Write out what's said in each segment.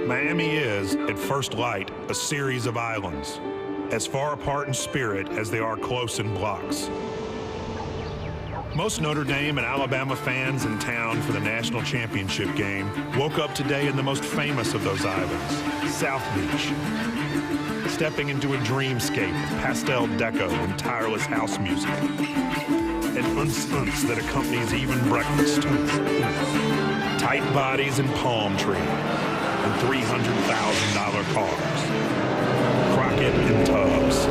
Miami is, at first light, a series of islands, as far apart in spirit as they are close in blocks. Most Notre Dame and Alabama fans in town for the national championship game woke up today in the most famous of those islands, South Beach, stepping into a dreamscape of pastel deco and tireless house music, an unce that accompanies even breakfast, tight bodies and palm trees, and $300,000 cars, Crockett and Tubbs.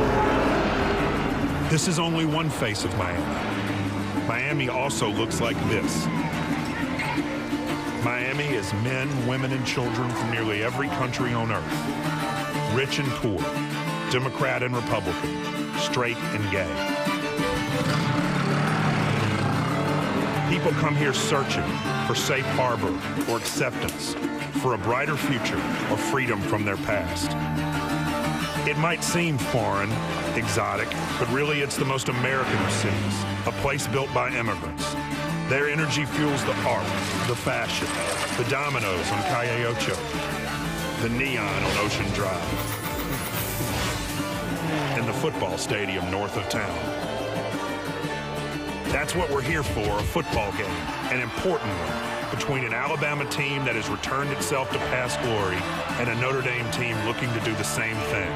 This is only one face of Miami. Miami also looks like this. Miami is men, women, and children from nearly every country on earth. Rich and poor, Democrat and Republican, straight and gay. People come here searching for safe harbor or acceptance, for a brighter future or freedom from their past. It might seem foreign, exotic, but really it's the most American of cities, a place built by immigrants. Their energy fuels the art, the fashion, the dominoes on Calle Ocho, the neon on Ocean Drive, and the football stadium north of town. That's what we're here for, a football game, an important one, between an Alabama team that has returned itself to past glory and a Notre Dame team looking to do the same thing.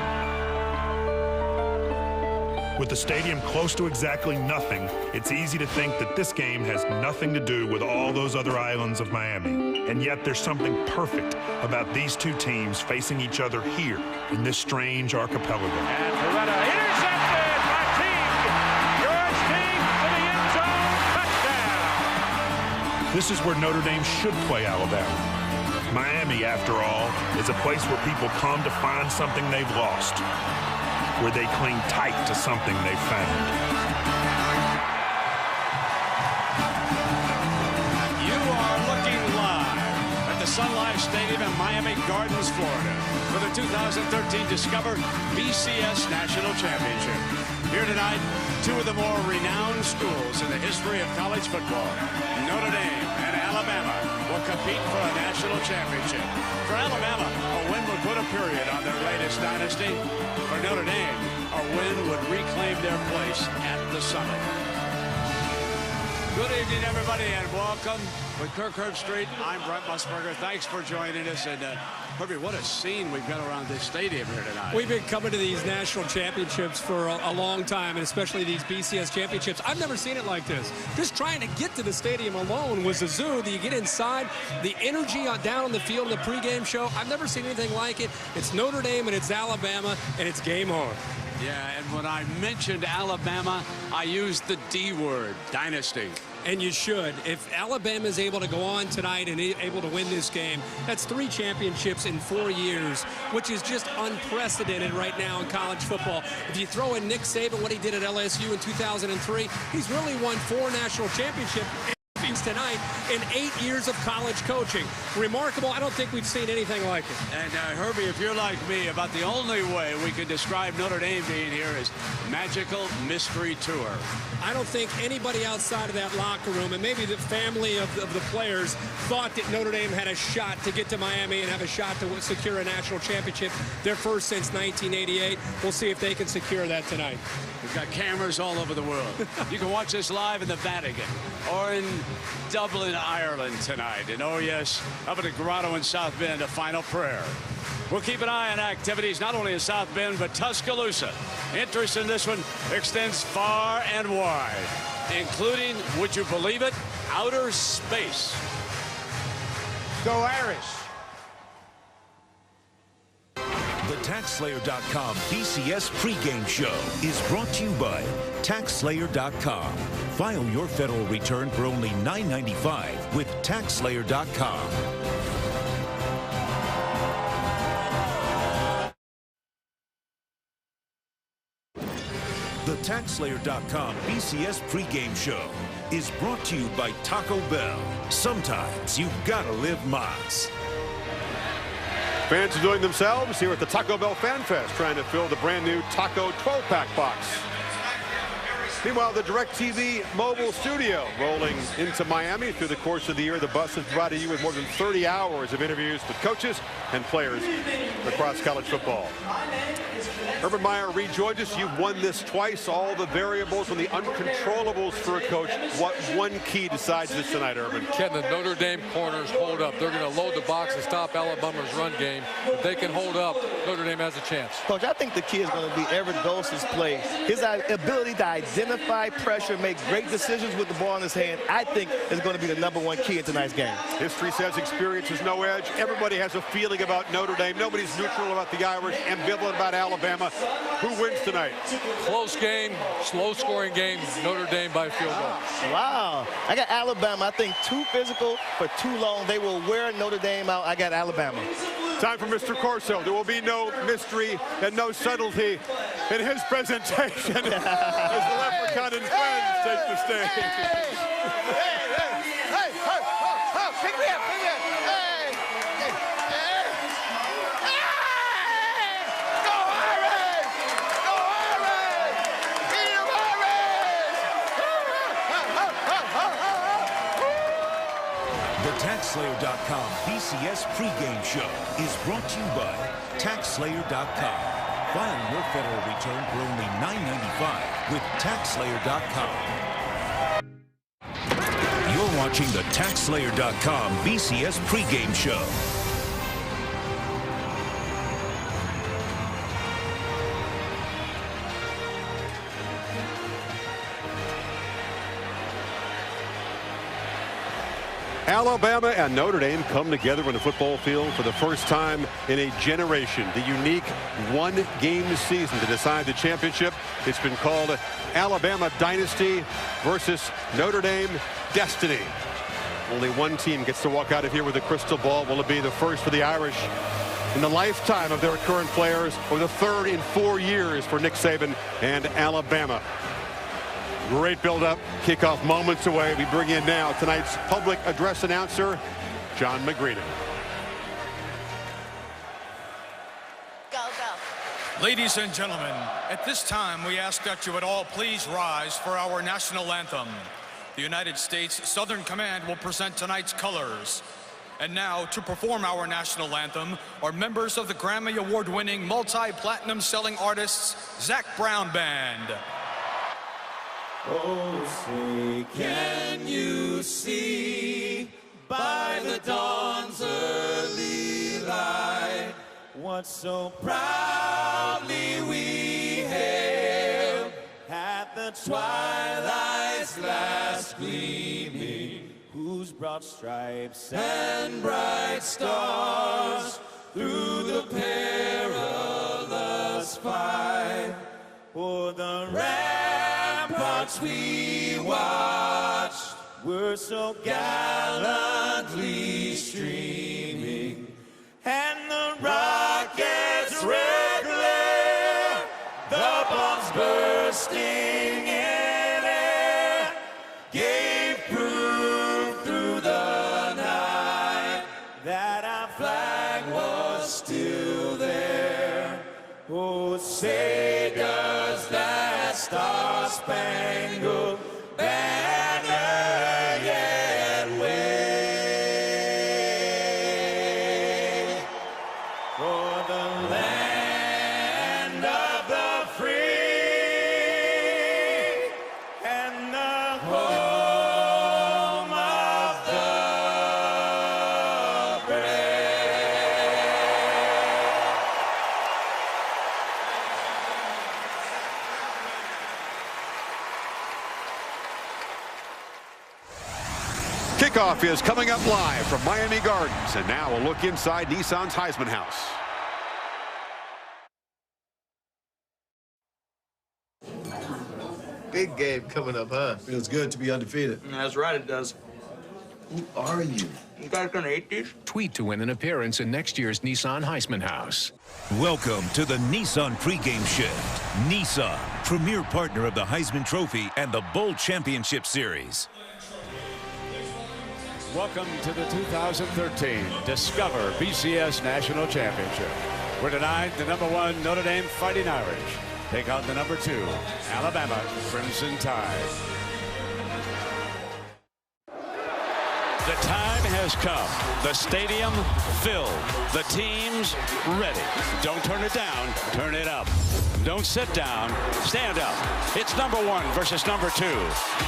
With the stadium close to exactly nothing, it's easy to think that this game has nothing to do with all those other islands of Miami. And yet there's something perfect about these two teams facing each other here in this strange archipelago. And Beretta intercepted by Teague. George Teague to the end zone. Touchdown. This is where Notre Dame should play Alabama. Miami, after all, is a place where people come to find something they've lost, where they cling tight to something they've found. You are looking live at the Sun Life Stadium in Miami Gardens, Florida, for the 2013 Discover BCS National Championship. Here tonight, two of the more renowned schools in the history of college football, Notre Dame and Alabama, will compete for a national championship. For Alabama, a win would put a period on their latest dynasty. For Notre Dame, a win would reclaim their place at the summit. Good evening, everybody, and welcome. With Kirk Herbstreit, I'm Brent Musburger. Thanks for joining us. And Herbie, what a scene we've got around this stadium here tonight. We've been coming to these national championships for a long time, and especially these BCS championships. I've never seen it like this. Just trying to get to the stadium alone was a zoo. You get inside, the energy down on the field in the pregame show, I've never seen anything like it. It's Notre Dame and it's Alabama, and it's game on. Yeah, and when I mentioned Alabama, I used the D word, dynasty. And you should. If Alabama is able to go on tonight and able to win this game, that's 3 championships in 4 years, which is just unprecedented right now in college football. If you throw in Nick Saban, what he did at LSU in 2003, he's really won 4 national championships tonight in 8 years of college coaching. Remarkable. I don't think we've seen anything like it. And Herbie, if you're like me, about the only way we could describe Notre Dame being here is magical mystery tour. I don't think anybody outside of that locker room, and maybe the family of the players, thought that Notre Dame had a shot to get to Miami and have a shot to secure a national championship, their first since 1988. We'll see if they can secure that tonight. We've got cameras all over the world. You can watch this live in the Vatican or in Dublin, Ireland tonight. And oh yes, up at the Grotto in South Bend, a final prayer. We'll keep an eye on activities not only in South Bend, but Tuscaloosa. Interest in this one extends far and wide, including, would you believe it, outer space. Go Irish. The TaxSlayer.com BCS pregame show is brought to you by TaxSlayer.com. File your federal return for only $9.95 with TaxSlayer.com. The TaxSlayer.com BCS pregame show is brought to you by Taco Bell. Sometimes you've got to live Mott's. Fans enjoying themselves here at the Taco Bell Fan Fest, trying to fill the brand new Taco 12-pack box. Meanwhile, the DirecTV mobile studio rolling into Miami. Through the course of the year, the bus has provided you with more than 30 hours of interviews with coaches and players across college football. Urban Meyer rejoined us. You've won this twice. All the variables and the uncontrollables for a coach. What one key decides this tonight, Urban? Can the Notre Dame corners hold up? They're going to load the box and stop Alabama's run game. If they can hold up, Notre Dame has a chance. Coach, I think the key is going to be Everett Dose's play. His ability to identify pressure, make great decisions with the ball in his hand, I think is going to be the #1 key in tonight's game. History says experience is no edge. Everybody has a feeling about Notre Dame. Nobody's neutral about the Irish, ambivalent about Alabama. Who wins tonight? Close game, slow-scoring game, Notre Dame by field goal. Wow. I got Alabama. I think too physical for too long. They will wear Notre Dame out. I got Alabama. Time for Mr. Corso. There will be no mystery and no subtlety in his presentation as the Leprechaun and friends take the stage. Pick me up. TaxSlayer.com BCS pregame show is brought to you by TaxSlayer.com. File your federal return for only $9.95 with TaxSlayer.com. You're watching the TaxSlayer.com BCS pregame show. Alabama and Notre Dame come together on the football field for the first time in a generation. The unique one-game season to decide the championship. It's been called Alabama Dynasty versus Notre Dame Destiny. Only one team gets to walk out of here with a crystal ball. Will it be the first for the Irish in the lifetime of their current players, or the third in 4 years for Nick Saban and Alabama? Great build-up, kickoff moments away. We bring in now tonight's public address announcer, John McGreenen. Go. Ladies and gentlemen, at this time we ask that you would all please rise for our national anthem. The United States Southern Command will present tonight's colors. And now, to perform our national anthem, are members of the Grammy Award-winning multi-platinum selling artists Zac Brown Band. Oh, say, can you see by the dawn's early light what so proudly we hailed at the twilight's last gleaming, whose broad stripes and bright stars through the perilous fight for the ramparts we watched were so gallantly streaming, and the rockets' red glare, the bombs bursting in air, gave proof through the night that our flag was still there. Oh, say does that star-spangled banner yet wave for the land of the free and the home of the brave. Kickoff is coming up live from Miami Gardens, and now a look inside Nissan's Heisman House. Big game coming up, huh? Feels good to be undefeated. That's right, it does. Who are you? You guys gonna eat these? Tweet to win an appearance in next year's Nissan Heisman House. Welcome to the Nissan pregame shift. Nissan, premier partner of the Heisman Trophy and the Bowl Championship Series. Welcome to the 2013 Discover BCS National Championship. We're tonight the #1 Notre Dame Fighting Irish take on the number 2 Alabama Crimson Tide. The time has come. The stadium filled. The teams ready. Don't turn it down. Turn it up. Don't sit down. Stand up. It's number 1 versus number 2.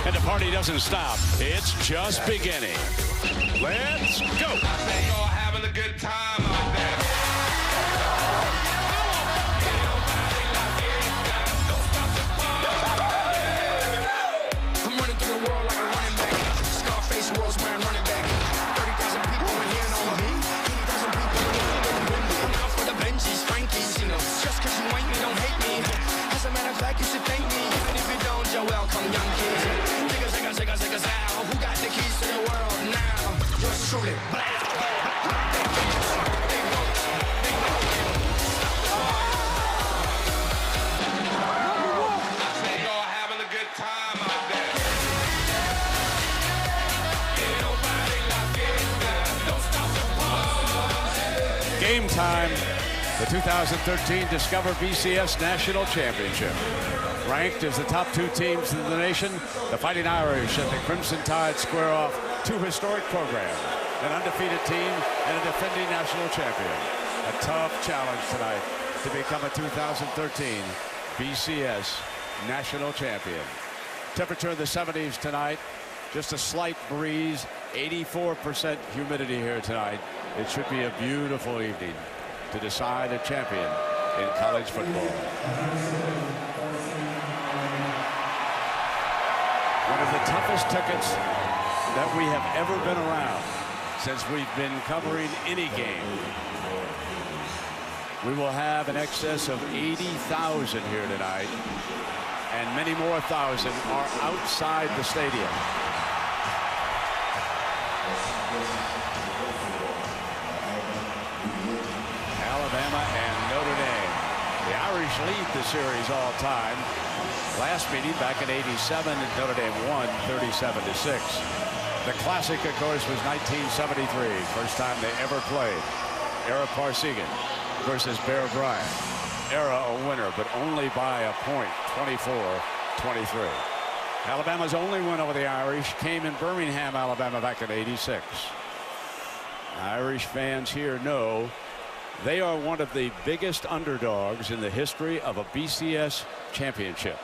And the party doesn't stop. It's just beginning. Let's go. Having a good time out there. I'm running through the world like a running back. Scarface world's where I'm running back. 30,000 people in here know me. 80,000 people in here know me. I'm out for the Benjis, Frankies, you know. Just cause you ain't me, don't hate me. As a matter of fact, you should thank me. Even if you don't, you're welcome, young kids. Zigga, zow. Who got the keys to the world now? Yours truly. Game time. The 2013 Discover BCS National Championship. Ranked as the top 2 teams in the nation, the Fighting Irish and the Crimson Tide square off 2 historic programs, an undefeated team and a defending national champion. A tough challenge tonight to become a 2013 BCS National Champion. Temperature in the 70s tonight, just a slight breeze, 84% humidity here tonight. It should be a beautiful evening to decide a champion in college football. One of the toughest tickets that we have ever been around since we've been covering any game. We will have an excess of 80,000 here tonight, and many more thousand are outside the stadium. Alabama and Notre Dame. The Irish lead the series all time. Last meeting back in '87, Notre Dame won 37-6. The classic, of course, was 1973. First time they ever played. Era Parsegan versus Bear Bryant. Era a winner, but only by a point, 24-23. Alabama's only win over the Irish came in Birmingham, Alabama back in '86. Irish fans here know they are one of the biggest underdogs in the history of a BCS championship.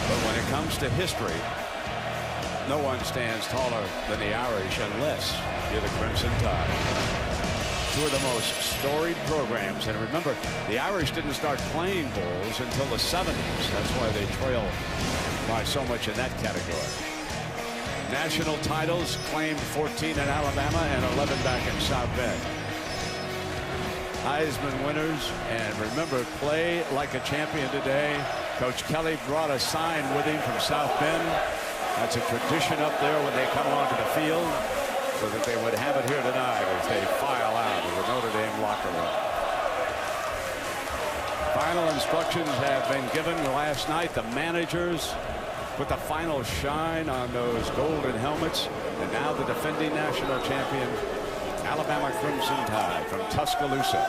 But when it comes to history, no one stands taller than the Irish unless you're the Crimson Tide. 2 of the most storied programs. And remember, the Irish didn't start playing bowls until the 70s. That's why they trail by so much in that category. National titles claimed 14 in Alabama and 11 back in South Bend. Heisman winners, and remember, play like a champion today. Coach Kelly brought a sign with him from South Bend. That's a tradition up there when they come onto the field, so that they would have it here tonight as they file out of the Notre Dame locker room. Final instructions have been given last night. The managers put the final shine on those golden helmets. And now the defending national champion, Alabama Crimson Tide from Tuscaloosa,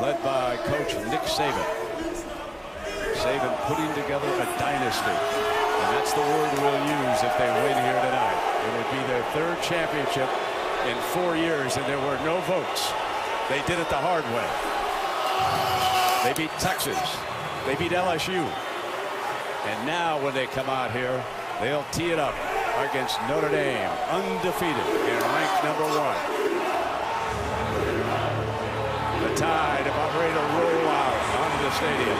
led by Coach Nick Saban. Saban putting together a dynasty. And that's the word we'll use if they win here tonight. It would be their 3rd championship in 4 years, and there were no votes. They did it the hard way. They beat Texas. They beat LSU. And now when they come out here, they'll tee it up against Notre Dame, undefeated and ranked number 1. The Tide about ready to roll out onto the stadium.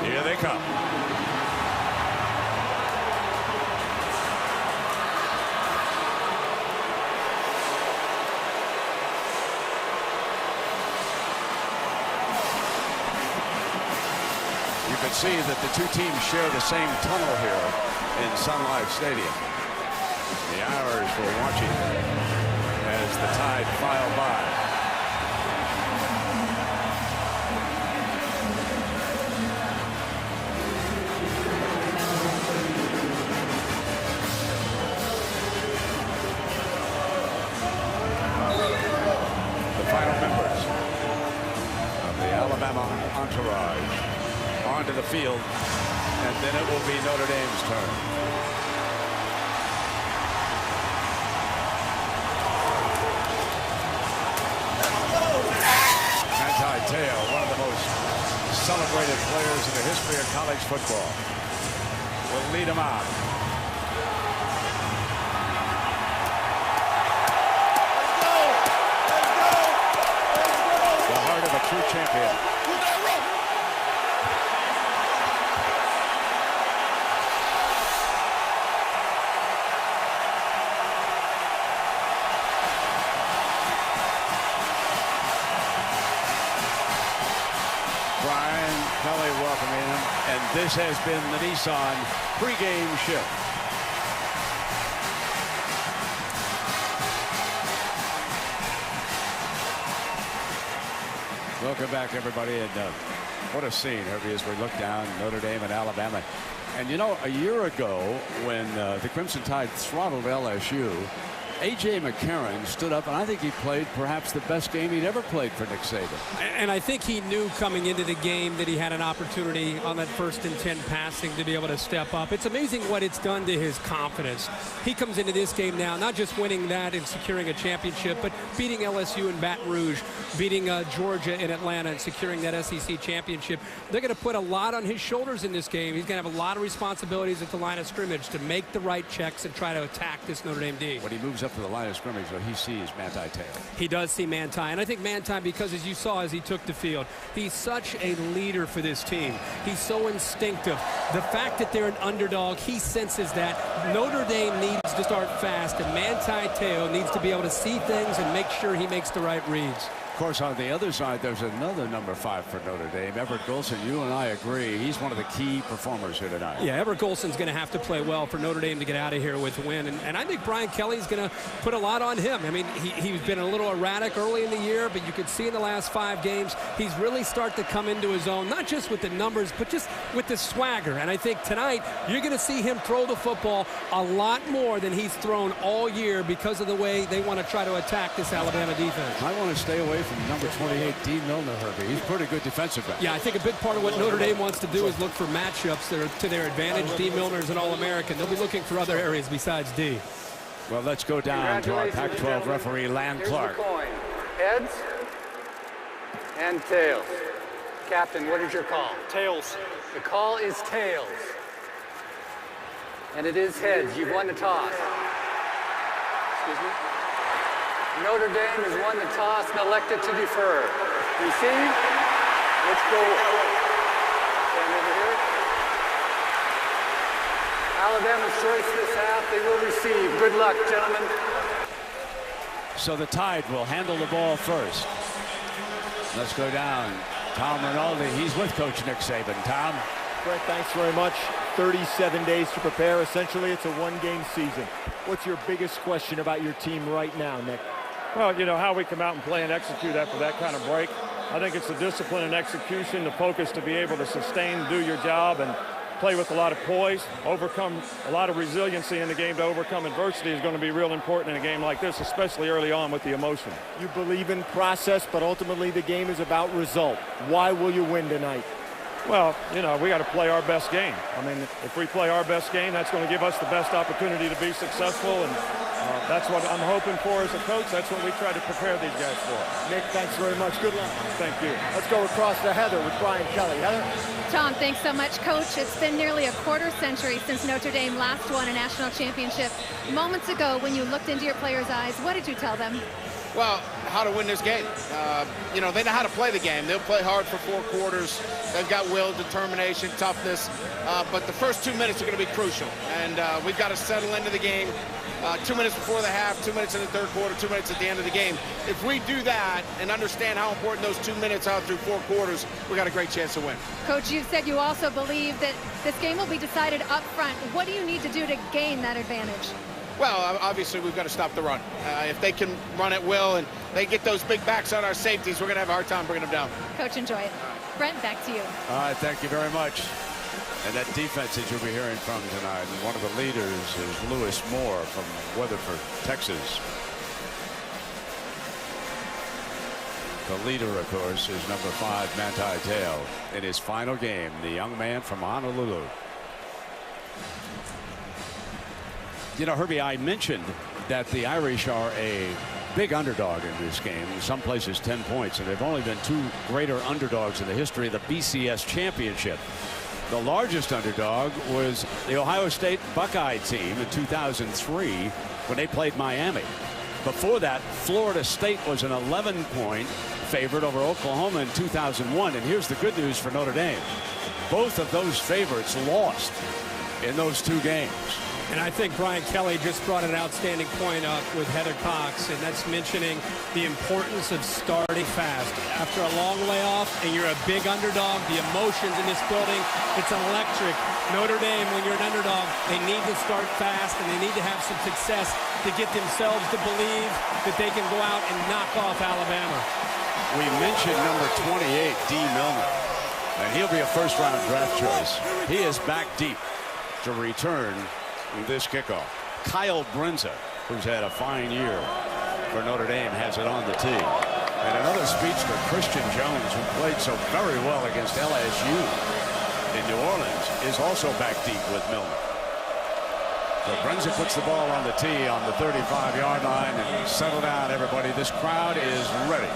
Here they come. You can see that the 2 teams share the same tunnel here in Sun Life Stadium. The Irish were watching as the Tide filed by. field, and then it will be Notre Dame's turn. Manti Te'o, one of the most celebrated players in the history of college football, will lead him out. The heart of a true champion. Kelly welcoming him, and this has been the Nissan pregame shift. Welcome back, everybody, and what a scene, Herbie, as we look down Notre Dame and Alabama. And you know, a year ago, when the Crimson Tide throttled LSU, A.J. McCarron stood up, and I think he played perhaps the best game he'd ever played for Nick Saban. And I think he knew coming into the game that he had an opportunity on that 1st and 10 passing to be able to step up. It's amazing what it's done to his confidence. He comes into this game now not just winning that and securing a championship, but beating LSU in Baton Rouge, beating Georgia in Atlanta and securing that SEC championship. They're going to put a lot on his shoulders in this game. He's going to have a lot of responsibilities at the line of scrimmage to make the right checks and try to attack this Notre Dame D. When he moves up to the line of scrimmage, what he sees Manti Te'o. He does see Manti, and I think Manti, because as you saw as he took the field, he's such a leader for this team. He's so instinctive. The fact that they're an underdog, he senses that. Notre Dame needs to start fast, and Manti Te'o needs to be able to see things and make sure he makes the right reads. Of course, on the other side, there's another number 5 for Notre Dame. Everett Golson, you and I agree. He's one of the key performers here tonight. Yeah, Everett Golson's going to have to play well for Notre Dame to get out of here with a win. And I think Brian Kelly's going to put a lot on him. I mean, he's been a little erratic early in the year, but you could see in the last 5 games, he's really started to come into his own, not just with the numbers, but just with the swagger. And I think tonight, you're going to see him throw the football a lot more than he's thrown all year because of the way they want to try to attack this Alabama defense. I want to stay away from number 28, D. Milner, Herbie. He's pretty good defensive back. Yeah, I think a big part of what Notre Dame wants to do is look for matchups that are to their advantage. D. Milner's an All-American. They'll be looking for other areas besides D. Well, let's go down to our Pac-12 referee, Lan Clark. Heads and tails. Captain, what is your call? Tails. The call is tails. And it is heads. You've won the toss. Excuse me? Notre Dame has won the toss and elected to defer. Receive. Let's go. Stand over here. Alabama's choice this half. They will receive. Good luck, gentlemen. So the Tide will handle the ball first. Let's go down. Tom Rinaldi. He's with Coach Nick Saban. Tom. Brett, thanks very much. 37 days to prepare. Essentially, it's a one-game season. What's your biggest question about your team right now, Nick? Well, you know, how we come out and play and execute after that kind of break. I think it's the discipline and execution, the focus to be able to sustain, do your job, and play with a lot of poise, overcome a lot of resiliency in the game to overcome adversity is going to be real important in a game like this, especially early on with the emotion. You believe in process, but ultimately the game is about result. Why will you win tonight? Well, you know, we got to play our best game. I mean, if we play our best game, that's going to give us the best opportunity to be successful, and that's what I'm hoping for as a coach. That's what we try to prepare these guys for. Nick, thanks very much. Good luck. Thank you. Let's go across to Heather with Brian Kelly. Heather? Tom, thanks so much, Coach. It's been nearly a quarter century since Notre Dame last won a national championship. Moments ago, when you looked into your players' eyes, what did you tell them? Well, how to win this game. You know, they know how to play the game. They'll play hard for 4 quarters. They've got will, determination, toughness. But the first 2 minutes are going to be crucial. And we've got to settle into the game. 2 minutes before the half, 2 minutes in the third quarter, 2 minutes at the end of the game. If we do that and understand how important those 2 minutes are through 4 quarters, we got a great chance to win. Coach, you've said you also believe that this game will be decided up front. What do you need to do to gain that advantage? Well, obviously, we've got to stop the run. If they can run at will and they get those big backs on our safeties, we're going to have a hard time bringing them down. Coach, enjoy it. Brent, back to you. All right, thank you very much. And that defense that you'll be hearing from tonight, and one of the leaders is Lewis Moore from Weatherford, Texas. The leader, of course, is number 5, Manti Te'o, in his final game, the young man from Honolulu. You know, Herbie, I mentioned that the Irish are a big underdog in this game. In some places 10 points, and there have only been 2 greater underdogs in the history of the BCS championship. The largest underdog was the Ohio State Buckeye team in 2003 when they played Miami. Before that, Florida State was an 11-point favorite over Oklahoma in 2001. And here's the good news for Notre Dame. Both of those favorites lost in those 2 games. And I think Brian Kelly just brought an outstanding point up with Heather Cox, and that's mentioning the importance of starting fast. After a long layoff and you're a big underdog, the emotions in this building, it's electric. Notre Dame, when you're an underdog, they need to start fast and they need to have some success to get themselves to believe that they can go out and knock off Alabama. We mentioned number 28, D. Milner, and he'll be a first-round draft choice. He is back deep to return this kickoff. Kyle Brenza, who's had a fine year for Notre Dame, has it on the tee. And another speedster, Christian Jones, who played so very well against LSU in New Orleans, is also back deep with Milner. So Brenza puts the ball on the tee on the 35-yard line. And settle down, everybody. This crowd is ready.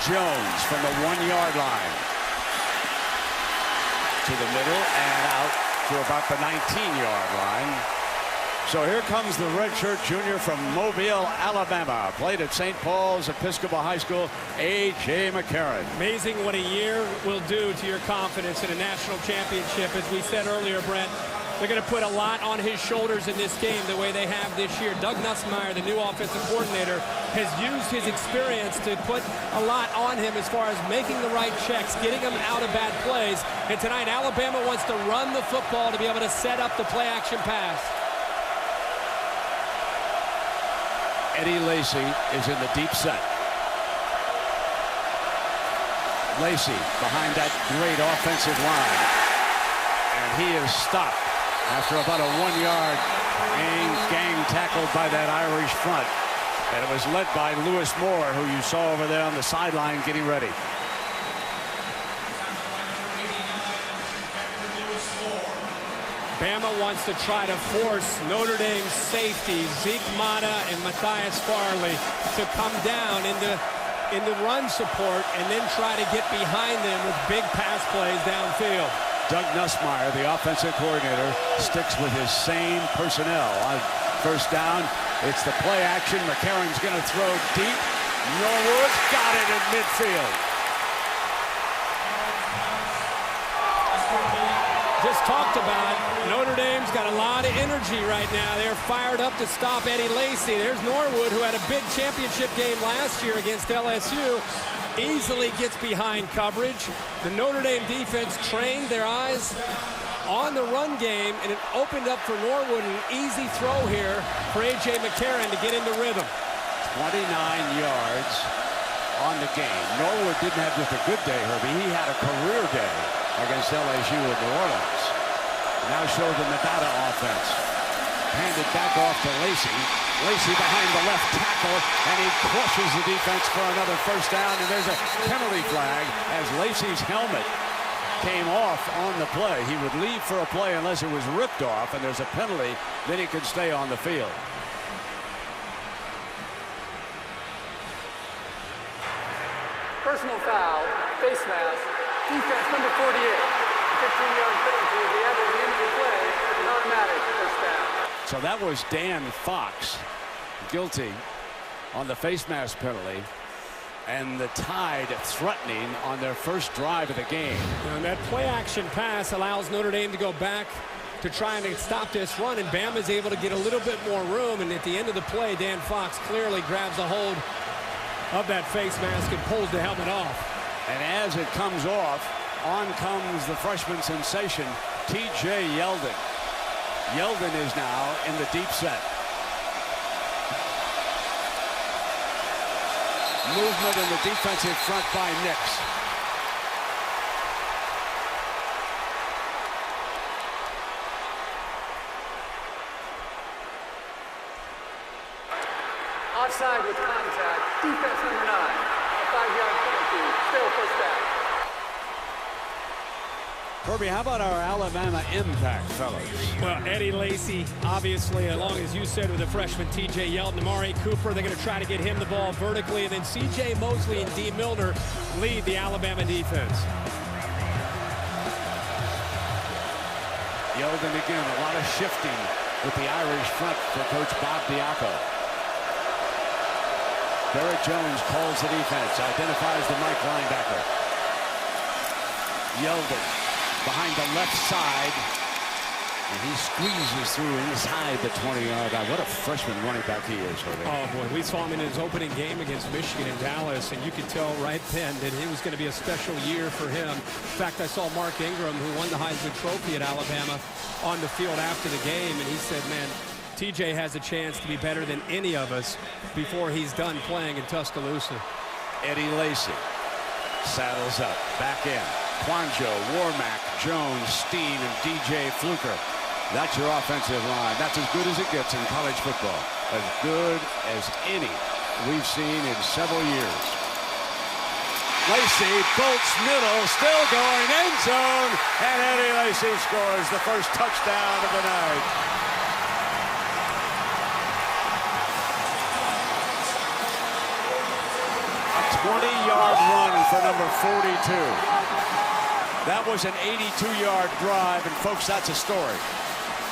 Jones from the 1-yard line to the middle and out to about the 19-yard line. So here comes the redshirt junior from Mobile, Alabama. Played at St. Paul's Episcopal High School, A.J. McCarron. Amazing what a year will do to your confidence in a national championship. As we said earlier, Brent, they're going to put a lot on his shoulders in this game the way they have this year. Doug Nussmeier, the new offensive coordinator, has used his experience to put a lot on him as far as making the right checks, getting him out of bad plays. And tonight, Alabama wants to run the football to be able to set up the play-action pass. Eddie Lacy is in the deep set. Lacy behind that great offensive line. And he is stopped after about a 1-yard gang tackled by that Irish front. And it was led by Lewis Moore, who you saw over there on the sideline getting ready. Bama wants to try to force Notre Dame's safety, Zeke Mata and Matthias Farley, to come down into run support and then try to get behind them with big pass plays downfield. Doug Nussmeier, the offensive coordinator, sticks with his same personnel. On first down, it's the play action. McCarron's going to throw deep. Norwood's got it in midfield. Just talked about it. Notre Dame's got a lot of energy right now. They're fired up to stop Eddie Lacy. There's Norwood, who had a big championship game last year against LSU. Easily gets behind coverage. The Notre Dame defense trained their eyes on the run game, and it opened up for Norwood an easy throw here for A.J. McCarron to get into rhythm. 29 yards on the game. Norwood didn't have just a good day, Herbie. He had a career day against LSU in New Orleans. Now showed the Nevada offense. Handed back off to Lacy. Lacy behind the left tackle, and he crushes the defense for another first down, and there's a penalty flag as Lacy's helmet came off on the play. He would leave for a play unless it was ripped off, and there's a penalty, then he could stay on the field. Personal foul, face mask, defense number 48. 15-yard penalty. If he had the end of the play, an automatic first down. So that was Dan Fox guilty on the face mask penalty, and the Tide threatening on their first drive of the game. And that play action pass allows Notre Dame to go back to trying to stop this run, and Bama's able to get a little bit more room, and at the end of the play, Dan Fox clearly grabs a hold of that face mask and pulls the helmet off. And as it comes off, on comes the freshman sensation, T.J. Yeldon. Yeldon is now in the deep set. Movement in the defensive front by Nix. Offside with contact. Defense number 9. A 5-yard penalty. Still first down. Kirby, how about our Alabama impact, fellas? Well, Eddie Lacy, obviously, along as you said with the freshman T.J. Yeldon, Amari Cooper, they're going to try to get him the ball vertically, and then C.J. Mosley and D. Milner lead the Alabama defense. Yeldon again, a lot of shifting with the Irish front for Coach Bob Diaco. Barrett Jones calls the defense, identifies the Mike linebacker. Yeldon behind the left side, and he squeezes through inside the 20-yard line. What a freshman running back he is, Jose. Oh, boy, we saw him in his opening game against Michigan in Dallas, and you could tell right then that it was going to be a special year for him. In fact, I saw Mark Ingram, who won the Heisman Trophy at Alabama, on the field after the game, and he said, man, TJ has a chance to be better than any of us before he's done playing in Tuscaloosa. Eddie Lacy saddles up, back in. Quanjo, Warmack, Jones, Steen, and DJ Fluker. That's your offensive line. That's as good as it gets in college football. As good as any we've seen in several years. Lacy bolts middle, still going, end zone, and Eddie Lacy scores the first touchdown of the night. A 20-yard run for number 42. That was an 82-yard drive, and folks, that's a story.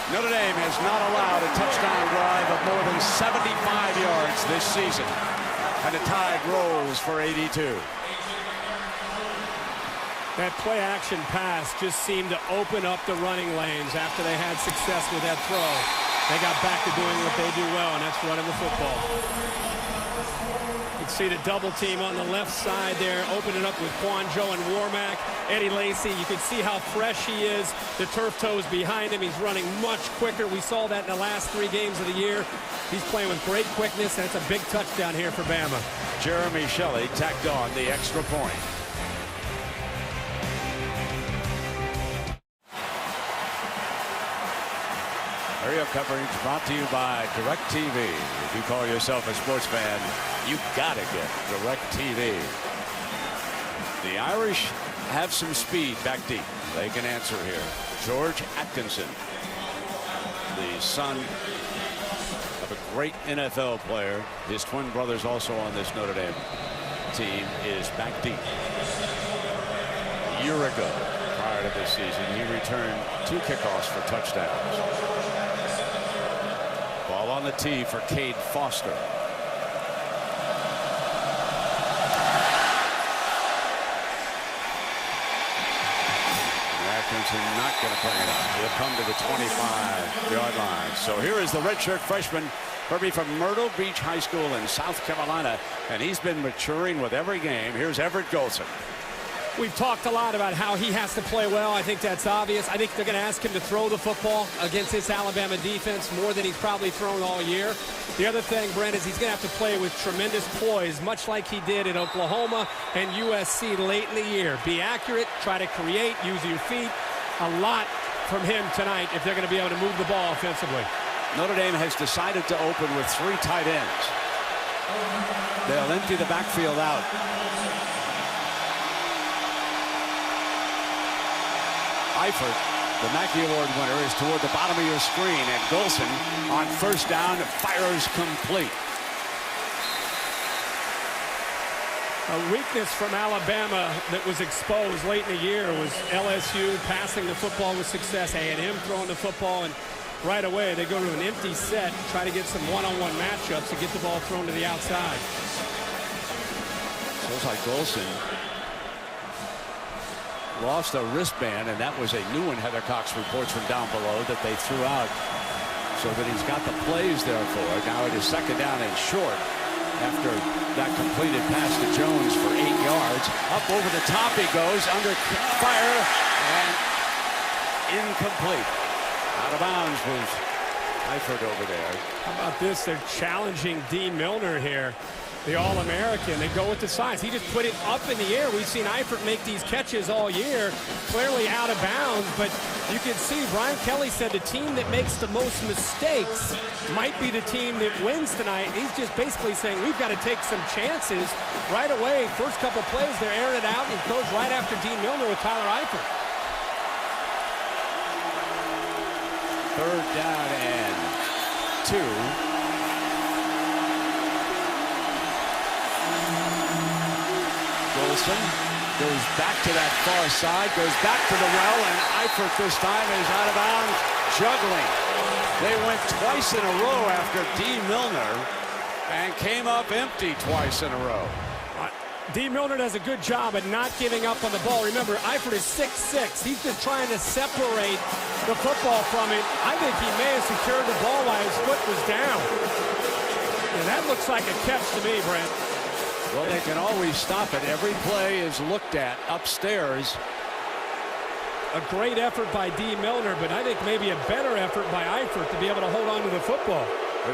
Notre Dame has not allowed a touchdown drive of more than 75 yards this season, and the Tide rolls for 82. That play-action pass just seemed to open up the running lanes after they had success with that throw. They got back to doing what they do well, and that's running the football. You can see the double team on the left side there, opening up with Quanjo and Warmack. Eddie Lacy, you can see how fresh he is. The turf toes behind him. He's running much quicker. We saw that in the last 3 games of the year. He's playing with great quickness, and it's a big touchdown here for Bama. Jeremy Shelley tacked on the extra point. Area coverage brought to you by DirecTV. If you call yourself a sports fan, you gotta get DirecTV. The Irish have some speed back deep. They can answer here. George Atkinson, the son of a great NFL player. His twin brother's also on this Notre Dame team, is back deep. A year ago, prior to this season, he returned 2 kickoffs for touchdowns. Ball on the tee for Cade Foster. Atkinson not going to play it out. He'll come to the 25-yard line. So here is the redshirt freshman, Kirby, from Myrtle Beach High School in South Carolina, and he's been maturing with every game. Here's Everett Golson. We've talked a lot about how he has to play well. I think that's obvious. I think they're going to ask him to throw the football against this Alabama defense more than he's probably thrown all year. The other thing, Brent, is he's going to have to play with tremendous poise, much like he did at Oklahoma and USC late in the year. Be accurate, try to create, use your feet. A lot from him tonight if they're going to be able to move the ball offensively. Notre Dame has decided to open with 3 tight ends. They'll empty the backfield out. Eifert, the Mackey Award winner, is toward the bottom of your screen, and Golson on first down fires complete. A weakness from Alabama that was exposed late in the year was LSU passing the football with success, A&M throwing the football, and right away they go to an empty set, try to get some one-on-one matchups and get the ball thrown to the outside. Looks like Golson lost a wristband, and that was a new one. Heather Cox reports from down below that they threw out so that he's got the plays there for it. Now it is second down and short after that completed pass to Jones for 8 yards. Up over the top he goes, under fire, and incomplete. Out of bounds was Eifert over there. How about this? They're challenging D. Milner here, the All-American. They go with the size. He just put it up in the air. We've seen Eifert make these catches all year, clearly out of bounds, but you can see Brian Kelly said the team that makes the most mistakes might be the team that wins tonight. He's just basically saying we've got to take some chances right away. First couple plays, they're airing it out, and it goes right after D. Milner with Tyler Eifert. Third down and 2. Golson goes back to that far side, goes back to the well, and Eifert this time is out of bounds, juggling. They went twice in a row after D. Milner and came up empty twice in a row. D. Milner does a good job at not giving up on the ball. Remember, Eifert is 6'6". He's just trying to separate the football from it. I think he may have secured the ball while his foot was down. And that looks like a catch to me, Brent. Well, they can always stop it. Every play is looked at upstairs. A great effort by D. Milner, but I think maybe a better effort by Eifert to be able to hold on to the football.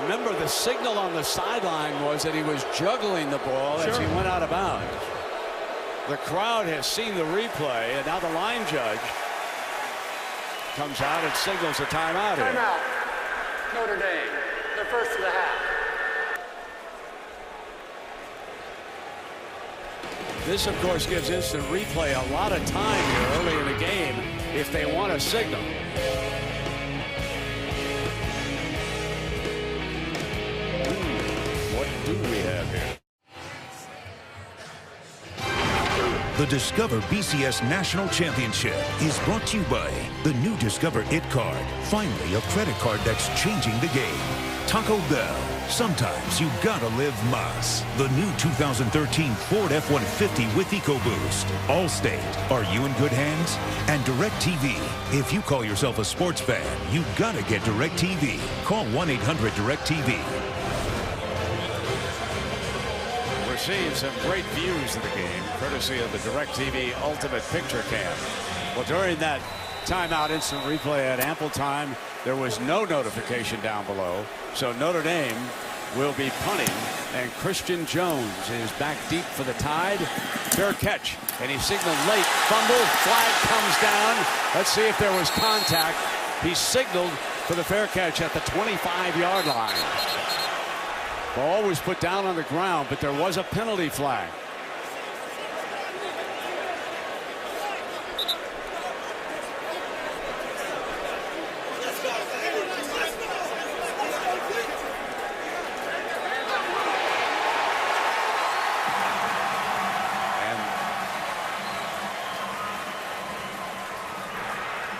Remember, the signal on the sideline was that he was juggling the ball as he went out of bounds. The crowd has seen the replay, and now the line judge comes out and signals a timeout here. Timeout. Notre Dame, the first of the half. This, of course, gives instant replay a lot of time here early in the game if they want a signal. What do we have here? The Discover BCS National Championship is brought to you by the new Discover It card. Finally, a credit card that's changing the game. Taco Bell. Sometimes you gotta live más. The new 2013 Ford F-150 with EcoBoost. Allstate. Are you in good hands? And DirecTV. If you call yourself a sports fan, you gotta get DirecTV. Call 1-800-DirecTV. We're seeing some great views of the game, courtesy of the DirecTV Ultimate Picture Cam. Well, during that timeout instant replay at ample time, there was no notification down below, so Notre Dame will be punting, and Christian Jones is back deep for the Tide. Fair catch, and he signaled late. Fumble, flag comes down. Let's see if there was contact. He signaled for the fair catch at the 25-yard line. Ball was put down on the ground, but there was a penalty flag.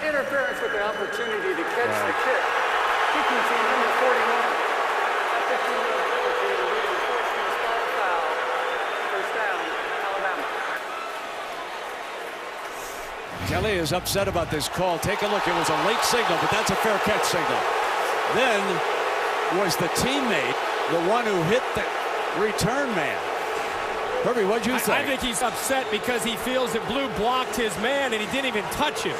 Interference with the opportunity to catch the kick. Kicking team number 41. At 15 yards penalty, will be enforced and spot a foul. First down, Alabama. Kelly is upset about this call. Take a look. It was a late signal, but that's a fair catch signal. Then was the teammate the one who hit the return man? Herbie, what'd you think? I think he's upset because he feels that Blue blocked his man and he didn't even touch him.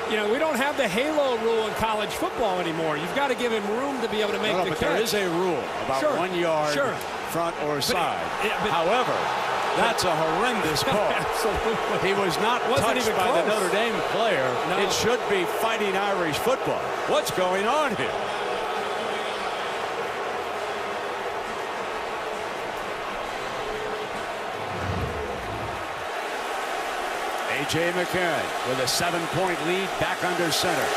You know, we don't have the halo rule in college football anymore. You've got to give him room to be able to make the but catch. There is a rule about 1 yard front or side. However, that's a horrendous call. Absolutely. He was not touched by the Notre Dame player. No. It should be Fighting Irish football. What's going on here? A.J. McCarron with a 7-point lead back under center.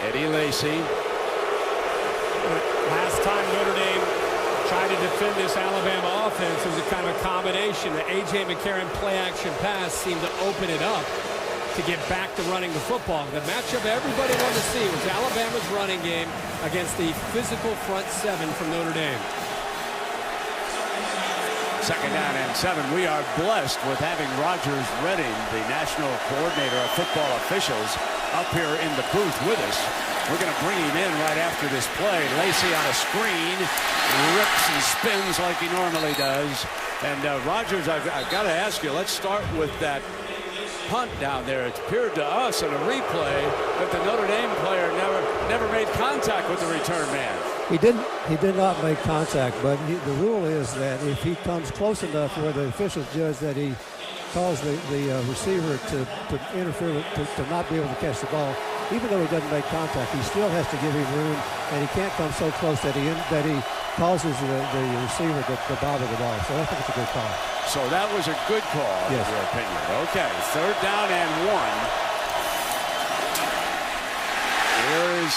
Eddie Lacy. Last time Notre Dame tried to defend this Alabama offense, it was a kind of a combination. The A.J. McCarron play-action pass seemed to open it up to get back to running the football. The matchup everybody wanted to see was Alabama's running game against the physical front seven from Notre Dame. Second down and 7. We are blessed with having Rogers Redding, the national coordinator of football officials, up here in the booth with us. We're going to bring him in right after this play. Lacey on a screen, rips and spins like he normally does. And Rogers, I've got to ask you, let's start with that punt down there. It appeared to us in a replay that the Notre Dame player never made contact with the return man. He did not make contact, but the rule is that if he comes close enough where the officials judge that he caused the receiver to interfere with, to not be able to catch the ball, even though he doesn't make contact, he still has to give him room, and he can't come so close that he causes the receiver to bobble the ball. So I think it's a good call. So that was a good call, yes, in your opinion. Okay, 3rd down and 1. Here's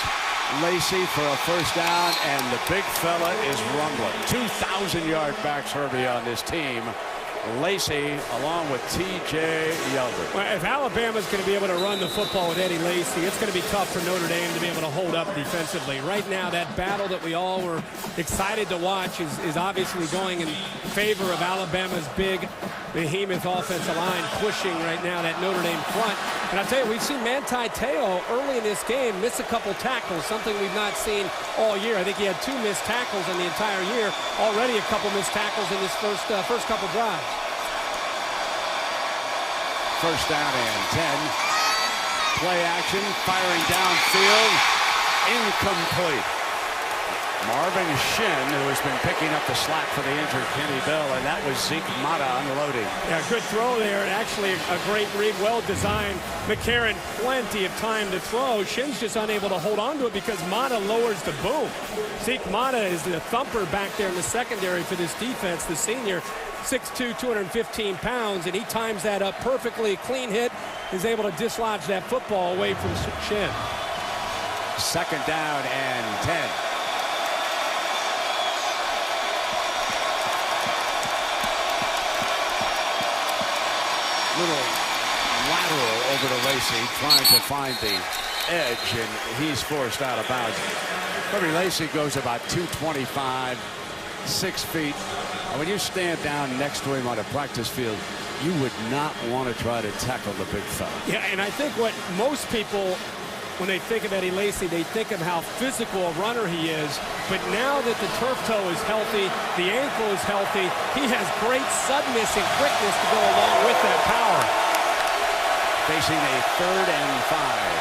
Lacey for a 1st down, and the big fella is rumbling. 2,000-yard backs, Herbie, on this team. Lacey along with T.J. Yeldon. Well, if Alabama's going to be able to run the football with Eddie Lacey, it's going to be tough for Notre Dame to be able to hold up defensively. Right now, that battle that we all were excited to watch is obviously going in favor of Alabama's big behemoth offensive line pushing right now that Notre Dame front. And I'll tell you, we've seen Manti Te'o early in this game miss a couple tackles, something we've not seen all year. I think he had 2 missed tackles in the entire year. Already a couple missed tackles in his first couple drives. 1st down and 10. Play action, firing downfield, incomplete. Marvin Shin, who has been picking up the slack for the injured Kenny Bell, and that was Zeke Mata unloading. Yeah, good throw there, and actually a great read, well designed. McCarron, plenty of time to throw. Shin's just unable to hold on to it because Mata lowers the boom. Zeke Mata is the thumper back there in the secondary for this defense, the senior. 6'2", 215 pounds, and he times that up perfectly. Clean hit, is able to dislodge that football away from Shin. 2nd down and 10. Little lateral over to Lacey, trying to find the edge, and he's forced out of bounds. Bobby Lacey goes about 225, 6 feet. And when you stand down next to him on a practice field, you would not want to try to tackle the big fella. Yeah, and I think what most people, when they think of Eddie Lacey, they think of how physical a runner he is. But now that the turf toe is healthy, the ankle is healthy, he has great suddenness and quickness to go along with that power. Facing a 3rd and 5.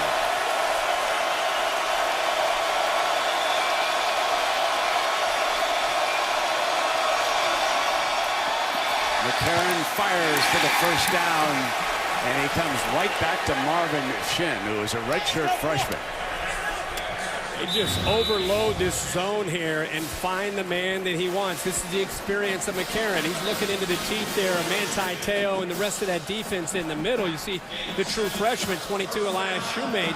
McCarron fires for the 1st down, and he comes right back to Marvin Shin, who is a redshirt freshman. They just overload this zone here and find the man that he wants. This is the experience of McCarron. He's looking into the teeth there of Manti Te'o and the rest of that defense in the middle. You see the true freshman, 22, Elias Shoemate.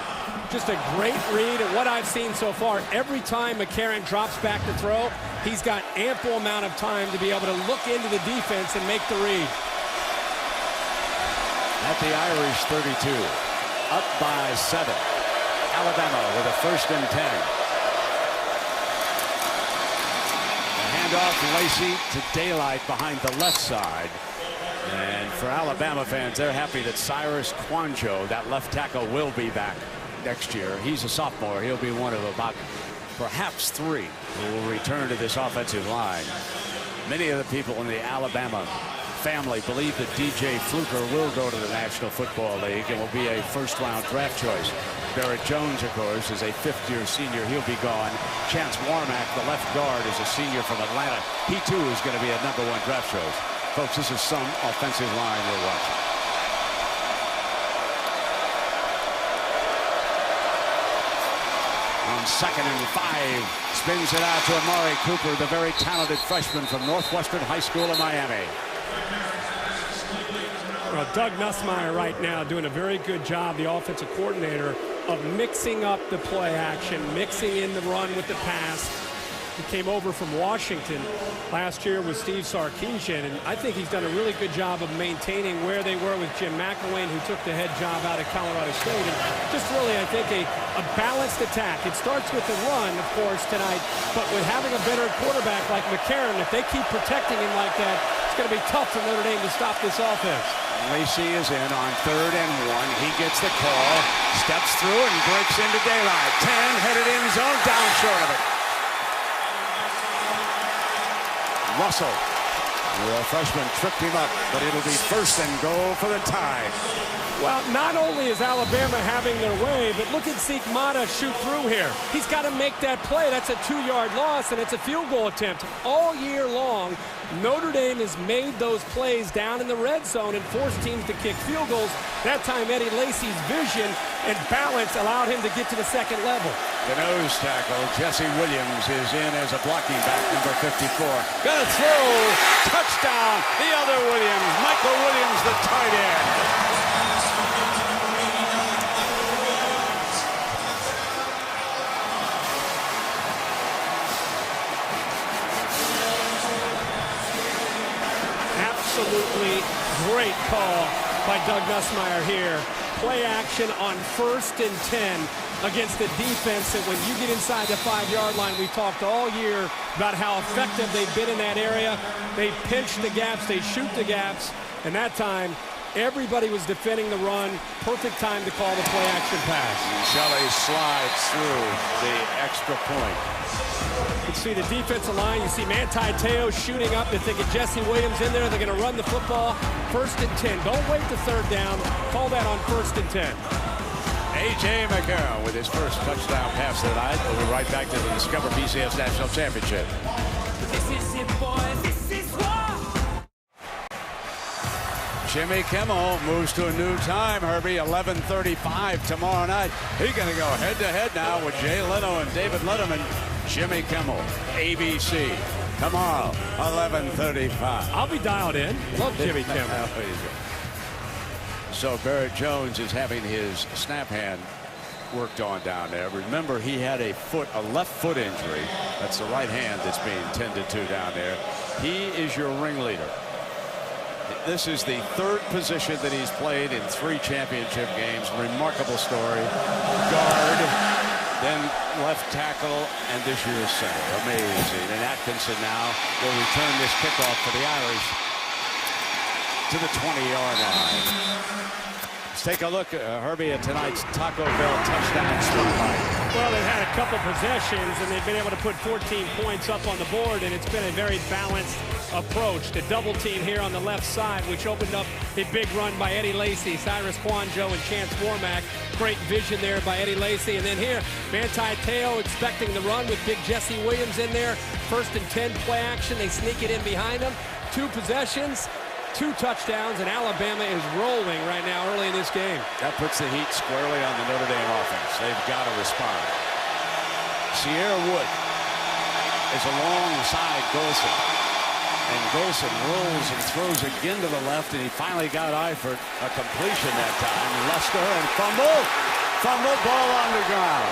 Just a great read, and what I've seen so far, every time McCarron drops back to throw, he's got ample amount of time to be able to look into the defense and make the read. At the Irish 32, up by 7. Alabama with a 1st and 10. The handoff, Lacey to Daylight behind the left side. And for Alabama fans, they're happy that Cyrus Kwanjo, that left tackle, will be back next year. He's a sophomore. He'll be one of about perhaps 3 who will return to this offensive line. Many of the people in the Alabama family believe that DJ Fluker will go to the National Football League and will be a 1st-round draft choice. Barrett Jones, of course, is a 5th-year senior. He'll be gone. Chance Warmack, the left guard, is a senior from Atlanta. He, too, is going to be a #1 draft choice. Folks, this is some offensive line we're watching. On 2nd and 5, spins it out to Amari Cooper, the very talented freshman from Northwestern High School in Miami. Well, Doug Nussmeier right now doing a very good job, the offensive coordinator, of mixing up the play action, mixing in the run with the pass. He came over from Washington last year with Steve Sarkisian, and I think he's done a really good job of maintaining where they were with Jim McElwain, who took the head job out of Colorado State. And just really, I think, a balanced attack. It starts with the run, of course, tonight, but with having a better quarterback like McCarron, if they keep protecting him like that, it's going to be tough for Notre Dame to stop this offense. Lacey is in on 3rd and 1. He gets the call, steps through and breaks into daylight. 10 headed in zone, down short of it. Russell, the freshman, tripped him up, but it'll be 1st and goal for the Tide. Well, not only is Alabama having their way, but look at Zeke Mata shoot through here. He's got to make that play. That's a 2-yard loss, and it's a field goal attempt. All year long, Notre Dame has made those plays down in the red zone and forced teams to kick field goals. That time, Eddie Lacy's vision and balance allowed him to get to the 2nd level. The nose tackle, Jesse Williams, is in as a blocking back, number 54. Gonna throw, touchdown, the other Williams, Michael Williams, the tight end. Absolutely great call by Doug Nussmeier here. Play action on 1st and 10 against the defense that when you get inside the 5-yard line, we talked all year about how effective they've been in that area. They pinch the gaps, they shoot the gaps, and that time everybody was defending the run. Perfect time to call the play action pass. Shelley slides through the extra point. You can see the defensive line. You see Manti Te'o shooting up. They're thinking Jesse Williams in there. They're going to run the football. 1st and 10. Don't wait the 3rd down. Call that on 1st and 10. A.J. McCarroll with his first touchdown pass of the night. We'll be right back to the Discover BCS National Championship. Jimmy Kimmel moves to a new time, Herbie, 11:35 tomorrow night. He's going to go head-to-head now with Jay Leno and David Letterman. Jimmy Kimmel, ABC, tomorrow, 11:35. I'll be dialed in. Love Jimmy Kimmel. So Barrett Jones is having his snap hand worked on down there. Remember, he had a left foot injury. That's the right hand that's being tended to down there. He is your ringleader. This is the 3rd position that he's played in 3 championship games. Remarkable story. Guard, then left tackle, and this year's center. Amazing. And Atkinson now will return this kickoff for the Irish to the 20-yard line. Let's take a look, Herbie, at tonight's Taco Bell touchdown spotlight. Well, they've had a couple possessions, and they've been able to put 14 points up on the board, and it's been a very balanced approach. The double team here on the left side, which opened up a big run by Eddie Lacy, Cyrus Kwanjo, and Chance Warmack. Great vision there by Eddie Lacy. And then here, Manti Te'o expecting the run with big Jesse Williams in there. 1st and 10 play action. They sneak it in behind them. 2 possessions, 2 touchdowns, and Alabama is rolling right now early in this game. That puts the heat squarely on the Notre Dame offense. They've got to respond. Sierra Wood is alongside Golson. And Golson rolls and throws again to the left, and he finally got Eifert a completion that time. Lester and fumble. Fumble, ball on the ground.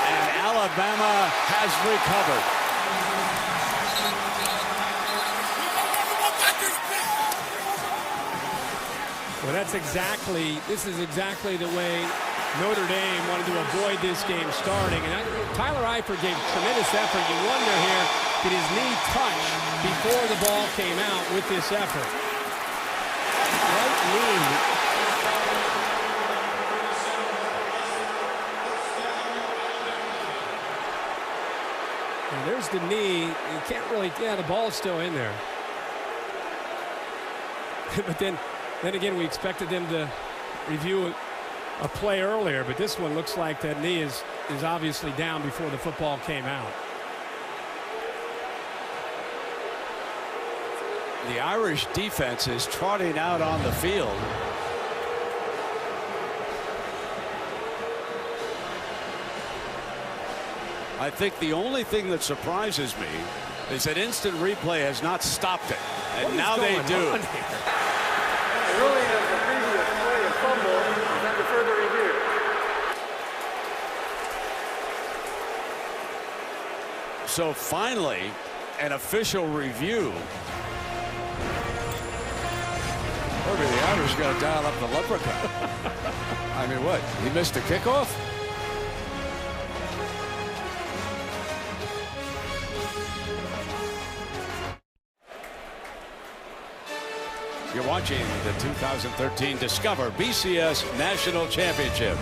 And Alabama has recovered. Well, this is exactly the way Notre Dame wanted to avoid this game starting. And Tyler Eifert gave tremendous effort. You wonder here, did his knee touch before the ball came out with this effort? Right knee. And there's the knee. You can't really, the ball's still in there. But then again, we expected them to review a play earlier, but this one looks like that knee is obviously down before the football came out. The Irish defense is trotting out on the field. I think the only thing that surprises me is that instant replay has not stopped it, and now they do. Ruling of the previous play of fumble is under further review. So finally, an official review. Maybe the Irish got to dial up the leprechaun. I mean, what? He missed the kickoff? You're watching the 2013 Discover BCS National Championship.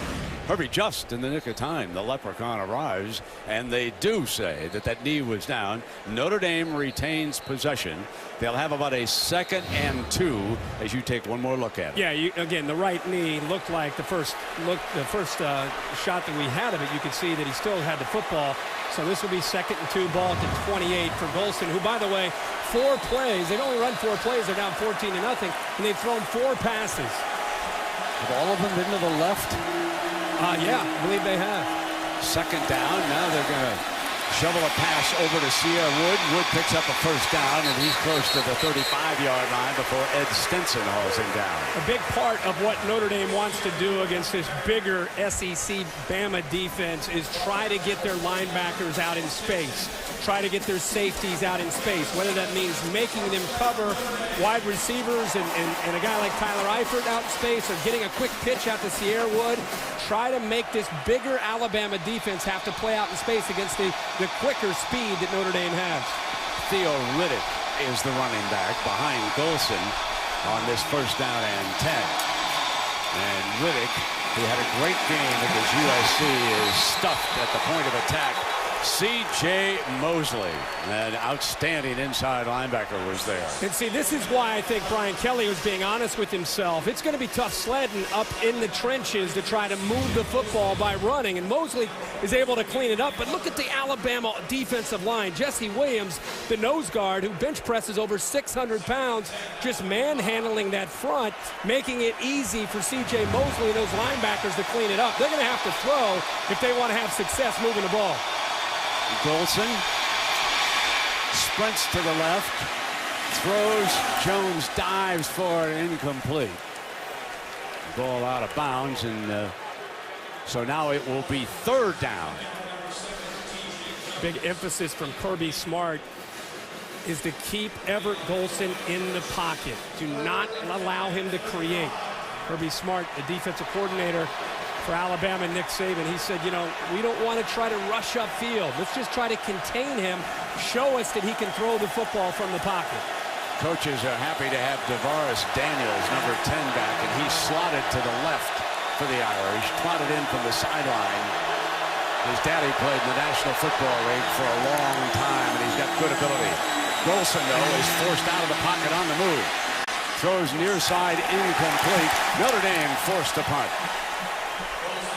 Herbie, just in the nick of time, the Leprechaun arrives, and they do say that that knee was down. Notre Dame retains possession. They'll have about a 2nd and 2 as you take one more look at it. Yeah, again, the right knee looked like the first shot that we had of it. You could see that he still had the football. So this will be 2nd and 2, ball at the 28 for Golston, who, by the way, 4 plays. They've only run 4 plays. They're down 14-0, and they've thrown 4 passes. Have all of them been to the left? Yeah, I believe they have. 2nd down. Now they're going to shovel a pass over to Sierra Wood. Wood picks up a 1st down, and he's close to the 35-yard line before Ed Stinson hauls him down. A big part of what Notre Dame wants to do against this bigger SEC Bama defense is try to get their linebackers out in space. Try to get their safeties out in space, whether that means making them cover wide receivers and a guy like Tyler Eifert out in space, or getting a quick pitch out to Sierra Wood. Try to make this bigger Alabama defense have to play out in space against the quicker speed that Notre Dame has. Theo Riddick is the running back behind Golston on this 1st down and 10. And Riddick, who had a great game against USC, is stuffed at the point of attack. C.J. Mosley, an outstanding inside linebacker, was there. And see, this is why I think Brian Kelly was being honest with himself. It's going to be tough sledding up in the trenches to try to move the football by running, and Mosley is able to clean it up. But look at the Alabama defensive line. Jesse Williams, the nose guard, who bench presses over 600 pounds, just manhandling that front, making it easy for C.J. Mosley and those linebackers to clean it up. They're going to have to throw if they want to have success moving the ball. Golston sprints to the left, throws, Jones dives for it, incomplete. Ball out of bounds, and so now it will be 3rd down. Big emphasis from Kirby Smart is to keep Everett Golston in the pocket. Do not allow him to create. Kirby Smart, the defensive coordinator for Alabama, Nick Saban, he said, you know, we don't want to try to rush upfield. Let's just try to contain him, show us that he can throw the football from the pocket. Coaches are happy to have DeVaris Daniels, number 10, back, and he's slotted to the left for the Irish, trotted in from the sideline. His daddy played in the National Football League for a long time, and he's got good ability. Golston, though, is forced out of the pocket on the move. Throws near side, incomplete. Notre Dame forced to punt.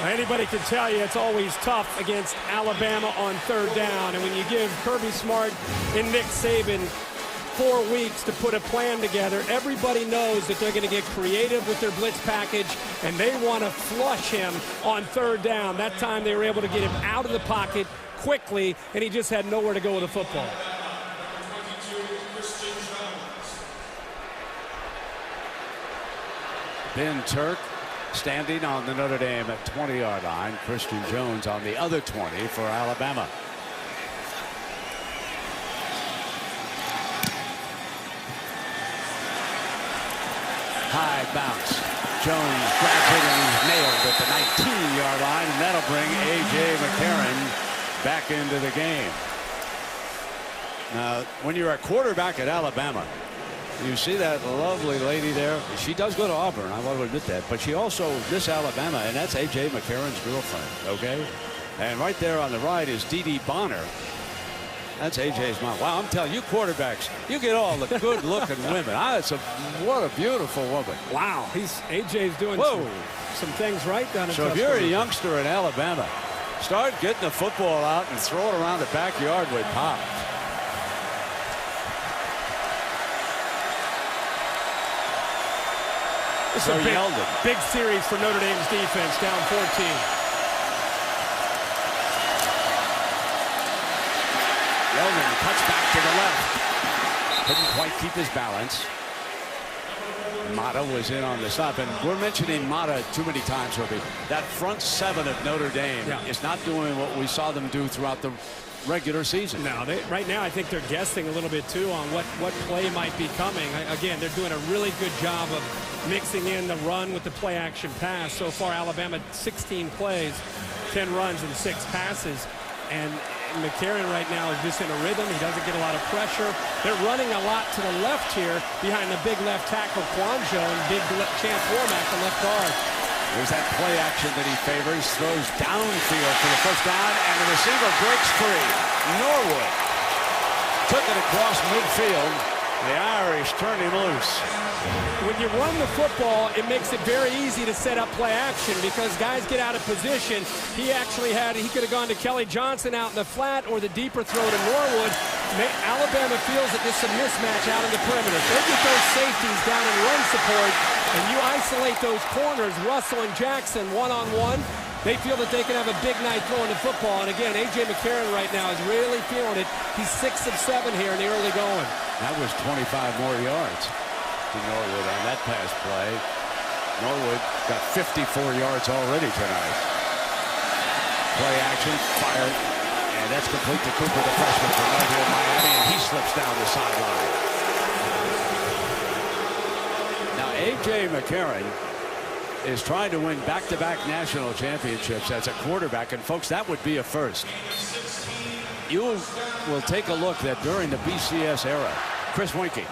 Anybody can tell you it's always tough against Alabama on 3rd down. And when you give Kirby Smart and Nick Saban 4 weeks to put a plan together, everybody knows that they're going to get creative with their blitz package, and they want to flush him on 3rd down. That time they were able to get him out of the pocket quickly, and he just had nowhere to go with the football. Ben Turk standing on the Notre Dame at 20-yard line. Christian Jones on the other 20 for Alabama. High bounce. Jones grabs it and he's nailed at the 19-yard line, and that'll bring A.J. McCarron back into the game. Now, when you're a quarterback at Alabama, you see that lovely lady there. She does go to Auburn, I want to admit that, but she also Miss Alabama, and that's A.J. McCarron's girlfriend, okay? And right there on the right is Dee Dee Bonner. That's A.J.'s mom. Wow, I'm telling you, quarterbacks, you get all the good-looking women. What a beautiful woman. Wow, A.J.'s doing some things right down in So if you're a youngster in Alabama, start getting the football out and throw it around the backyard with Pop. This is a big series for Notre Dame's defense, down 14. Yeldon cuts back to the left. Couldn't quite keep his balance. Mata was in on the stop, and we're mentioning Mata too many times, Herbie. That front 7 of Notre Dame is not doing what we saw them do throughout the regular season. No, right now I think they're guessing a little bit too on what play might be coming. Again, they're doing a really good job of mixing in the run with the play action pass. So far, Alabama 16 plays, 10 runs and 6 passes, and McCarron right now is just in a rhythm. He doesn't get a lot of pressure. They're running a lot to the left here behind the big left tackle Quanjo and big Champ Warmack, the left guard. There's that play action that he favors. Throws downfield for the first down, and the receiver breaks free. Norwood took it across midfield. The Irish turned him loose. When you run the football, it makes it very easy to set up play action because guys get out of position. He could have gone to Kelly Johnson out in the flat or the deeper throw to Norwood. Alabama feels that there's some mismatch out in the perimeter. If they get those safeties down in run support and you isolate those corners, Russell and Jackson one-on-one, they feel that they can have a big night throwing the football. And again, A.J. McCarron right now is really feeling it. He's 6 of 7 here in the early going. That was 25 more yards to Norwood on that pass play. Norwood got 54 yards already tonight. Play action, fire, and that's complete to Cooper, the freshman from right here in Miami, and he slips down the sideline. Now, A.J. McCarron is trying to win back-to-back national championships as a quarterback, and folks, that would be a first. You will take a look that during the BCS era, Chris Winkie,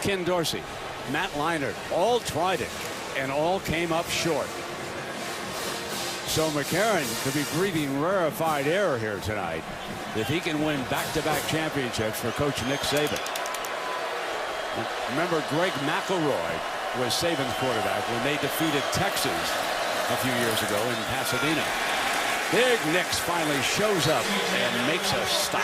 Ken Dorsey, Matt Leinart all tried it and all came up short. So McCarron could be breathing rarefied air here tonight if he can win back-to-back championships for Coach Nick Saban. Remember, Greg McElroy was Saban's quarterback when they defeated Texas a few years ago in Pasadena. Big Nix finally shows up and makes a stop.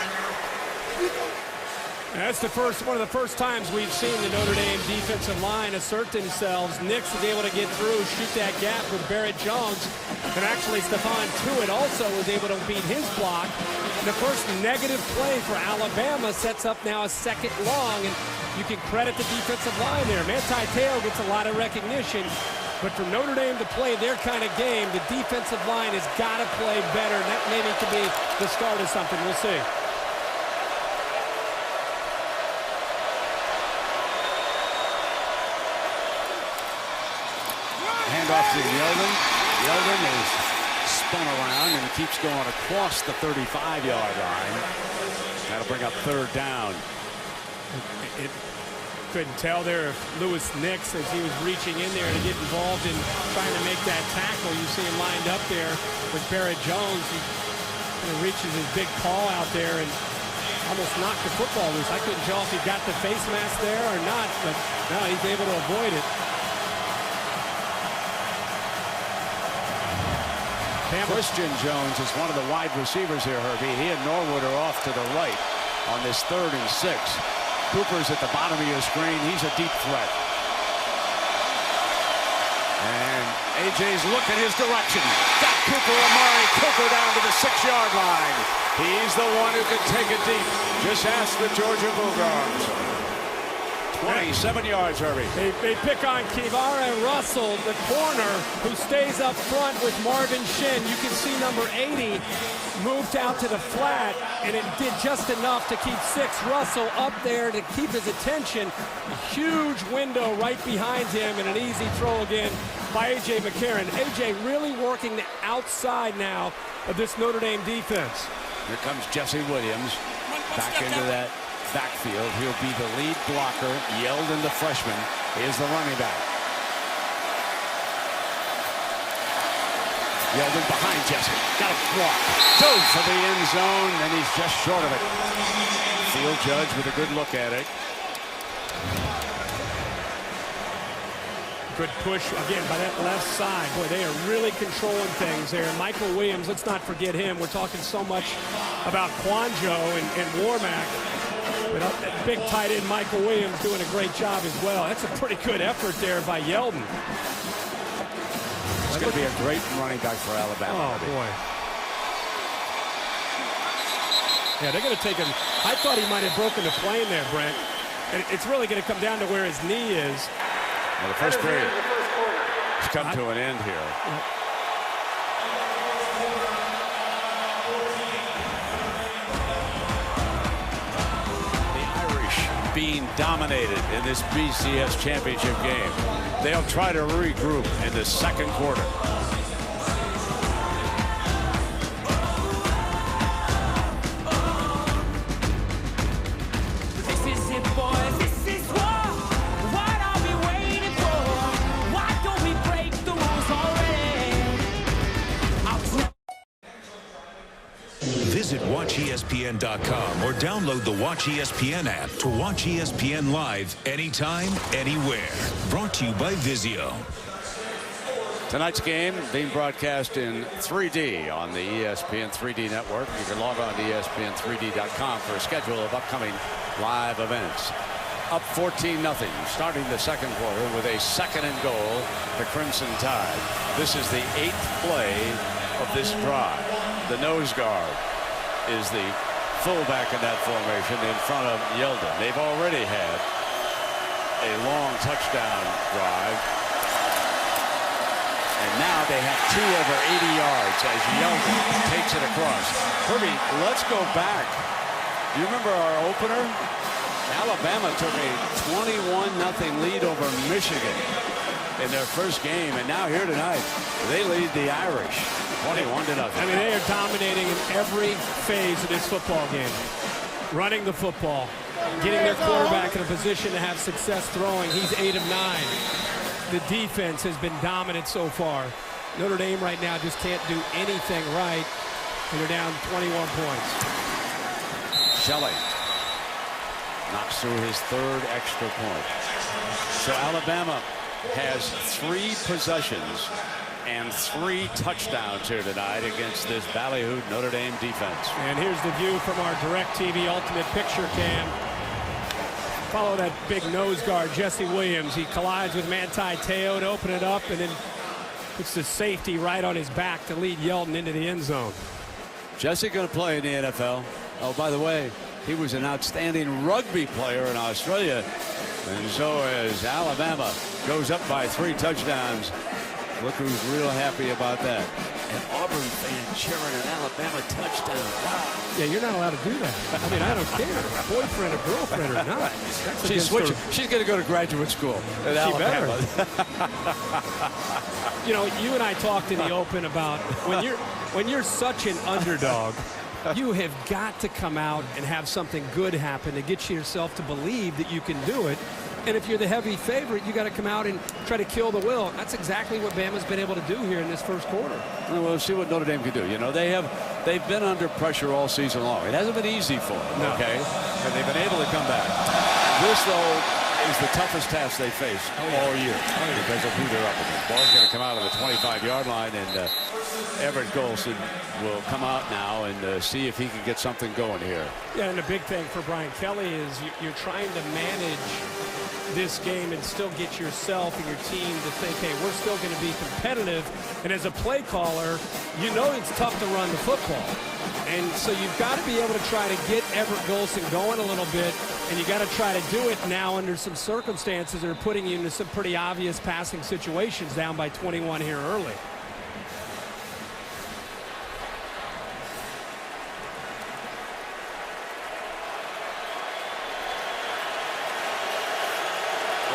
That's one of the first times we've seen the Notre Dame defensive line assert themselves. Nix was able to get through, shoot that gap with Barrett Jones. And actually, Stephon Tuitt also was able to beat his block. And the first negative play for Alabama sets up now a second long. And you can credit the defensive line there. Manti Te'o gets a lot of recognition. But for Notre Dame to play their kind of game, the defensive line has got to play better. And that maybe could be the start of something. We'll see. Handoff to Yeldon. Yeldon is spun around and keeps going across the 35-yard line. That'll bring up third down. It couldn't tell there if Louis Nix, as he was reaching in there to get involved in trying to make that tackle. You see him lined up there with Barrett Jones. He kind of reaches his big paw out there and almost knocked the football loose. I couldn't tell if he got the face mask there or not, but no, he's able to avoid it. Christian Jones is one of the wide receivers here, Herbie. He and Norwood are off to the right on this 3rd and 6. Cooper's at the bottom of your screen. He's a deep threat. And A.J.'s looking his direction. Got Cooper, Amari Cooper down to the 6-yard line. He's the one who can take it deep. Just ask the Georgia Bulldogs. 27 yards, Herbie. They pick on Kivara Russell, the corner, who stays up front with Marvin Shin. You can see number 80 moved out to the flat, and it did just enough to keep 6 Russell up there to keep his attention. A huge window right behind him, and an easy throw again by A.J. McCarron. A.J. really working the outside now of this Notre Dame defense. Here comes Jesse Williams back into that backfield. He'll be the lead blocker. Yeldon, the freshman, is the running back. Yeldon behind Jesse. Got a block. Goes for the end zone, and he's just short of it. Field judge with a good look at it. Good push again by that left side. Boy, they are really controlling things there. Michael Williams, let's not forget him. We're talking so much about Quanjo and Warmack. But that big tight end Michael Williams doing a great job as well. That's a pretty good effort there by Yeldon. It's going to be a great running back for Alabama. Oh, boy. Yeah, they're going to take him. I thought he might have broken the plane there, Brent. And it's really going to come down to where his knee is. Well, the first period has come to an end here. Being dominated in this BCS championship game. They'll try to regroup in the second quarter. WatchESPN.com or download the Watch ESPN app to watch ESPN live anytime, anywhere. Brought to you by Vizio. Tonight's game being broadcast in 3D on the ESPN 3D network. You can log on to ESPN3D.com for a schedule of upcoming live events. Up 14-0, starting the second quarter with a 2nd and goal, the Crimson Tide. This is the 8th play of this drive. The nose guard is the fullback in that formation in front of Yeldon. They've already had a long touchdown drive. And now they have 2 over 80 yards as Yeldon takes it across. Kirby, let's go back. Do you remember our opener? Alabama took a 21-0 lead over Michigan in their first game, and now here tonight, they lead the Irish 21-0. I mean, they are dominating in every phase of this football game. Running the football, getting their quarterback in a position to have success throwing. He's 8 of 9. The defense has been dominant so far. Notre Dame right now just can't do anything right, and they're down 21 points. Shelley knocks through his 3rd extra point. So Alabama has 3 possessions and 3 touchdowns here tonight against this ballyhooed Notre Dame defense. And here's the view from our DirecTV Ultimate Picture Cam. Follow that big nose guard, Jesse Williams. He collides with Manti Te'o to open it up and then puts the safety right on his back to lead Yeldon into the end zone. Jesse going to play in the NFL. Oh, by the way, he was an outstanding rugby player in Australia. And so as Alabama goes up by 3 touchdowns, look who's real happy about that. An Auburn fan cheering an Alabama touchdown. Wow. Yeah, you're not allowed to do that. I mean, I don't care. Boyfriend or girlfriend or not. She's switching. She's going to go to graduate school at Alabama. You know, you and I talked in the open about when you're such an underdog, you have got to come out and have something good happen to get yourself to believe that you can do it. And if you're the heavy favorite, you got to come out and try to kill the will. That's exactly what Bama's been able to do here in this first quarter. Well, we'll see what Notre Dame can do. You know, they've been under pressure all season long. It hasn't been easy for them, okay? And they've been able to come back. This, though, is the toughest task they face all year because of who they're up against. Ball's going to come out of the 25-yard line, and Everett Golson will come out now and see if he can get something going here. Yeah, and the big thing for Brian Kelly is you're trying to manage this game and still get yourself and your team to think, hey, we're still going to be competitive. And as a play caller, you know it's tough to run the football. And so you've got to be able to try to get Everett Golson going a little bit, and you got to try to do it now under some circumstances that are putting you into some pretty obvious passing situations down by 21 here early.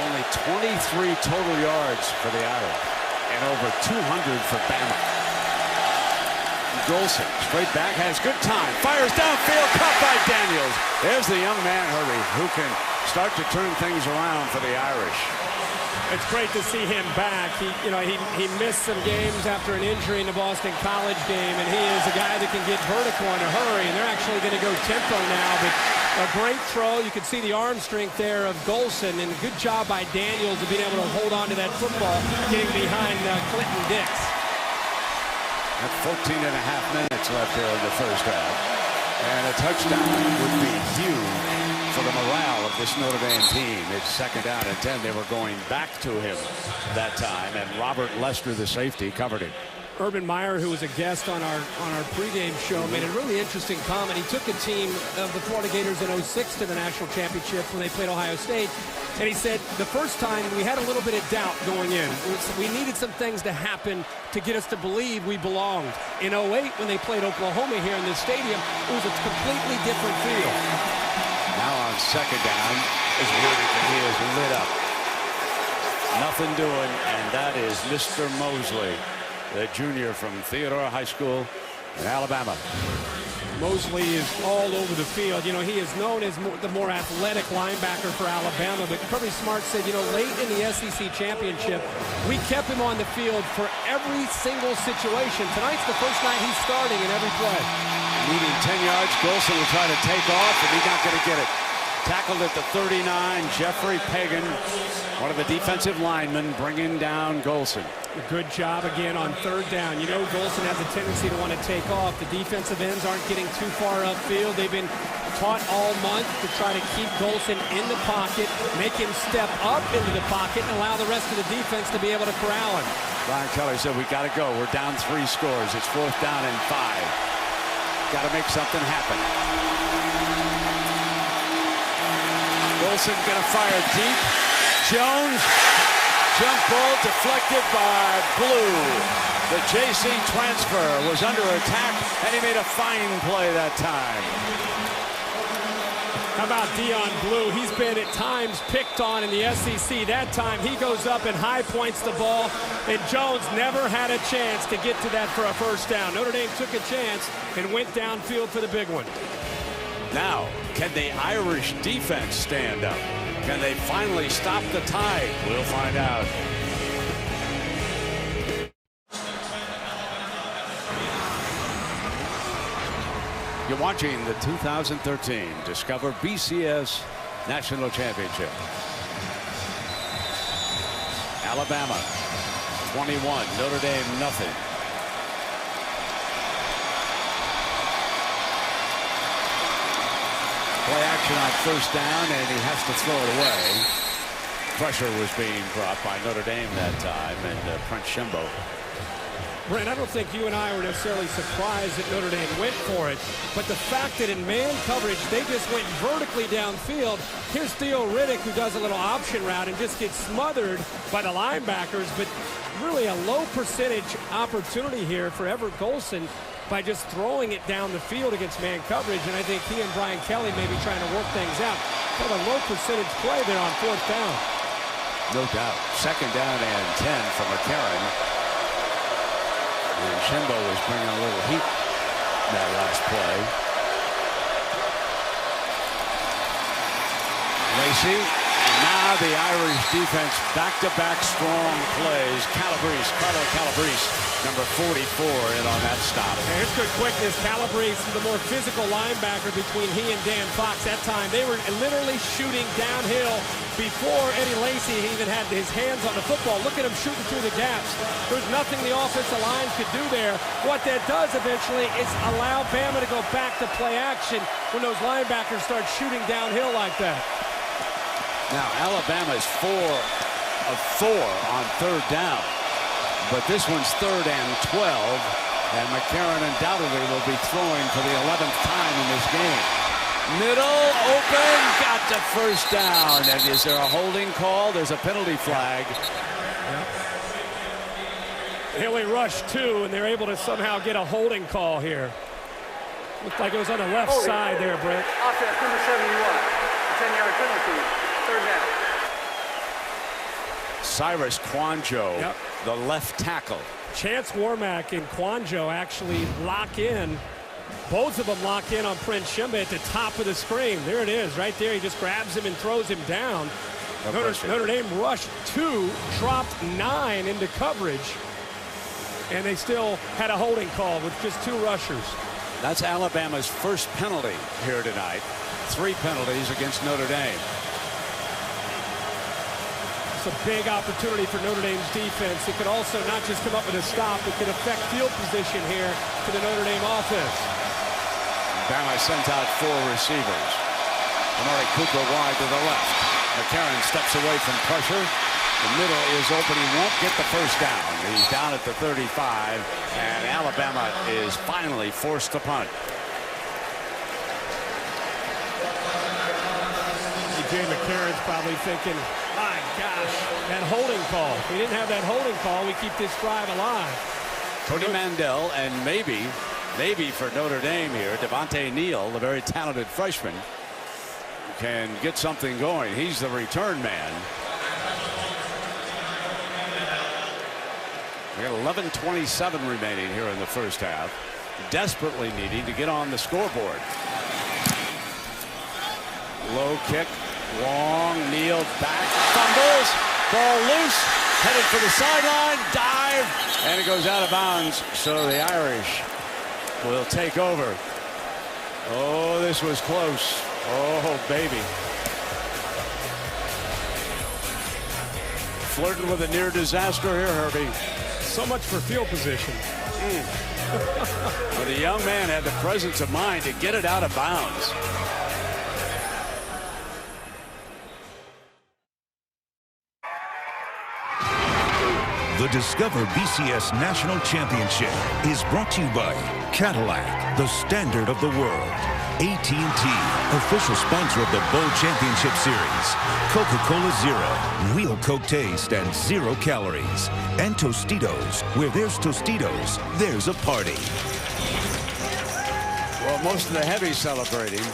Only 23 total yards for the Irish and over 200 for Bama. Golson straight back, has good time, fires downfield, caught by Daniels. There's the young man, Herbie, who can start to turn things around for the Irish. It's great to see him back. He missed some games after an injury in the Boston College game, and he is a guy that can get vertical in a hurry, and they're actually going to go tempo now. But a great throw. You can see the arm strength there of Golson, and a good job by Daniels of being able to hold on to that football, getting behind Clinton Dix. At 14 and a half minutes left here in the first half. And a touchdown would be due for the morale of this Notre Dame team. It's 2nd down and 10. They were going back to him that time, and Robert Lester, the safety, covered him. Urban Meyer, who was a guest on our pregame show, made a really interesting comment. He took a team of the Florida Gators in '06 to the national championship when they played Ohio State, and he said the first time we had a little bit of doubt going in. We needed some things to happen to get us to believe we belonged. In '08, when they played Oklahoma here in this stadium, it was a completely different feel. Now on 2nd down, he is lit up. Nothing doing, and that is Mr. Mosley, the junior from Theodore High School in Alabama. Mosley is all over the field. You know, he is known as the more athletic linebacker for Alabama, but Kirby Smart said, you know, late in the SEC championship, we kept him on the field for every single situation. Tonight's the first night he's starting in every play. Needing 10 yards. Golson will try to take off, and he's not going to get it. Tackled at the 39. Jeffrey Pagan, one of the defensive linemen, bringing down Golson. Good job again on third down. You know Golson has a tendency to want to take off. The defensive ends aren't getting too far upfield. They've been taught all month to try to keep Golson in the pocket, make him step up into the pocket, and allow the rest of the defense to be able to corral him. Brian Kelly said, we got to go. We're down 3 scores. It's 4th down and 5. Got to make something happen. Golson going to fire deep. Jones, jump ball deflected by Blue. The JC transfer was under attack, and he made a fine play that time. How about Dion Blue? He's been at times picked on in the SEC. That time he goes up and high points the ball, and Jones never had a chance to get to that for a first down. Notre Dame took a chance and went downfield for the big one. Now, can the Irish defense stand up? Can they finally stop the tide? We'll find out. You're watching the 2013 Discover BCS National Championship. Alabama 21, Notre Dame nothing. Play action on first down, and he has to throw it away. Pressure was being brought by Notre Dame that time, and Prince Shimbo. Brent, I don't think you and I were necessarily surprised that Notre Dame went for it, but the fact that in man coverage they just went vertically downfield. Here's Theo Riddick, who does a little option route and just gets smothered by the linebackers, but really a low percentage opportunity here for Everett Golson by just throwing it down the field against man coverage, and I think he and Brian Kelly may be trying to work things out. Kind of a low percentage play there on 4th down. No doubt. 2nd down and 10 from McCarron. And Shimbo was bringing a little heat in that last play. Lacey. Now the Irish defense back-to-back strong plays. Calabrese, Carlo Calabrese, number 44, in on that stop. Here's good quickness. Calabrese, the more physical linebacker between he and Dan Fox. That time they were literally shooting downhill before Eddie Lacy even had his hands on the football. Look at him shooting through the gaps. There's nothing the offensive line could do there. What that does eventually is allow Bama to go back to play action when those linebackers start shooting downhill like that. Now, Alabama is 4 of 4 on 3rd down, but this one's 3rd and 12, and McCarron undoubtedly will be throwing for the 11th time in this game. Middle, open, got the first down, and is there a holding call? There's a penalty flag. They only rushed 2, and they're able to somehow get a holding call here. Looked like it was on the left side there, Brent. Offense number 71, 10-yard penalty. 3rd down. Cyrus Kwanjo, the left tackle. Chance Warmack and Kwanjo actually lock in. Both of them lock in on Prince Shimba at the top of the screen. There it is, right there. He just grabs him and throws him down. Notre Dame rushed 2, dropped 9 into coverage, and they still had a holding call with just 2 rushers. That's Alabama's first penalty here tonight. 3 penalties against Notre Dame. It's a big opportunity for Notre Dame's defense. It could also not just come up with a stop, it could affect field position here for the Notre Dame offense. Bama sent out 4 receivers. Amari Cooper wide to the left. McCarron steps away from pressure. The middle is open. He won't get the first down. He's down at the 35, and Alabama is finally forced to punt. Jay McCarron's probably thinking, my gosh, that holding call. If we didn't have that holding call, we keep this drive alive. Cody Mandel, and maybe for Notre Dame here, Devontae Neal, the very talented freshman, can get something going. He's the return man. We got 11:27 remaining here in the first half. Desperately needing to get on the scoreboard. Low kick. Long, Neal back, fumbles, ball loose, headed for the sideline, dive, and it goes out of bounds. So the Irish will take over Oh, this was close. Oh, baby. Flirting with a near disaster here, Herbie. So much for field position. But the young man had the presence of mind to get it out of bounds. The Discover BCS National Championship is brought to you by Cadillac, the standard of the world. AT&T, official sponsor of the Bowl Championship Series. Coca-Cola Zero, real Coke taste and 0 calories. And Tostitos, where there's Tostitos, there's a party. Well, most of the heavy celebrating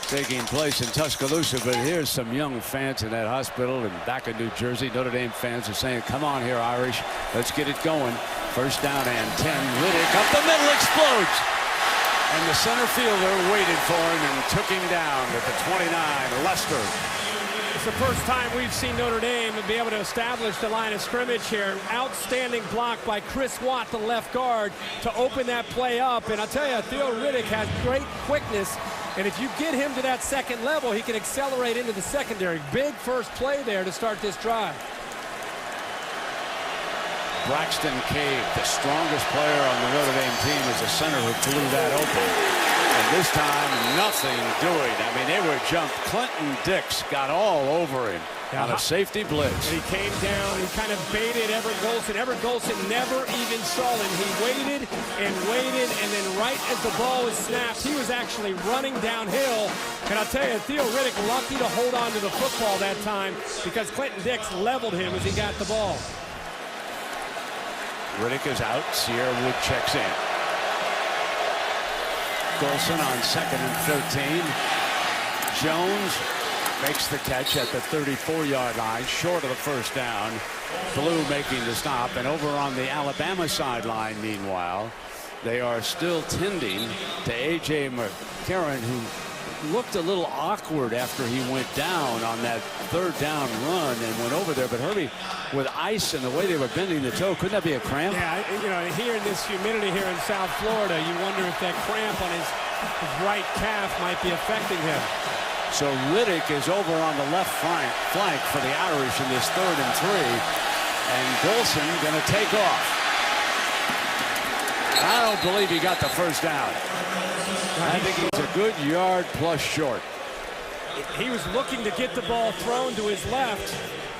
taking place in Tuscaloosa, but here's some young fans in that hospital and back in New Jersey. Notre Dame fans are saying, come on here, Irish. Let's get it going. First down and 10. Riddick up the middle, explodes. And the center fielder waited for him and took him down at the 29. Lester. It's the first time we've seen Notre Dame be able to establish the line of scrimmage here. Outstanding block by Chris Watt, the left guard, to open that play up. And I'll tell you, Theo Riddick has great quickness. And if you get him to that second level, he can accelerate into the secondary. Big first play there to start this drive. Braxton Cave, the strongest player on the Notre Dame team, is a center who blew that open. And this time, nothing doing. I mean, they were jumped. Clinton Dix got all over him on a safety blitz. He came down, he kind of baited Everett Golson. Everett Golson never even saw him. He waited, and then right as the ball was snapped, he was actually running downhill. And I'll tell you, Theo Riddick lucky to hold on to the football that time because Clinton Dix leveled him as he got the ball. Riddick is out. Sierra Wood checks in. Golson on 2nd and 13. Jones makes the catch at the 34-yard line, short of the first down. Blue making the stop. And over on the Alabama sideline, meanwhile, they are still tending to A.J. McCarron, who looked a little awkward after he went down on that 3rd down run and went over there. But Herbie, with ice and the way they were bending the toe, couldn't that be a cramp? Yeah, you know, here in this humidity here in South Florida, you wonder if that cramp on his right calf might be affecting him. So Riddick is over on the left flank for the Irish in this 3rd and 3. And Golson going to take off. I don't believe he got the first down. I think he's a good yard plus short. He was looking to get the ball thrown to his left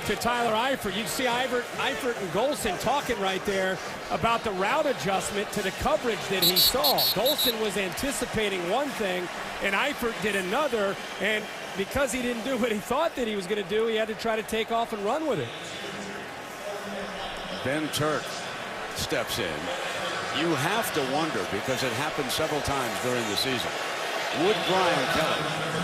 to Tyler Eifert. You'd see Eifert and Golson talking right there about the route adjustment to the coverage that he saw. Golson was anticipating one thing, and Eifert did another, and because he didn't do what he thought that he was going to do, he had to try to take off and run with it. Ben Turk steps in. You have to wonder, because it happened several times during the season. Would Brian Kelly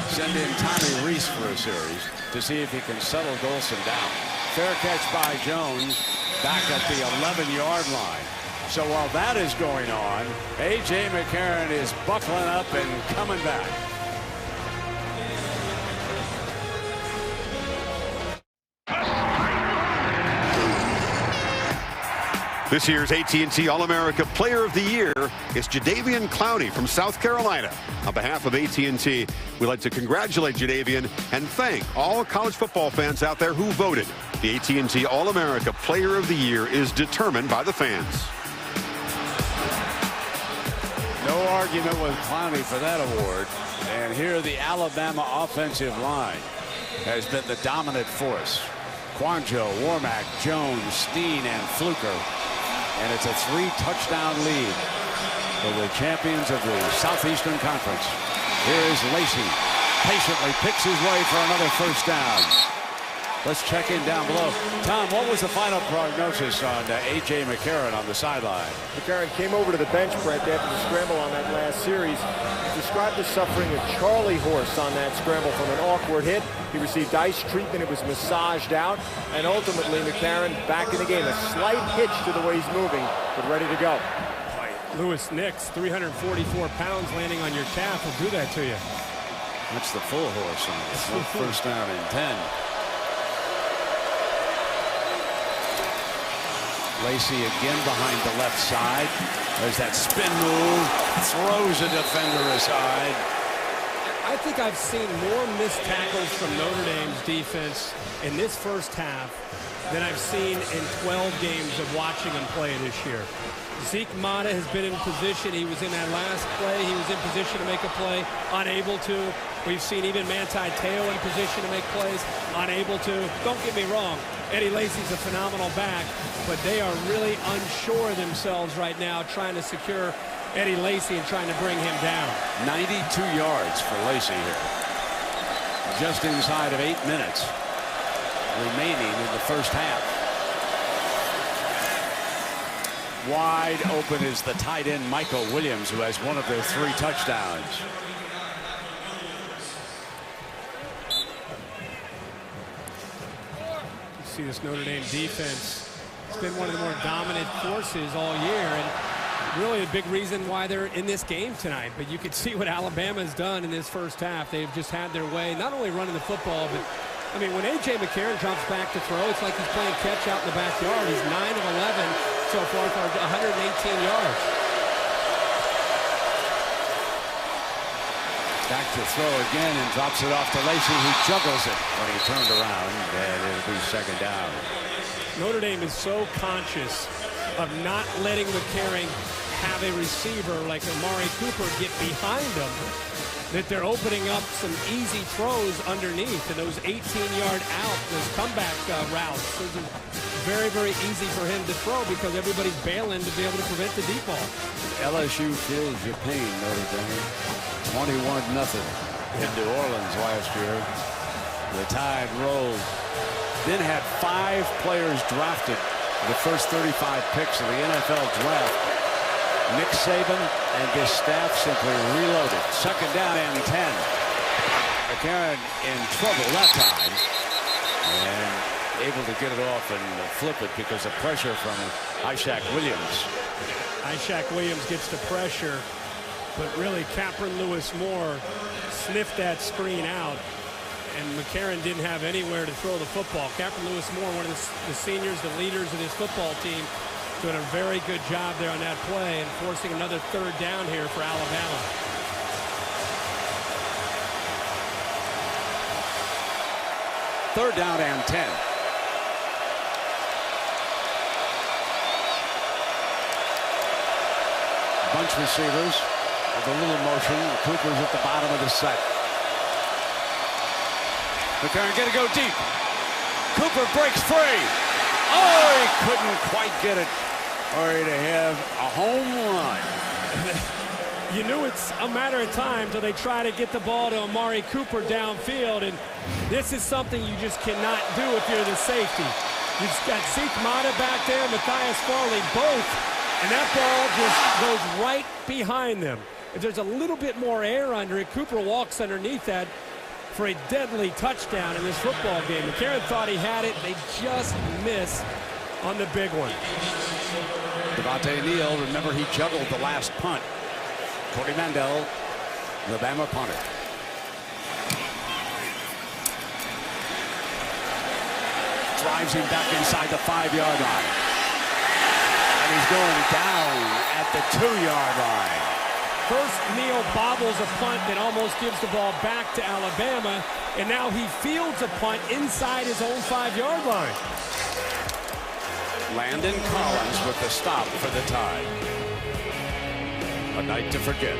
send in Tommy Reese for a series to see if he can settle Golson down? Fair catch by Jones back at the 11-yard line. So while that is going on, A.J. McCarron is buckling up and coming back. This year's AT&T All-America Player of the Year is Jadeveon Clowney from South Carolina. On behalf of AT&T, we'd like to congratulate Jadeveon and thank all college football fans out there who voted. The AT&T All-America Player of the Year is determined by the fans. No argument with Clowney for that award. And here the Alabama offensive line has been the dominant force. Quanjo, Warmack, Jones, Steen, and Fluker. And it's a 3-touchdown lead for the champions of the Southeastern Conference. Here is Lacey. Patiently picks his way for another first down. Let's check in down below. Tom, what was the final prognosis on A.J. McCarron on the sideline? McCarron came over to the bench, Brett, after the scramble on that last series. He described as suffering a Charlie horse on that scramble from an awkward hit. He received ice treatment. It was massaged out. And ultimately, McCarron back in the game. A slight hitch to the way he's moving, but ready to go. Lewis Nix, 344 pounds landing on your calf will do that to you. That's the full horse on first down and 10. Lacey again behind the left side. There's that spin move. Throws a defender aside. I think I've seen more missed tackles from Notre Dame's defense in this first half than I've seen in 12 games of watching them play this year. Zeke Mata has been in position. He was in that last play. He was in position to make a play, unable to. We've seen even Manti Te'o in position to make plays, unable to. Don't get me wrong, Eddie Lacy's a phenomenal back, but they are really unsure of themselves right now, trying to secure Eddie Lacy and trying to bring him down. 92 yards for Lacy here. Just inside of 8 minutes remaining in the first half. Wide open is the tight end Michael Williams, who has one of their 3 touchdowns. You see this Notre Dame defense. It's been one of the more dominant forces all year, and really a big reason why they're in this game tonight. But you can see what Alabama has done in this first half. They've just had their way, not only running the football, but I mean, when A.J. McCarron jumps back to throw, it's like he's playing catch out in the backyard. He's 9 of 11 so far for 118 yards. Back to throw again and drops it off to Lacy, who juggles it when he turned around, and it'll be second down. Notre Dame is so conscious of not letting McCarron have a receiver like Amari Cooper get behind him, that they're opening up some easy throws underneath, and those 18-yard out, those comeback routes, those are very, very easy for him to throw because everybody's bailing to be able to prevent the deep ball. LSU feels your pain, Notre Dame. 21-0 in New Orleans last year. The Tide rolled. Then had 5 players drafted in the first 35 picks of the NFL draft. Nick Saban and his staff simply reloaded. Second down and 10. McCarron in trouble that time, and able to get it off and flip it because of pressure from Ishaq Williams. Ishaq Williams gets the pressure, but really Capron Lewis Moore sniffed that screen out, and McCarron didn't have anywhere to throw the football. Capron Lewis Moore, one of the seniors, the leaders of this football team, doing a very good job there on that play and forcing another third down here for Alabama. Third down and 10. Bunch receivers with a little motion. Cooper's at the bottom of the set. McCarron gonna go deep. Cooper breaks free. Oh, he couldn't quite get it. Or to have a home run. You knew it's a matter of time till they try to get the ball to Amari Cooper downfield, and this is something you just cannot do if you're the safety. You've got Zeke Mata back there, Matthias Farley, both, and that ball just goes right behind them. If there's a little bit more air under it, Cooper walks underneath that for a deadly touchdown in this football game. McCarron thought he had it. They just miss on the big one. Devontae Neal, remember he juggled the last punt. Cody Mandel, the Bama punter. Drives him back inside the 5-yard line. And he's going down at the 2-yard line. First, Neal bobbles a punt that almost gives the ball back to Alabama, and now he fields a punt inside his own 5-yard line. Landon Collins with the stop for the Tide. A night to forget.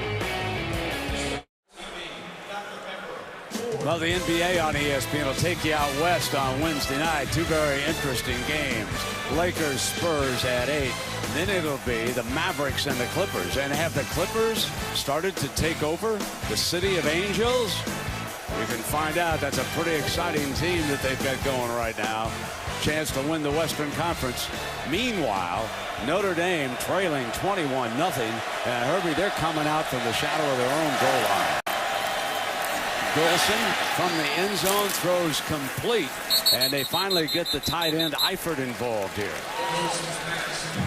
Well, the NBA on ESPN will take you out west on Wednesday night. 2 very interesting games. Lakers, Spurs at 8. Then it'll be the Mavericks and the Clippers. And have the Clippers started to take over the City of Angels? You can find out. That's a pretty exciting team that they've got going right now. Chance to win the Western Conference. Meanwhile, Notre Dame trailing 21-0. And Herbie, they're coming out from the shadow of their own goal line. Golson from the end zone throws complete, and they finally get the tight end Eifert involved here.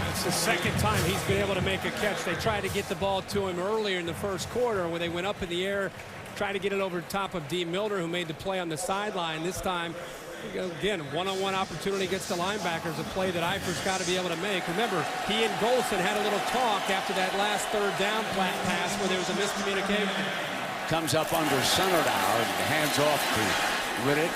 It's the second time he's been able to make a catch. They tried to get the ball to him earlier in the first quarter where they went up in the air, tried to get it over the top of D. Milner, who made the play on the sideline. This time Again, one-on-one opportunity against the linebackers, a play that Eifert's got to be able to make. Remember, he and Golson had a little talk after that last third down pass where there was a miscommunication. Comes up under center now and hands off to Riddick.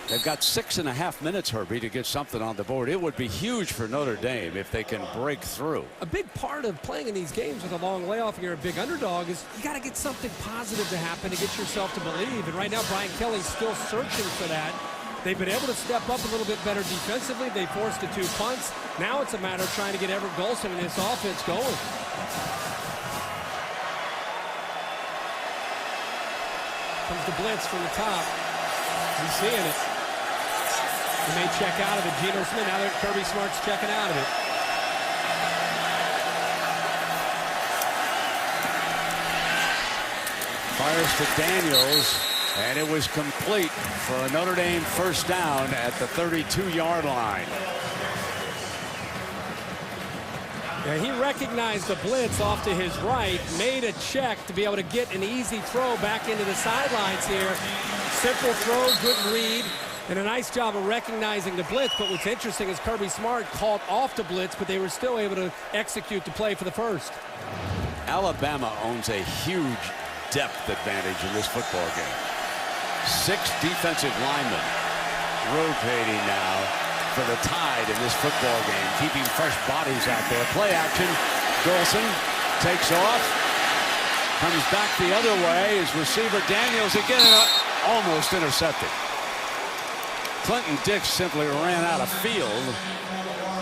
They've got 6.5 minutes, Herbie, to get something on the board. It would be huge for Notre Dame if they can break through. A big part of playing in these games with a long layoff and you're a big underdog is you got to get something positive to happen to get yourself to believe. And right now, Brian Kelly's still searching for that. They've been able to step up a little bit better defensively. They forced the 2 punts. Now it's a matter of trying to get Everett Golson and this offense going. Comes the blitz from the top. He's seeing it. He may check out of it. Geno Smith, now that Kirby Smart's checking out of it. Fires to Daniels, and it was complete for a Notre Dame first down at the 32-yard line. Yeah, he recognized the blitz off to his right, made a check to be able to get an easy throw back into the sidelines here. Simple throw, good read, and a nice job of recognizing the blitz. But what's interesting is Kirby Smart called off the blitz, but they were still able to execute the play for the first. Alabama owns a huge depth advantage in this football game. 6 defensive linemen rotating now for the Tide in this football game, keeping fresh bodies out there. Play action. Golson takes off, comes back the other way. His receiver Daniels again almost intercepted. Clinton Dix simply ran out of field.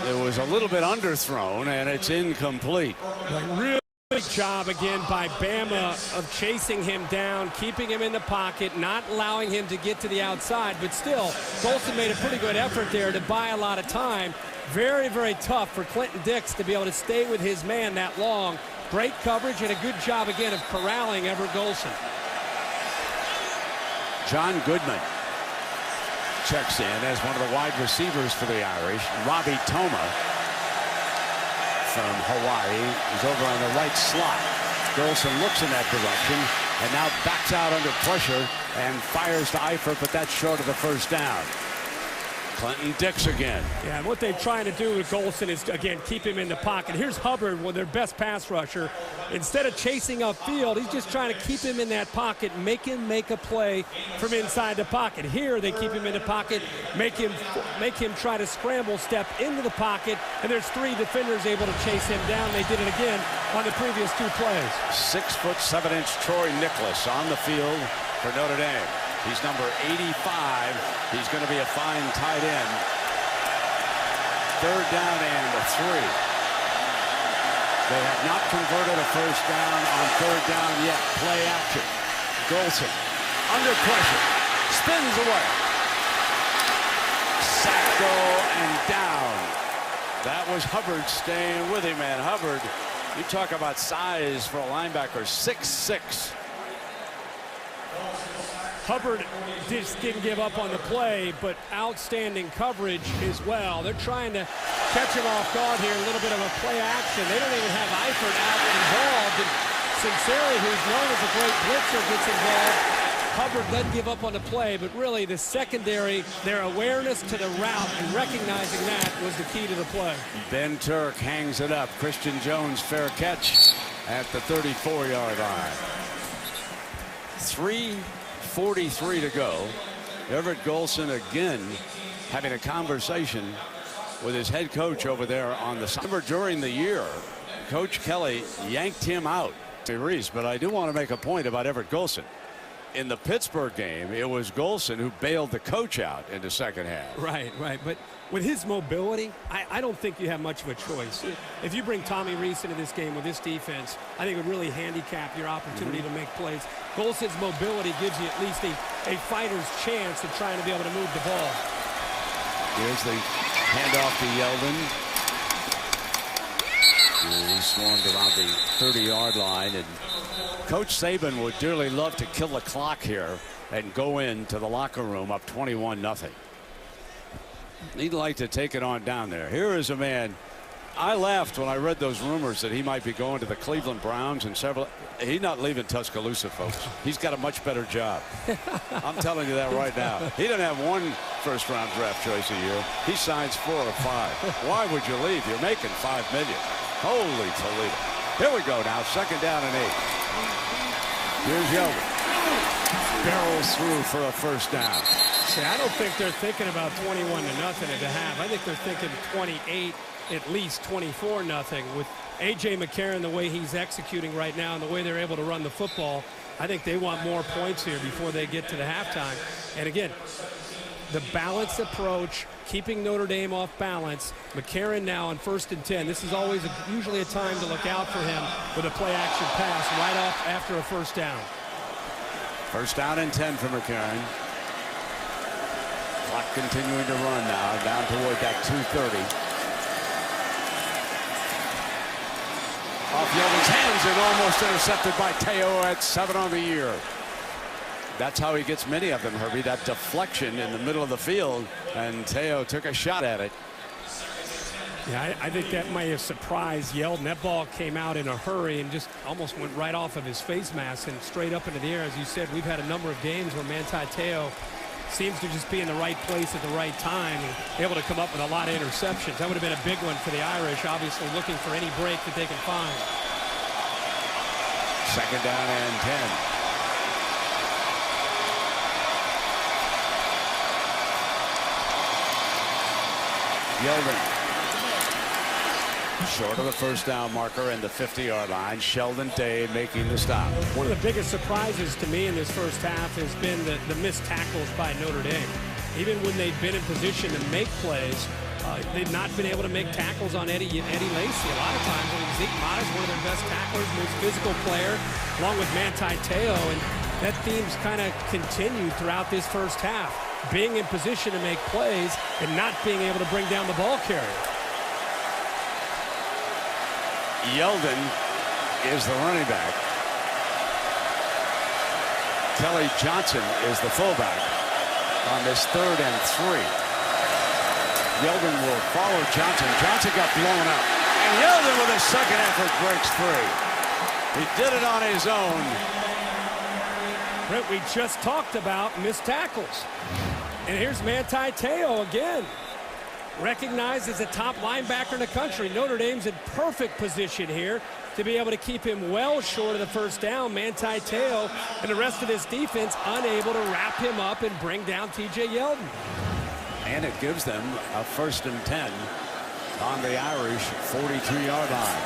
It was a little bit underthrown, and it's incomplete. Really good job again by Bama of chasing him down, keeping him in the pocket, not allowing him to get to the outside. But still, Golson made a pretty good effort there to buy a lot of time. Very, very tough for Clinton Dix to be able to stay with his man that long. Great coverage and a good job again of corralling Everett Golson. John Goodman checks in as one of the wide receivers for the Irish. Robbie Toma from Hawaii is over on the right slot. Golson looks in that direction and now backs out under pressure and fires to Eifert, but that's short of the first down. Clinton Dix again. Yeah, and what they're trying to do with Golson is, again, keep him in the pocket. Here's Hubbard, one of their best pass rusher. Instead of chasing upfield, he's just trying to keep him in that pocket, make him make a play from inside the pocket. Here, they keep him in the pocket, make him try to scramble, step into the pocket, and there's 3 defenders able to chase him down. They did it again on the previous 2 plays. 6'7" Troy Nicholas on the field for Notre Dame. He's number 85. He's going to be a fine tight end. 3rd down and 3. They have not converted a first down on 3rd down yet. Play action. Golson under pressure. Spins away. Sacco and down. That was Hubbard staying with him, and Hubbard, you talk about size for a linebacker, 6'6". Hubbard just didn't give up on the play, but outstanding coverage as well. They're trying to catch him off guard here, a little bit of a play action. They don't even have Eifert out involved. And Sinceri, who's known as a great blitzer, gets involved. Hubbard doesn't give up on the play, but really the secondary, their awareness to the route and recognizing that was the key to the play. Ben Turk hangs it up. Christian Jones, fair catch at the 34-yard line. 3:43 to go. Everett Golson again having a conversation with his head coach over there on the summer. During the year, Coach Kelly yanked him out to Reese, but I do want to make a point about Everett Golson. In the Pittsburgh game, it was Golson who bailed the coach out in the second half. Right. But with his mobility, I don't think you have much of a choice. If you bring Tommy Reese into this game with this defense, I think it would really handicap your opportunity to make plays. Golson's mobility gives you at least a fighter's chance of trying to be able to move the ball. Here's the handoff to Yeldon. He swarmed around the 30-yard line, and Coach Saban would dearly love to kill the clock here and go into the locker room up 21-0. He'd like to take it on down there. Here is a man. I laughed when I read those rumors that he might be going to the Cleveland Browns and several. He's not leaving Tuscaloosa, folks. He's got a much better job. I'm telling you that right now. He doesn't have one first-round draft choice a year. He signs 4 or 5. Why would you leave? You're making $5 million. Holy Toledo. Here we go now. 2nd down and 8. Here's Yeldon. Barrels through for a first down. See, I don't think they're thinking about 21-0 at the half. I think they're thinking 28, at least 24-0. With A.J. McCarron, the way he's executing right now and the way they're able to run the football, I think they want more points here before they get to the halftime. And again, the balanced approach, keeping Notre Dame off balance. McCarron now on 1st and 10. This is always usually a time to look out for him with a play-action pass right off after a first down. 1st down and 10 for McCarron. Clock continuing to run now, down toward that 2:30. Off Yeldon's hands and almost intercepted by Teo at 7 on the year. That's how he gets many of them, Herbie. That deflection in the middle of the field, and Teo took a shot at it. Yeah, I think that might have surprised Yeldon. That ball came out in a hurry and just almost went right off of his face mask and straight up into the air. As you said, we've had a number of games where Manti Teo seems to just be in the right place at the right time and able to come up with a lot of interceptions. That would have been a big one for the Irish, obviously looking for any break that they can find. 2nd down and 10. Yeldon. Short of the first down marker and the 50-yard line. Sheldon Day making the stop. One of the biggest surprises to me in this first half has been the missed tackles by Notre Dame. Even when they've been in position to make plays, they've not been able to make tackles on Eddie Lacy. A lot of times, Zeke Mott is one of their best tacklers, most physical player, along with Manti Teo, and that theme's kind of continued throughout this first half. Being in position to make plays and not being able to bring down the ball carrier. Yeldon is the running back. Kelly Johnson is the fullback on this 3rd and 3. Yeldon will follow Johnson. Johnson got blown up. And Yeldon with a second effort breaks free. He did it on his own. Brent, we just talked about missed tackles. And here's Manti Teo again. Recognized as a top linebacker in the country. Notre Dame's in perfect position here to be able to keep him well short of the first down. Manti Teo and the rest of this defense unable to wrap him up and bring down T.J. Yeldon. And it gives them a 1st and 10 on the Irish 43-yard line.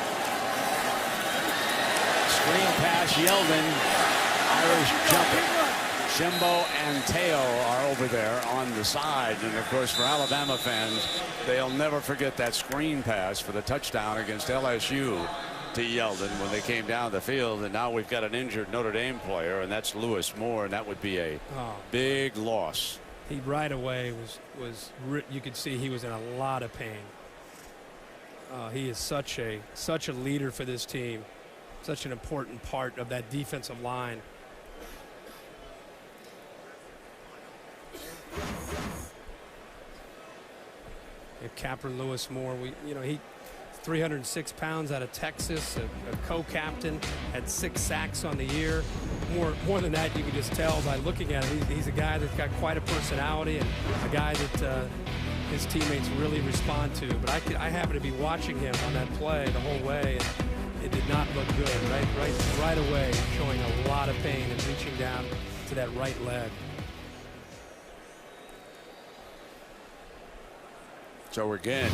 Screen pass, Yeldon. Irish jumping. Jimbo and Teo are over there on the side. And, of course, for Alabama fans, they'll never forget that screen pass for the touchdown against LSU to Yeldon when they came down the field. And now we've got an injured Notre Dame player, and that's Lewis Moore, and that would be a big loss. He right away you could see he was in a lot of pain. He is such a leader for this team, such an important part of that defensive line. Captain Lewis Moore, he 306 pounds out of Texas, a co-captain, had 6 sacks on the year. More than that, you can just tell by looking at him. He's a guy that's got quite a personality and a guy that his teammates really respond to. But I happened to be watching him on that play the whole way, and it did not look good. Right away, showing a lot of pain and reaching down to that right leg. So again,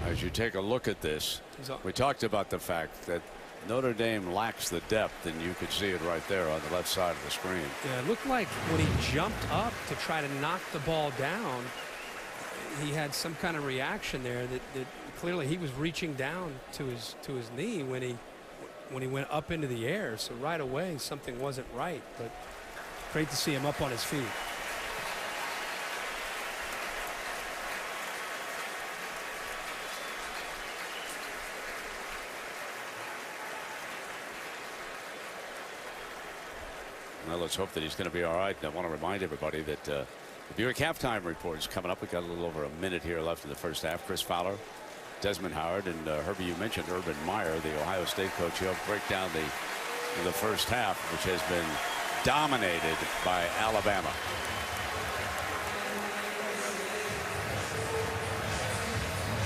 as you take a look at this, we talked about the fact that Notre Dame lacks the depth, and you could see it right there on the left side of the screen. Yeah, it looked like when he jumped up to try to knock the ball down, he had some kind of reaction there that clearly he was reaching down to his knee when he went up into the air. So right away something wasn't right, but great to see him up on his feet. Well, let's hope that he's going to be all right. And I want to remind everybody that the Buick halftime report is coming up. We've got a little over a minute here left in the first half. Chris Fowler, Desmond Howard, and Herbie, you mentioned Urban Meyer, the Ohio State coach. He'll break down the first half, which has been dominated by Alabama.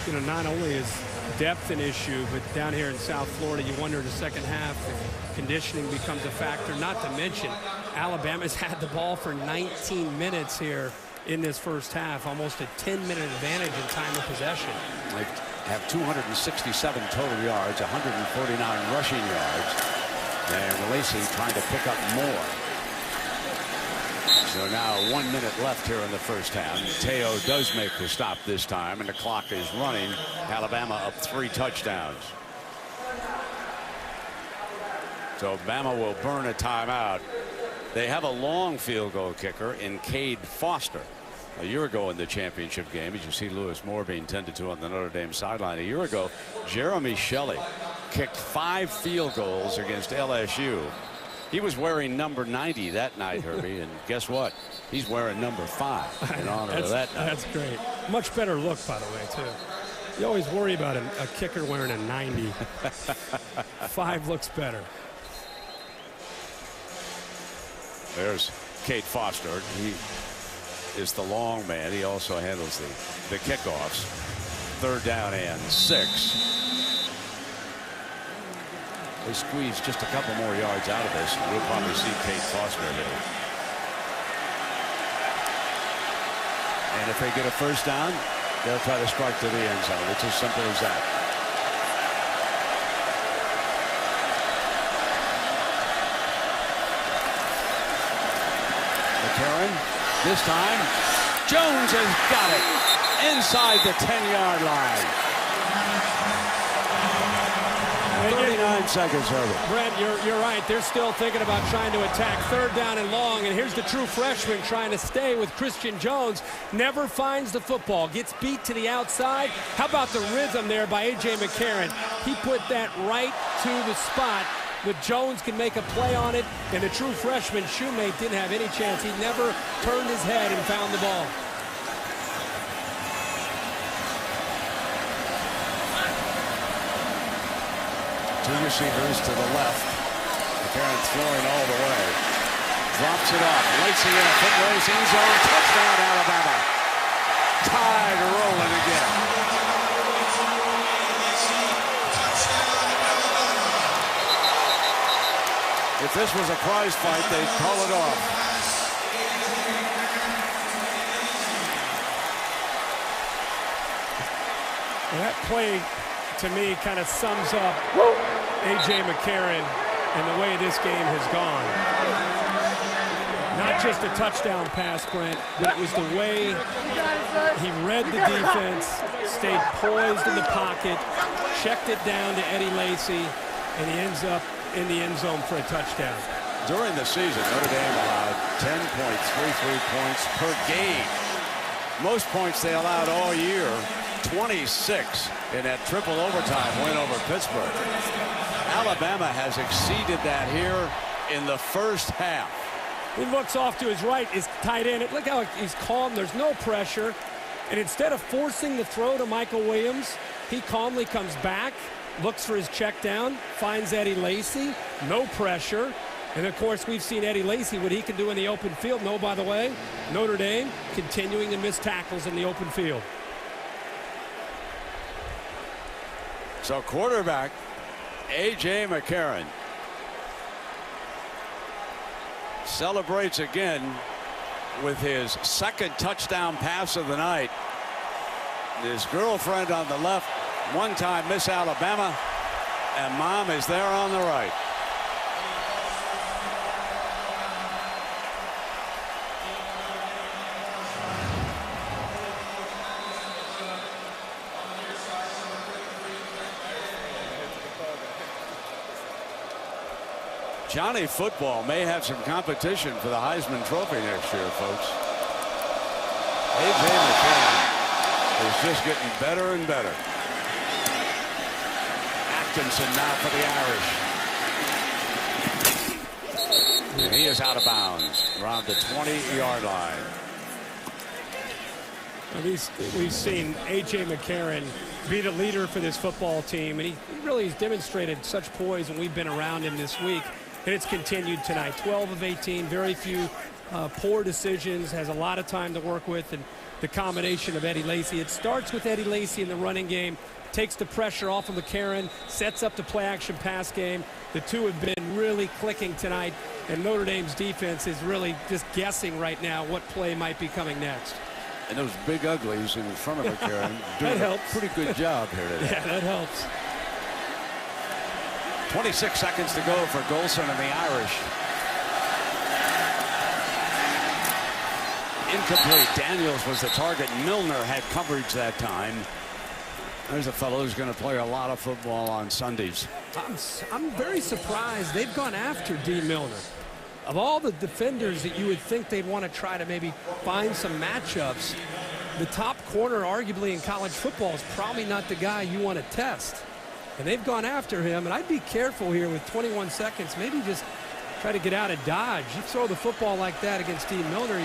you know, not only is depth an issue, but down here in South Florida, you wonder in the second half if conditioning becomes a factor. Not to mention, Alabama's had the ball for 19 minutes here in this first half, almost a 10-minute advantage in time of possession. They have 267 total yards, 149 rushing yards. And Lacey trying to pick up more. So now 1 minute left here in the first half. Teo does make the stop this time, and the clock is running. Alabama up 3 touchdowns. So Bama will burn a timeout. They have a long field goal kicker in Cade Foster. A year ago in the championship game, as you see Lewis Moore being tended to on the Notre Dame sideline. A year ago, Jeremy Shelley kicked 5 field goals against LSU. He was wearing number 90 that night, Herbie, and guess what? He's wearing number 5 in honor of that night. That's great. Much better look, by the way, too. You always worry about a kicker wearing a 90. 5 looks better. There's Cade Foster. He is the long man. He also handles the kickoffs. 3rd down and 6. They squeeze just a couple more yards out of this, and we'll probably see Cade Foster here. And if they get a first down, they'll try to strike to the end zone. It's as simple as that. McCarron, this time, Jones has got it inside the 10-yard line. 39 seconds, Herbert. Brent, you're right. They're still thinking about trying to attack 3rd down and long. And here's the true freshman trying to stay with Christian Jones. Never finds the football. Gets beat to the outside. How about the rhythm there by A.J. McCarron? He put that right to the spot. But Jones can make a play on it. And the true freshman, Shoemate, didn't have any chance. He never turned his head and found the ball. Two receivers to the left. McCarron throwing all the way. Drops it off. Lacey in a foot race. End zone. Touchdown, Alabama. Tide rolling again. If this was a prize fight, they'd call it off. Well, that play, to me, kind of sums up A.J. McCarron and the way this game has gone. Not just a touchdown pass, Brent, but it was the way he read the defense, stayed poised in the pocket, checked it down to Eddie Lacy, and he ends up in the end zone for a touchdown. During the season, Notre Dame allowed 10.33 points per game. Most points they allowed all year, 26 in that triple overtime win over Pittsburgh. Alabama has exceeded that here in the first half. He looks off to his right, is tight end. Look how he's calm. There's no pressure. And instead of forcing the throw to Michael Williams, he calmly comes back, looks for his check down, finds Eddie Lacy, no pressure. And of course, we've seen Eddie Lacy, what he can do in the open field. No, by the way, Notre Dame continuing to miss tackles in the open field. So quarterback A.J. McCarron celebrates again with his 2nd touchdown pass of the night. His girlfriend on the left, one-time Miss Alabama, and Mom is there on the right. Johnny Football may have some competition for the Heisman Trophy next year, folks. A.J. McCarron is just getting better and better. Atkinson now for the Irish. And he is out of bounds around the 20-yard line. We've seen A.J. McCarron be the leader for this football team, and he really has demonstrated such poise when we've been around him this week. And it's continued tonight. 12 of 18, very few poor decisions, has a lot of time to work with. And the combination of Eddie Lacy. It starts with Eddie Lacy in the running game, takes the pressure off of McCarron, sets up the play-action pass game. The two have been really clicking tonight, and Notre Dame's defense is really just guessing right now what play might be coming next. And those big uglies in front of McCarron doing a pretty good job here today. Yeah, that helps. 26 seconds to go for Golson and the Irish. Incomplete. Daniels was the target. Milner had coverage that time. There's a fellow who's going to play a lot of football on Sundays. I'm very surprised they've gone after D. Milner. Of all the defenders that you would think they'd want to try to maybe find some matchups, the top corner arguably in college football is probably not the guy you want to test. And they've gone after him, and I'd be careful here with 21 seconds. Maybe just try to get out of dodge. You throw the football like that against D. Milner,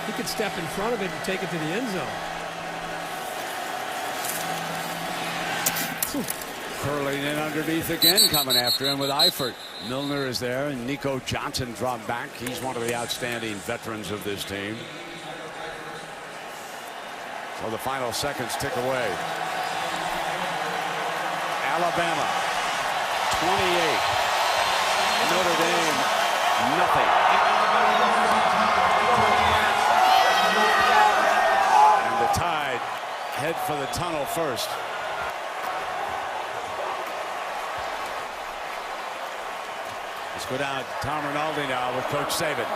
he could step in front of it and take it to the end zone. Curling in underneath again, coming after him with Eifert. Milner is there, and Nico Johnson dropped back. He's one of the outstanding veterans of this team. So the final seconds tick away. Alabama, 28. Notre Dame, nothing. And the Tide head for the tunnel first. Let's go down to Tom Rinaldi now with Coach Saban.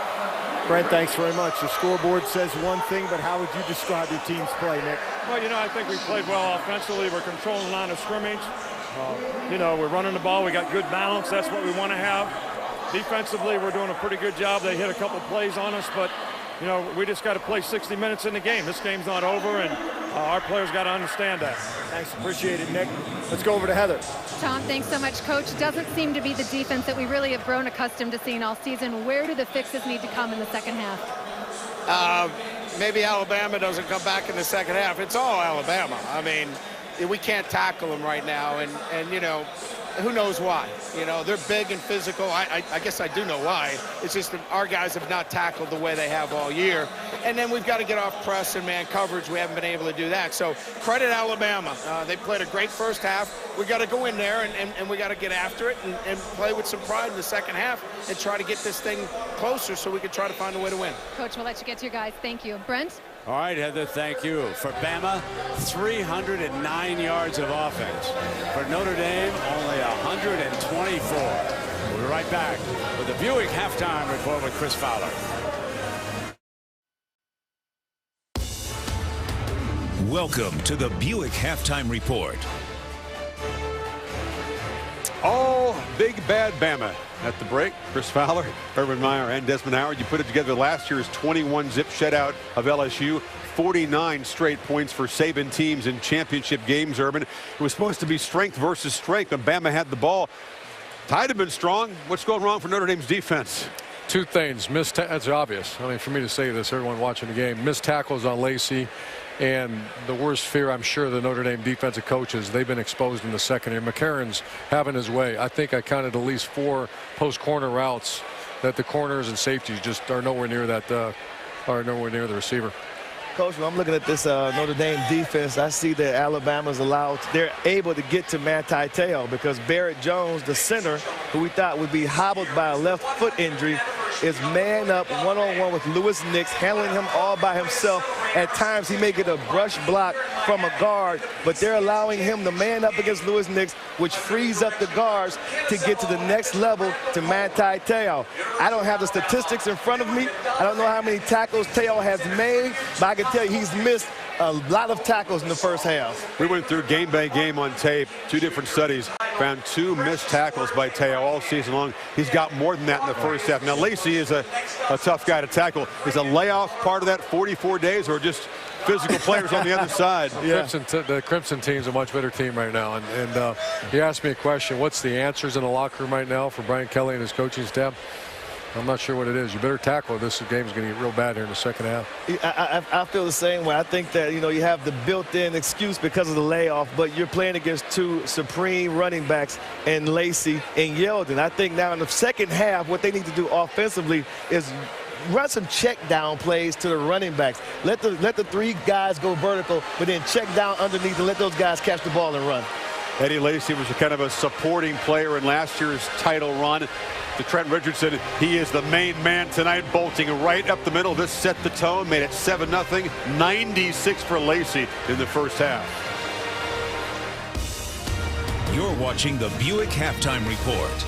Brent, thanks very much. The scoreboard says one thing, but how would you describe your team's play, Nick? Well, you know, I think we played well offensively. We're controlling the line of scrimmage. You know, we're running the ball. We got good balance. That's what we want to have. Defensively, we're doing a pretty good job. They hit a couple plays on us, but, you know, we just got to play 60 minutes in the game. This game's not over, and our players got to understand that. Thanks. Appreciate it, Nick. Let's go over to Heather. Tom, thanks so much, Coach. Doesn't seem to be the defense that we really have grown accustomed to seeing all season. Where do the fixes need to come in the second half? Maybe Alabama doesn't come back in the second half. It's all Alabama. I mean, we can't tackle them right now, and you know, who knows why? You know, they're big and physical. I guess I do know why. It's just that our guys have not tackled the way they have all year. And then we've got to get off press and man coverage. We haven't been able to do that. So credit Alabama. They played a great first half. We got to go in there and we got to get after it and play with some pride in the second half and try to get this thing closer so we can try to find a way to win. Coach, we'll let you get to your guys. Thank you. Brent? All right, Heather, thank you. For Bama, 309 yards of offense. For Notre Dame, only 124. We'll be right back with the Buick halftime report with Chris Fowler. Welcome to the Buick halftime report. Oh, big bad Bama at the break. Chris Fowler, Urban Meyer, and Desmond Howard. You put it together last year's 21-zip shutout of LSU. 49 straight points for Saban teams in championship games, Urban. It was supposed to be strength versus strength, and Bama had the ball. Tide have been strong. What's going wrong for Notre Dame's defense? Two things. That's obvious. I mean, for me to say this, everyone watching the game, missed tackles on Lacy. And the worst fear, I'm sure, the Notre Dame defensive coaches, they've been exposed in the secondary. McCarron's having his way. I think I counted at least 4 post-corner routes that the corners and safeties just are nowhere near that, are nowhere near the receiver. Coach, when I'm looking at this Notre Dame defense, I see that Alabama's they're able to get to Manti Te'o because Barrett Jones, the center, who we thought would be hobbled by a left foot injury, is man up one-on-one with Lewis Nix, handling him all by himself. At times, he may get a brush block from a guard, but they're allowing him to man up against Lewis Nix, which frees up the guards to get to the next level to Manti Te'o. I don't have the statistics in front of me. I don't know how many tackles Te'o has made, but I can tell you he's missed a lot of tackles in the first half. We went through game by game on tape, 2 different studies, found 2 missed tackles by Te'o all season long. He's got more than that in the first half. Now, Lacy is a tough guy to tackle. Is a layoff part of that 44 days or just physical players on the other side? Yeah. The Crimson team's a much better team right now. And he asked me a question, what's the answers in the locker room right now for Brian Kelly and his coaching staff? I'm not sure what it is. You better tackle it. This game's going to get real bad here in the second half. I feel the same way. I think that, you know, you have the built-in excuse because of the layoff, but you're playing against 2 supreme running backs in Lacy and Yeldon. I think now in the second half, what they need to do offensively is run some check down plays to the running backs. Let the 3 guys go vertical, but then check down underneath and let those guys catch the ball and run. Eddie Lacy was a kind of a supporting player in last year's title run. To Trent Richardson, he is the main man tonight, bolting right up the middle. This set the tone, made it 7-0, 96 for Lacy in the first half. You're watching the Buick Halftime Report.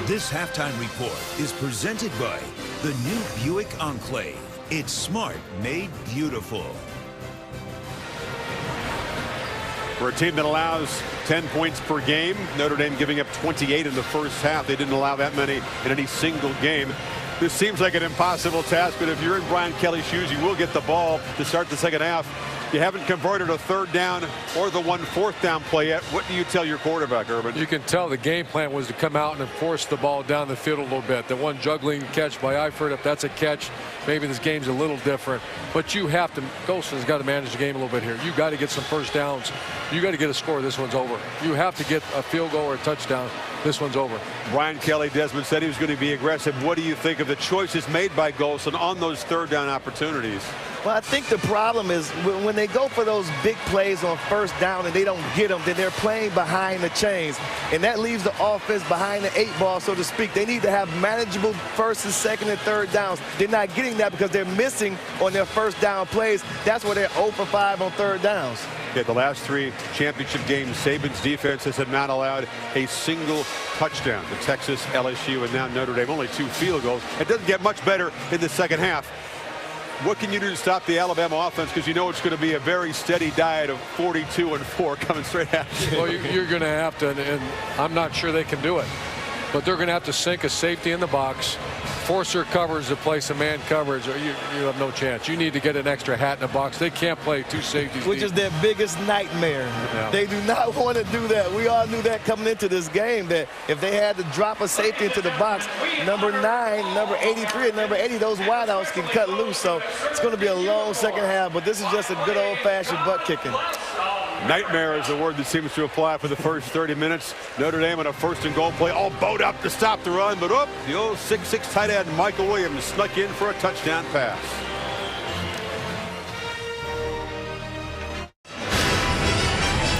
This halftime report is presented by the new Buick Enclave. It's smart made beautiful. For a team that allows 10 points per game, Notre Dame giving up 28 in the first half. They didn't allow that many in any single game. This seems like an impossible task, but if you're in Brian Kelly's shoes, you will get the ball to start the second half. You haven't converted a 3rd down or the 1 4th down play yet. What do you tell your quarterback, Urban? You can tell the game plan was to come out and enforce the ball down the field a little bit. The one juggling catch by Eifert, if that's a catch, maybe this game's a little different. But you have to, Golson's got to manage the game a little bit here. You got to get some first downs. You got to get a score. This one's over. You have to get a field goal or a touchdown. This one's over. Brian Kelly, Desmond said he was going to be aggressive. What do you think of the choices made by Golson on those 3rd down opportunities? Well, I think the problem is when they go for those big plays on 1st down and they don't get them, then they're playing behind the chains. And that leaves the offense behind the 8 ball, so to speak. They need to have manageable 1st and 2nd and 3rd downs. They're not getting that because they're missing on their 1st down plays. That's where they're 0 for 5 on 3rd downs. Yeah, the last 3 championship games, Saban's defenses have not allowed a single touchdown. The Texas, LSU, and now Notre Dame, only 2 field goals. It doesn't get much better in the second half. What can you do to stop the Alabama offense? Because you know it's going to be a very steady diet of 42-4 coming straight at you. Well, you're going to have to, and I'm not sure they can do it. But they're going to have to sink a safety in the box, force their covers to play some man coverage, or you have no chance. You need to get an extra hat in the box. They can't play 2 safeties. Which is their biggest nightmare. Yeah. They do not want to do that. We all knew that coming into this game, that if they had to drop a safety into the box, number 9, number 83, and number 80, those wideouts can cut loose. So it's going to be a long second half, but this is just a good old-fashioned butt kicking. Nightmare is the word that seems to apply for the first 30 minutes. Notre Dame on a 1st and goal play, all bowed up to stop the run, but the old 6'6" tight end Michael Williams snuck in for a touchdown pass.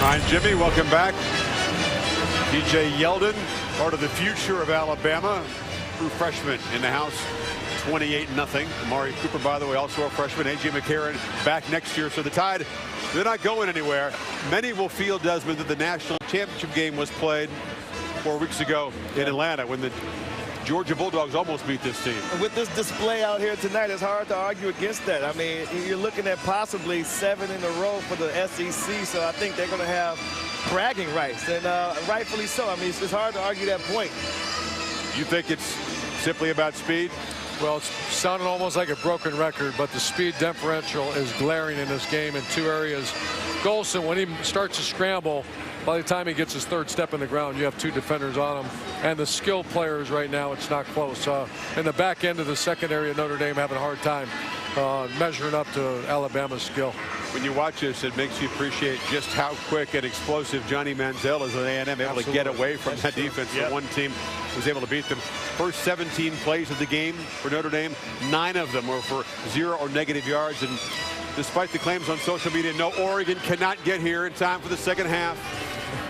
All right, Jimmy, welcome back. TJ Yeldon, part of the future of Alabama, true freshman in the house. 28-0. Amari Cooper, by the way, also a freshman. A.J. McCarron back next year. So the Tide, they're not going anywhere. Many will feel, Desmond, that the national championship game was played 4 weeks ago in Atlanta when the Georgia Bulldogs almost beat this team. With this display out here tonight, it's hard to argue against that. I mean, you're looking at possibly 7 in a row for the SEC, so I think they're going to have bragging rights, and rightfully so. I mean, it's hard to argue that point. You think it's simply about speed? Well, it's sounding almost like a broken record, but the speed differential is glaring in this game in 2 areas. Golson, when he starts to scramble, by the time he gets his 3rd step in the ground, you have 2 defenders on him. And the skill players right now, it's not close. In the back end of the secondary of Notre Dame having a hard time measuring up to Alabama's skill. When you watch this, it makes you appreciate just how quick and explosive Johnny Manziel is at A&M, able to get away from that defense. Yep. The one team was able to beat them. First 17 plays of the game for Notre Dame, 9 of them were for 0 or negative yards. And despite the claims on social media, no, Oregon cannot get here in time for the second half.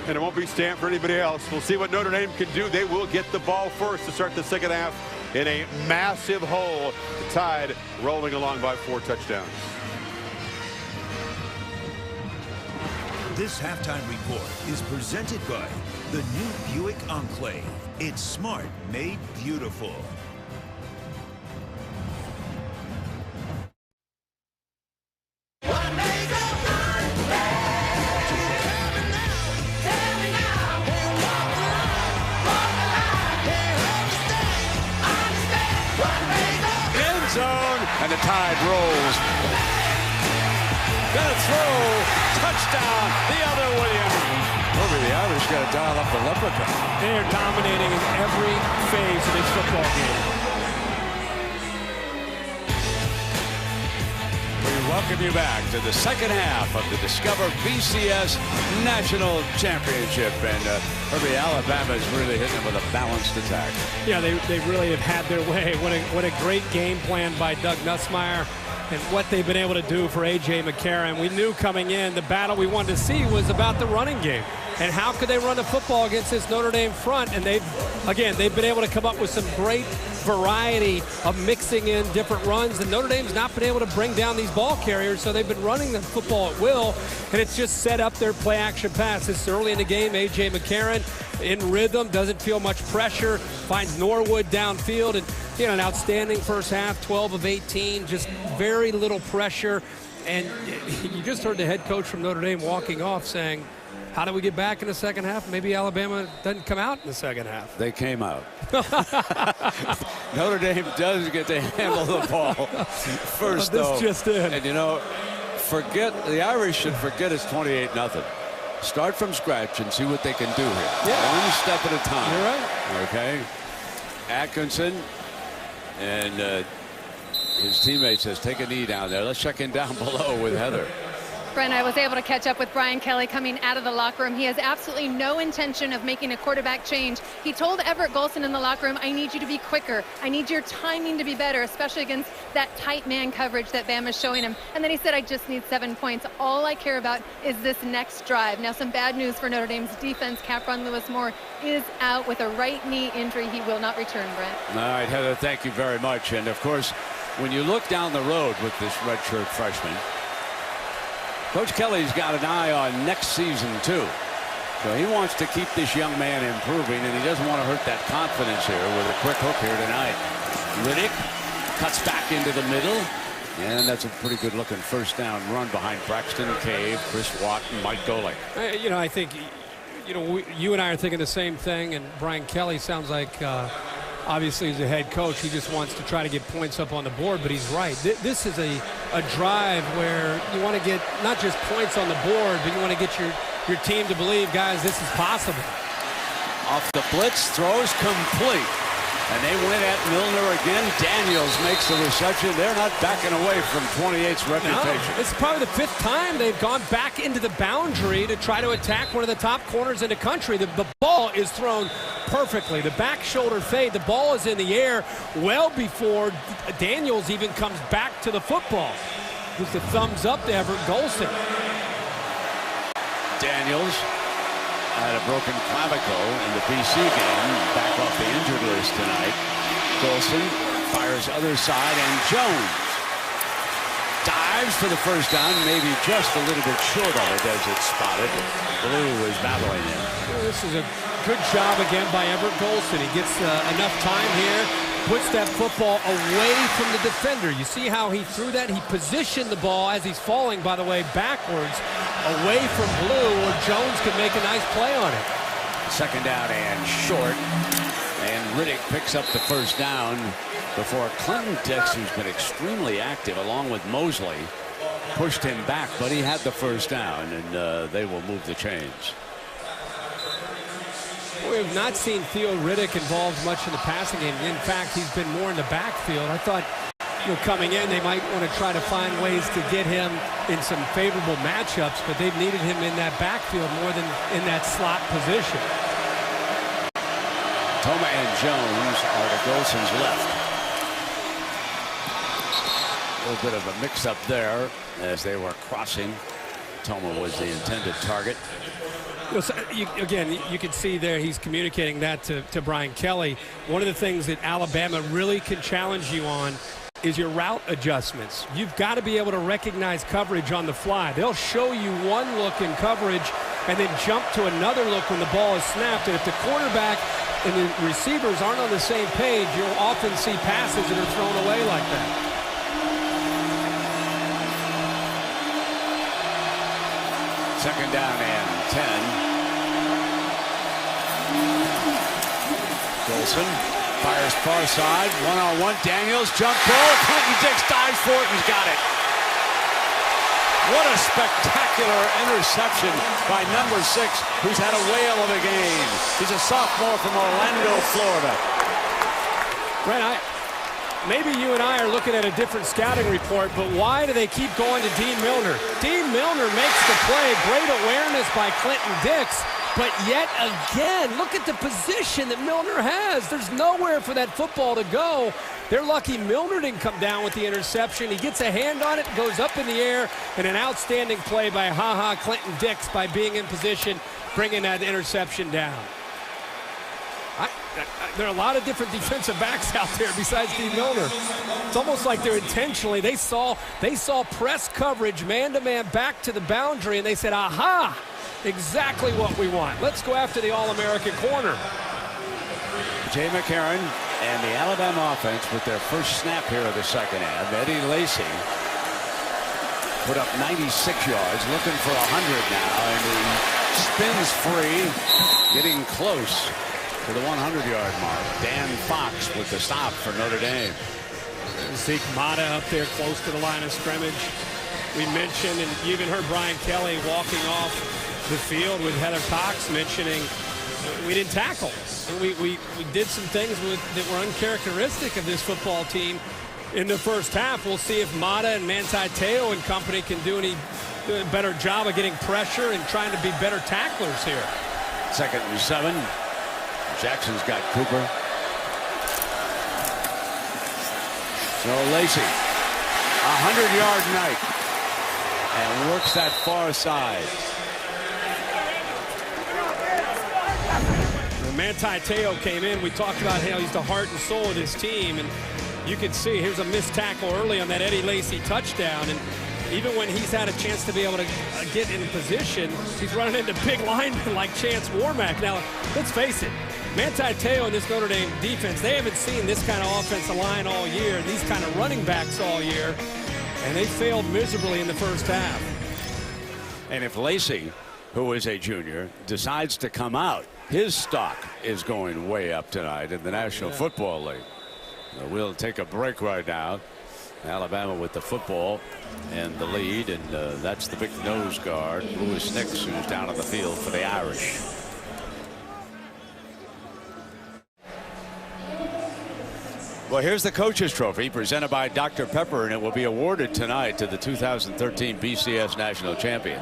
And it won't be Stanford or anybody else. We'll see what Notre Dame can do. They will get the ball first to start the second half in a massive hole. The Tide rolling along by 4 touchdowns. This halftime report is presented by the new Buick Enclave. It's smart made beautiful. End zone, and the Tide rolls. Gonna throw, touchdown, the other Williams. Over the Irish got to dial up the leprechaun. They are dominating in every phase of this football game. We love welcome you back to the second half of the Discover BCS National Championship. And Herbie, Alabama's really hitting them with a balanced attack. Yeah, they really have had their way. What a great game plan by Doug Nussmeier, and what they've been able to do for A.J. McCarron. We knew coming in the battle we wanted to see was about the running game. And how could they run the football against this Notre Dame front? And they've been able to come up with some great variety of mixing in different runs. And Notre Dame's not been able to bring down these ball carriers, so they've been running the football at will. And it's just set up their play-action pass. This is early in the game. A.J. McCarron in rhythm, doesn't feel much pressure, finds Norwood downfield, and an outstanding first half, 12 of 18, just very little pressure. And you just heard the head coach from Notre Dame walking off saying, how do we get back in the second half? Maybe Alabama doesn't come out in the second half. They came out. Notre Dame does get to handle the ball first, though. This just in. And, the Irish should forget it's 28-0. Start from scratch and see what they can do here. Yeah. One step at a time. You're right. Okay. Atkinson and his teammate says, take a knee down there. Let's check in down below with Heather. Brent, I was able to catch up with Brian Kelly coming out of the locker room. He has absolutely no intention of making a quarterback change. He told Everett Golson in the locker room, I need you to be quicker. I need your timing to be better, especially against that tight man coverage that Bama's showing him. And then he said, I just need 7 points. All I care about is this next drive. Now, some bad news for Notre Dame's defense. Capron Lewis-Moore is out with a right knee injury. He will not return, Brent. All right, Heather, thank you very much. And, of course, when you look down the road with this redshirt freshman, Coach Kelly's got an eye on next season, too. So he wants to keep this young man improving, and he doesn't want to hurt that confidence here with a quick hook here tonight. Riddick cuts back into the middle, and that's a pretty good-looking first down run behind Braxton Cave, Chris Watt, and Mike Golick. I think, you and I are thinking the same thing, and Brian Kelly sounds like obviously, as a head coach, he just wants to try to get points up on the board, but he's right. This is a drive where you want to get not just points on the board, but you want to get your team to believe, guys, this is possible. Off the blitz, throws complete. And they went at Milner again. Daniels makes the reception. They're not backing away from 28's reputation. No, it's probably the 5th time they've gone back into the boundary to try to attack one of the top corners in the country. The ball is thrown perfectly. The back shoulder fade. The ball is in the air well before Daniels even comes back to the football. Just a thumbs up to Everett Golson. Daniels had a broken clavicle in the BC game, back off the injured list tonight. Golson fires other side, and Jones dives for the first down, maybe just a little bit short of it as it's spotted. Blue is battling him. Well, this is a good job again by Everett Golson. He gets enough time here, puts that football away from the defender. You see how he threw that? He positioned the ball as he's falling, by the way, backwards, away from Blue, where Jones could make a nice play on it. Second down and short. And Riddick picks up the first down before Clinton Dix, who's been extremely active, along with Mosley, pushed him back, but he had the first down, and they will move the chains. We have not seen Theo Riddick involved much in the passing game. In fact, he's been more in the backfield. I thought, coming in, they might want to try to find ways to get him in some favorable matchups, but they've needed him in that backfield more than in that slot position. Toma and Jones are to Golson's left. A little bit of a mix-up there as they were crossing. Toma was the intended target. Again, you can see there he's communicating that to Brian Kelly. One of the things that Alabama really can challenge you on is your route adjustments. You've got to be able to recognize coverage on the fly. They'll show you one look in coverage and then jump to another look when the ball is snapped. And if the quarterback and the receivers aren't on the same page, you'll often see passes that are thrown away like that. Second down and 10. Golson fires far side, one-on-one. Daniels, jump ball. Clinton Dix dives for it and he's got it. What a spectacular interception by number 6, who's had a whale of a game. He's a sophomore from Orlando, Florida. Brent, maybe you and I are looking at a different scouting report, but why do they keep going to Dean Milner? Dean Milner makes the play. Great awareness by Clinton Dix. But yet again, look at the position that Milner has. There's nowhere for that football to go. They're lucky Milner didn't come down with the interception. He gets a hand on it, goes up in the air, and an outstanding play by Clinton Dix by being in position, bringing that interception down. There are a lot of different defensive backs out there besides Dean Milner. It's almost like they're intentionally, they saw press coverage man-to-man back to the boundary, and they said, aha, exactly what we want. Let's go after the All-American corner. Jay McCarron and the Alabama offense with their first snap here of the second half. Eddie Lacy put up 96 yards, looking for 100 now, and he spins free, getting close to the 100-yard mark. Dan Fox with the stop for Notre Dame. Zeke Mata up there close to the line of scrimmage. We mentioned, and you even heard Brian Kelly walking off the field with Heather Cox mentioning we didn't tackle. We did some things that were uncharacteristic of this football team in the first half. We'll see if Mata and Manti Te'o and company can do a better job of getting pressure and trying to be better tacklers here. 2nd and 7. Jackson's got Cooper. So Lacy, 100-yard night, and works that far side. When Manti Te'o came in, we talked about how he's the heart and soul of this team, and you can see here's a missed tackle early on that Eddie Lacy touchdown, and even when he's had a chance to be able to get in position, he's running into big linemen like Chance Warmack. Now, let's face it, Manti Te'o and this Notre Dame defense, they haven't seen this kind of offensive line all year, and these kind of running backs all year, and they failed miserably in the first half. And if Lacy, who is a junior, decides to come out, his stock is going way up tonight in the National Football League. We'll take a break right now. Alabama with the football and the lead, and that's the big nose guard, Louis Nix, who's down on the field for the Irish. Well, here's the Coach's Trophy presented by Dr. Pepper, and it will be awarded tonight to the 2013 BCS National Champion.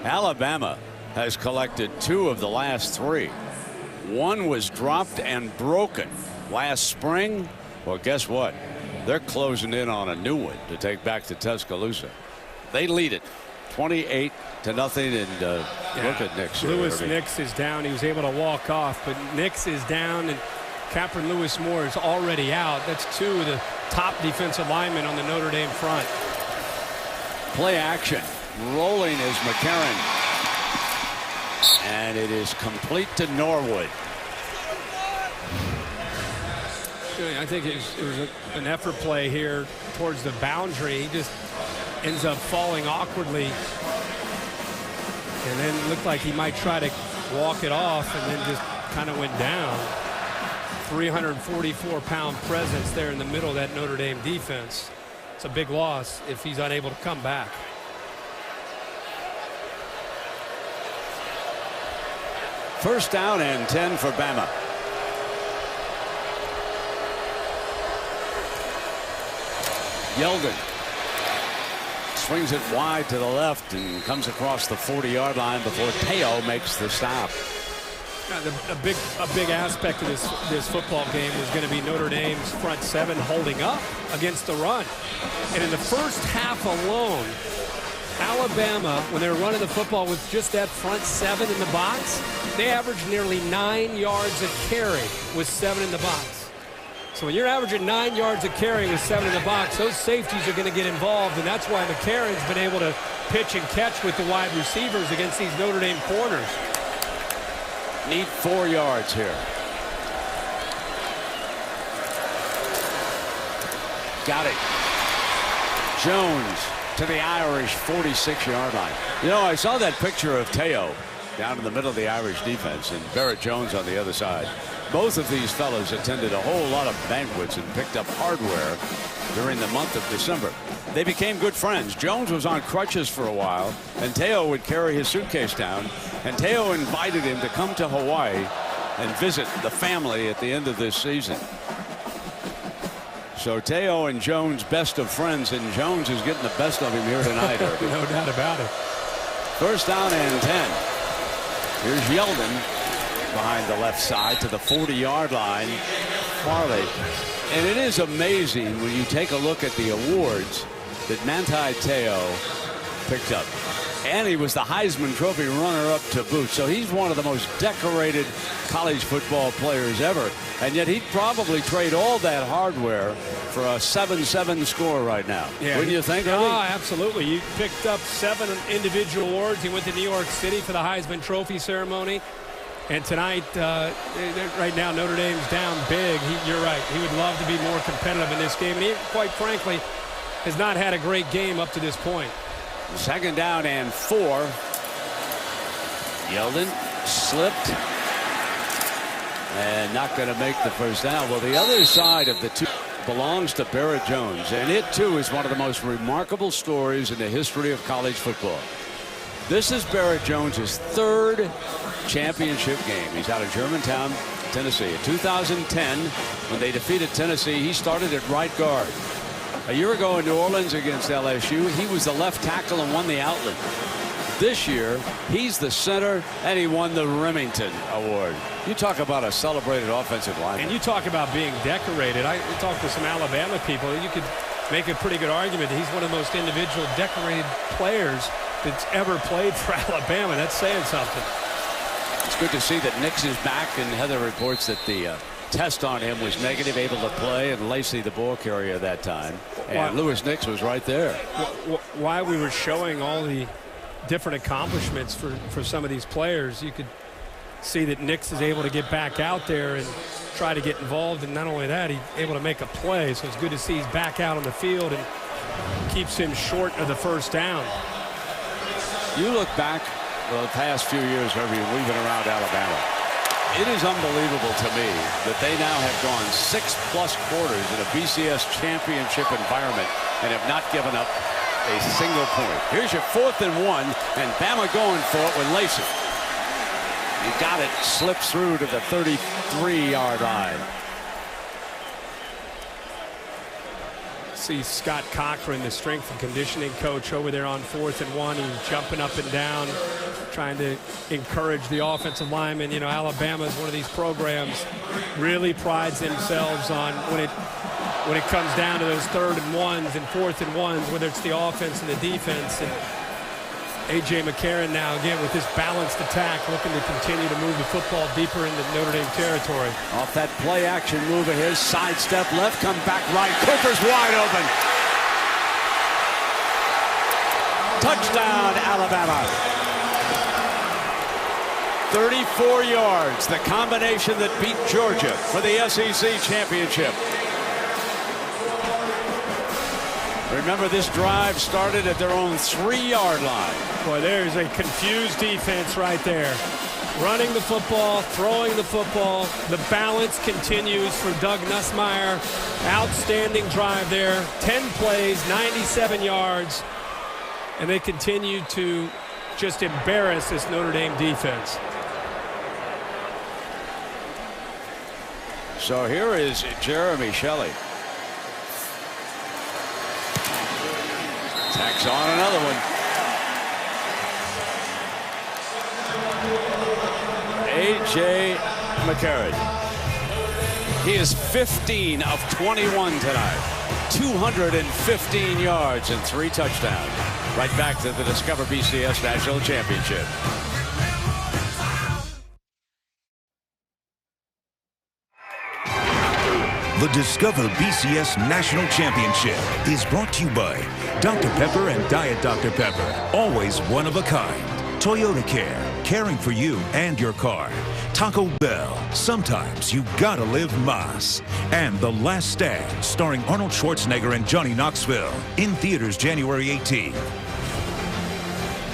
Alabama has collected 2 of the last 3. One was dropped and broken last spring. Well, guess what? They're closing in on a new one to take back to Tuscaloosa. They lead it 28-0, and look at Nix. Louis Nix is down. He was able to walk off, but Nix is down, and Captain Lewis Moore is already out. That's 2 of the top defensive linemen on the Notre Dame front. Play action. Rolling is McCarron. And it is complete to Norwood. I think it was an effort play here towards the boundary. He just ends up falling awkwardly. And then it looked like he might try to walk it off, and then just kind of went down. 344-pound presence there in the middle of that Notre Dame defense. It's a big loss if he's unable to come back. First down and 10 for Bama. Yeldon swings it wide to the left and comes across the 40-yard line before Te'o makes the stop. A big aspect of this football game was going to be Notre Dame's front 7 holding up against the run. And in the first half alone, Alabama, when they were running the football with just that front 7 in the box, they averaged nearly 9 yards a carry with 7 in the box. So when you're averaging 9 yards a carry with 7 in the box, those safeties are going to get involved, and that's why McCarron's been able to pitch and catch with the wide receivers against these Notre Dame corners. Need 4 yards here. Got it. Jones to the Irish 46-yard line. You know, I saw that picture of Te'o down in the middle of the Irish defense and Barrett Jones on the other side. Both of these fellows attended a whole lot of banquets and picked up hardware during the month of December. They became good friends. Jones was on crutches for a while, and Te'o would carry his suitcase down, and Te'o invited him to come to Hawaii and visit the family at the end of this season. So Teo and Jones best of friends, and Jones is getting the best of him here tonight. No doubt about it. First down and 10. Here's Yeldon behind the left side to the 40-yard line. Farley. And it is amazing when you take a look at the awards that Manti Teo picked up. And he was the Heisman Trophy runner-up to boot. So he's one of the most decorated college football players ever. And yet he'd probably trade all that hardware for a 7-7 score right now. Yeah, wouldn't you think? Oh, absolutely. You picked up 7 individual awards. He went to New York City for the Heisman Trophy ceremony. And tonight, right now, Notre Dame's down big. You're right. He would love to be more competitive in this game. And he, quite frankly, has not had a great game up to this point. Second down and 4. Yeldon slipped and not going to make the first down. Well, the other side of the two belongs to Barrett Jones, and it too is one of the most remarkable stories in the history of college football. This is Barrett Jones's 3rd championship game. He's out of Germantown, Tennessee. In 2010, when they defeated Tennessee, he started at right guard. A year ago in New Orleans against LSU, he was the left tackle and won the outlet. This year, he's the center, and he won the Remington Award. You talk about a celebrated offensive lineman. And you talk about being decorated. I talked to some Alabama people. You could make a pretty good argument that he's one of the most individual decorated players that's ever played for Alabama. That's saying something. It's good to see that Nix is back, and Heather reports that the test on him was negative, able to play, and Lacey the ball carrier that time. And Lewis Nix was right there. Why we were showing all the different accomplishments for some of these players, you could see that Nix is able to get back out there and try to get involved, and not only that, he's able to make a play. So it's good to see he's back out on the field and keeps him short of the first down. You look back the past few years, wherever we've been around Alabama, it is unbelievable to me that they now have gone 6+ quarters in a BCS championship environment and have not given up a single point. Here's your 4th and 1, and Bama going for it with Lacey. He got it, slips through to the 33-yard line. See Scott Cochran, the strength and conditioning coach, over there on 4th and 1. He's jumping up and down, trying to encourage the offensive linemen. You know, Alabama is one of these programs really prides themselves on when it comes down to those 3rd and 1s and 4th and 1s, whether it's the offense and the defense. And A.J. McCarron now, again, with this balanced attack, looking to continue to move the football deeper into Notre Dame territory. Off that play-action move of his, sidestep left, come back right. Cooper's wide open. Touchdown, Alabama. 34 yards, the combination that beat Georgia for the SEC championship. Remember, this drive started at their own 3-yard line. Boy, there's a confused defense right there. Running the football, throwing the football. The balance continues for Doug Nussmeier. Outstanding drive there. 10 plays, 97 yards. And they continue to just embarrass this Notre Dame defense. So here is Jeremy Shelley. Tacks on another one. A.J. McCarron. He is 15 of 21 tonight. 215 yards and 3 touchdowns. Right back to the Discover BCS National Championship. The Discover BCS National Championship is brought to you by Dr. Pepper and Diet Dr. Pepper. Always one of a kind. Toyota Care, caring for you and your car. Taco Bell, sometimes you gotta live Mas. And The Last Stand, starring Arnold Schwarzenegger and Johnny Knoxville. In theaters January 18th.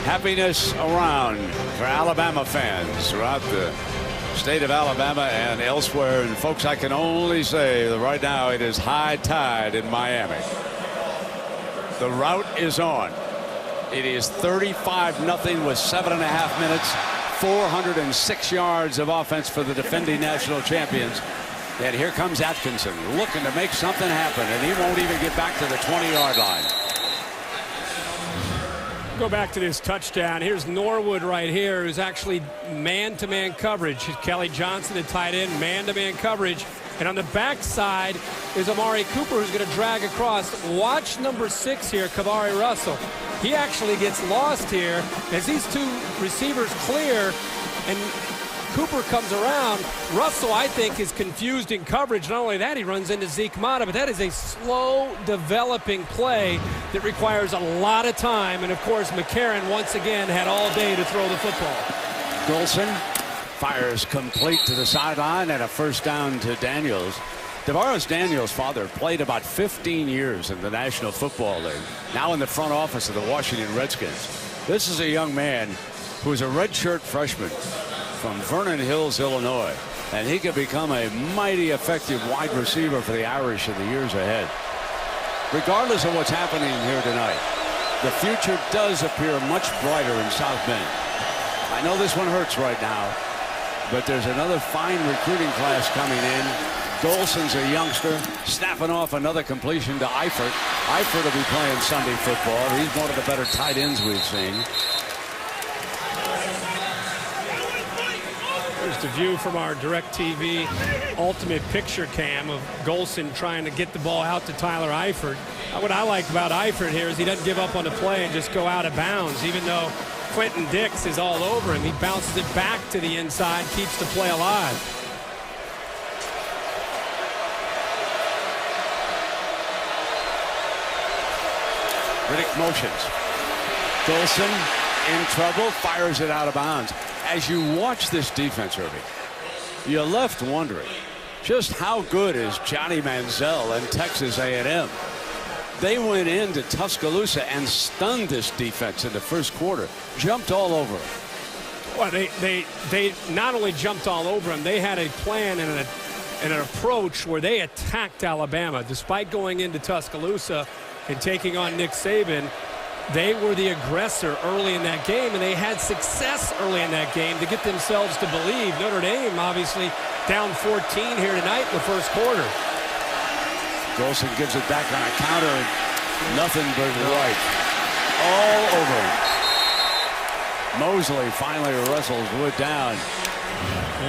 Happiness around for Alabama fans throughout the state of Alabama and elsewhere. And folks, I can only say that right now it is high tide in Miami. The rout is on. It is 35-0 with 7.5 minutes, 406 yards of offense for the defending national champions. And here comes Atkinson looking to make something happen, and he won't even get back to the 20-yard line. Go back to this touchdown. Here's Norwood right here, who's actually man-to-man coverage. Kelly Johnson, the tight end, man-to-man coverage. And on the backside is Amari Cooper, who's going to drag across. Watch number 6 here, Kavari Russell. He actually gets lost here as these two receivers clear, and Cooper comes around. Russell, I think, is confused in coverage. Not only that, he runs into Zeke Mata, but that is a slow developing play that requires a lot of time. And of course, McCarron once again had all day to throw the football. Golson fires complete to the sideline, and a first down to Daniels. DeVaris Daniels' father played about 15 years in the National Football League, now in the front office of the Washington Redskins. This is a young man who is a redshirt freshman from Vernon Hills, Illinois, and he could become a mighty effective wide receiver for the Irish in the years ahead. Regardless of what's happening here tonight, the future does appear much brighter in South Bend. I know this one hurts right now, but there's another fine recruiting class coming in. Golson's a youngster, snapping off another completion to Eifert. Eifert will be playing Sunday football. He's one of the better tight ends we've seen. Here's the view from our DirecTV Ultimate Picture Cam of Golson trying to get the ball out to Tyler Eifert. What I like about Eifert here is he doesn't give up on the play and just go out of bounds, even though Quentin Dix is all over him. He bounces it back to the inside, keeps the play alive. Riddick motions. Golson in trouble, fires it out of bounds. As you watch this defense, Irving, you're left wondering just how good is Johnny Manziel and Texas A&M. They went into Tuscaloosa and stunned this defense in the first quarter, jumped all over them. Well, they not only jumped all over him, they had a plan and an approach where they attacked Alabama. Despite going into Tuscaloosa and taking on Nick Saban, they were the aggressor early in that game, and they had success early in that game to get themselves to believe. Notre Dame obviously down 14 here tonight in the first quarter. Golson gives it back on a counter. Nothing but right. All over him. Mosley finally wrestles Wood down.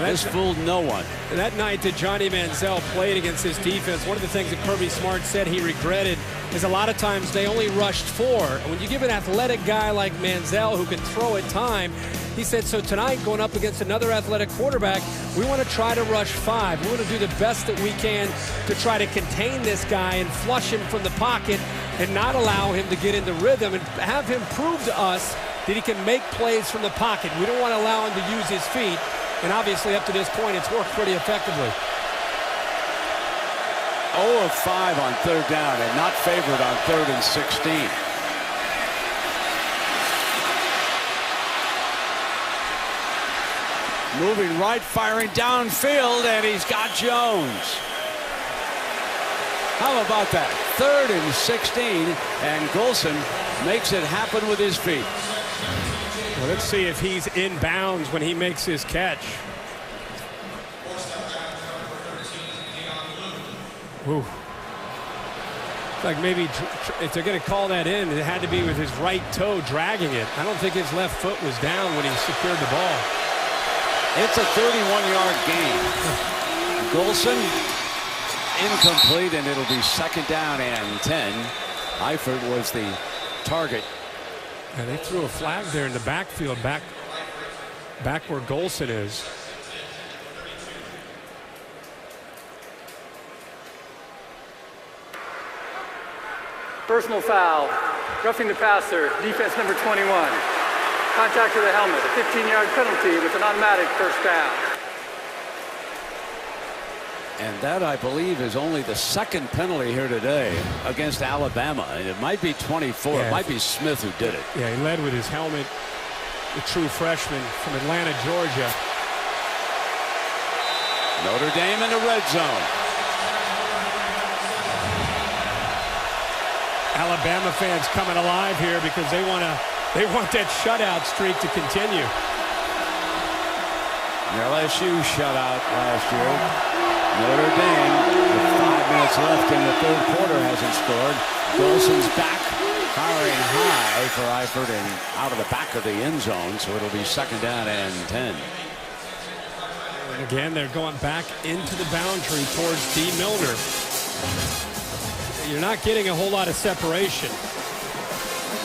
This fooled no one. That night that Johnny Manziel played against this defense, one of the things that Kirby Smart said he regretted is a lot of times they only rushed 4. And when you give an athletic guy like Manziel who can throw at time, he said, so tonight going up against another athletic quarterback, we want to try to rush 5. We want to do the best that we can to try to contain this guy and flush him from the pocket and not allow him to get into rhythm and have him prove to us that he can make plays from the pocket. We don't want to allow him to use his feet. And obviously, up to this point, it's worked pretty effectively. 0 of 5 on third down and not favored on 3rd and 16. Moving right, firing downfield, and he's got Jones. How about that? 3rd and 16, and Golson makes it happen with his feet. Well, let's see if he's in bounds when he makes his catch. Ooh. It's like maybe if they're going to call that in, it had to be with his right toe dragging it. I don't think his left foot was down when he secured the ball. It's a 31-yard gain. Golson incomplete, and it'll be 2nd down and 10. Eifert was the target. And they threw a flag there in the backfield, back where Golson is. Personal foul, roughing the passer, defense number 21. Contact to the helmet, a 15-yard penalty with an automatic first down. And that, I believe, is only the 2nd penalty here today against Alabama. And it might be 24. Yeah. It might be Smith who did it. Yeah, he led with his helmet, the true freshman from Atlanta, Georgia. Notre Dame in the red zone. Alabama fans coming alive here because they want that shutout streak to continue. LSU shutout last year. Notre Dame, with 5 minutes left in the third quarter, hasn't scored. Golson's back, firing high for Eifert and out of the back of the end zone, so it'll be 2nd down and 10. And again, they're going back into the boundary towards D. Milner. You're not getting a whole lot of separation.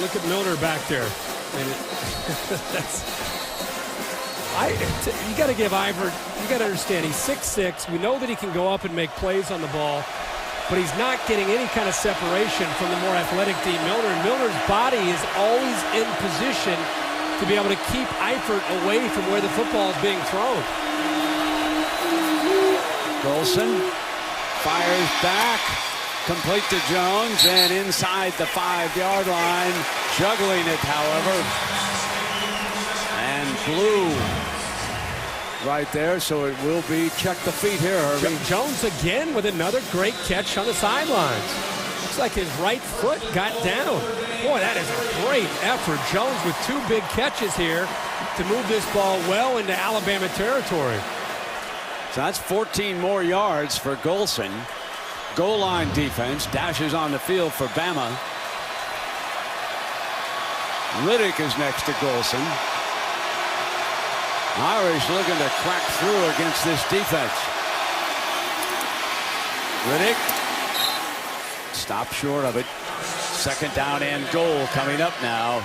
Look at Milner back there. And you got to give Eifert, you got to understand, he's 6'6". We know that he can go up and make plays on the ball, but he's not getting any kind of separation from the more athletic D. Milner. And Milner's body is always in position to be able to keep Eifert away from where the football is being thrown. Golson fires back, complete to Jones, and inside the 5-yard line, juggling it, however, and Blue right there, so it will be check the feet here, Herbie. Jones again with another great catch on the sidelines. Looks like his right foot got down. Boy, that is a great effort. Jones with 2 big catches here to move this ball well into Alabama territory. So that's 14 more yards for Golson. Goal line defense dashes on the field for Bama. Riddick is next to Golson. Irish looking to crack through against this defense. Riddick stopped short of it. 2nd down and goal coming up now.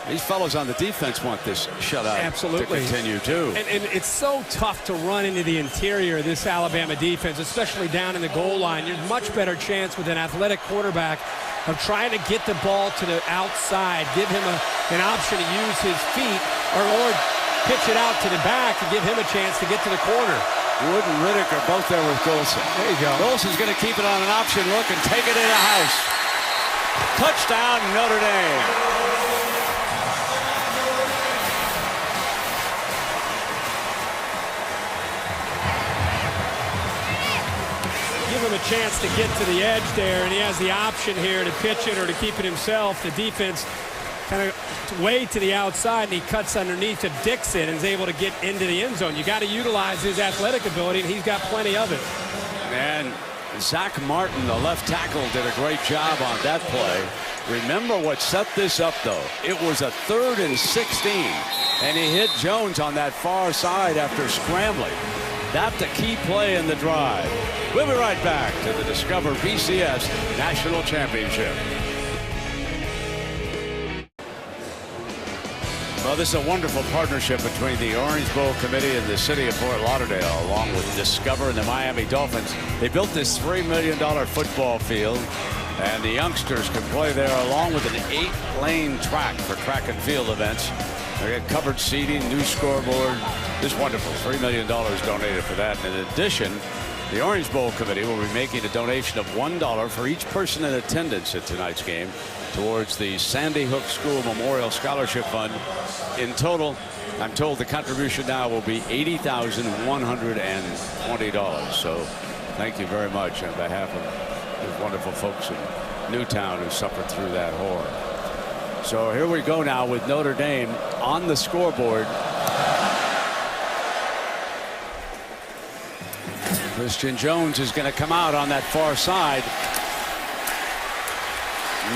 These fellows on the defense want this shutout to continue too. And it's so tough to run into the interior of this Alabama defense, especially down in the goal line. You're much better chance with an athletic quarterback of trying to get the ball to the outside, give him an option to use his feet, or pitch it out to the back and give him a chance to get to the corner. Wood and Riddick are both there with Golson. There you go. Golson's going to keep it on an option look and take it in the house. Touchdown, Notre Dame. Give him a chance to get to the edge there, and he has the option here to pitch it or to keep it himself. The defense kind of way to the outside, and he cuts underneath to Dixon and is able to get into the end zone. You got to utilize his athletic ability, and he's got plenty of it. And Zach Martin, the left tackle, did a great job on that play. Remember what set this up, though. It was a 3rd and 16, and he hit Jones on that far side after scrambling. That's the key play in the drive. We'll be right back to the Discover BCS National Championship. Well, this is a wonderful partnership between the Orange Bowl Committee and the city of Fort Lauderdale, along with Discover and the Miami Dolphins. They built this $3 million football field, and the youngsters can play there along with an 8-lane track for track and field events. They got covered seating, new scoreboard. It's wonderful. $3 million donated for that. And in addition, the Orange Bowl Committee will be making a donation of $1 for each person in attendance at tonight's game towards the Sandy Hook School Memorial Scholarship Fund. In total, I'm told the contribution now will be $80,120. So thank you very much on behalf of the wonderful folks in Newtown who suffered through that horror. So here we go now with Notre Dame on the scoreboard. Christian Jones is going to come out on that far side.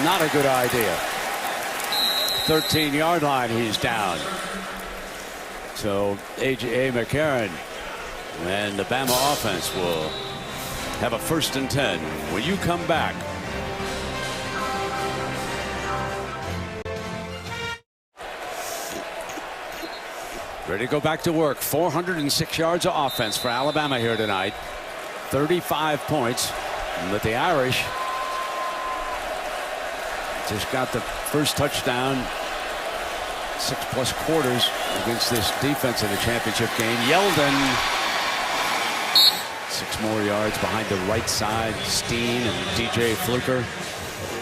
Not a good idea. 13-yard line, he's down. So A.J. McCarron and the Bama offense will have a 1st and 10 when you come back. Ready to go back to work. 406 yards of offense for Alabama here tonight. 35 points. But the Irish just got the first touchdown. 6+ quarters against this defense in the championship game. Yeldon. 6 more yards behind the right side. Steen and DJ Fluker.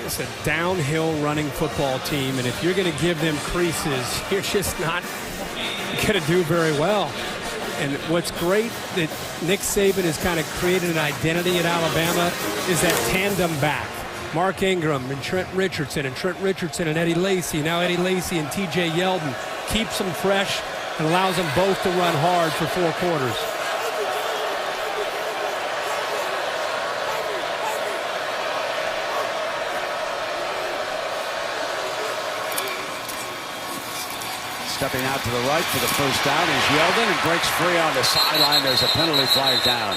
It's a downhill running football team, and if you're going to give them creases, you're just not going to do very well. And what's great that Nick Saban has kind of created an identity at Alabama is that tandem back. Mark Ingram and Trent Richardson and Eddie Lacy. Now Eddie Lacy and TJ Yeldon keeps them fresh and allows them both to run hard for 4 quarters. Stepping out to the right for the first down is Yeldon and breaks free on the sideline. There's a penalty flag down.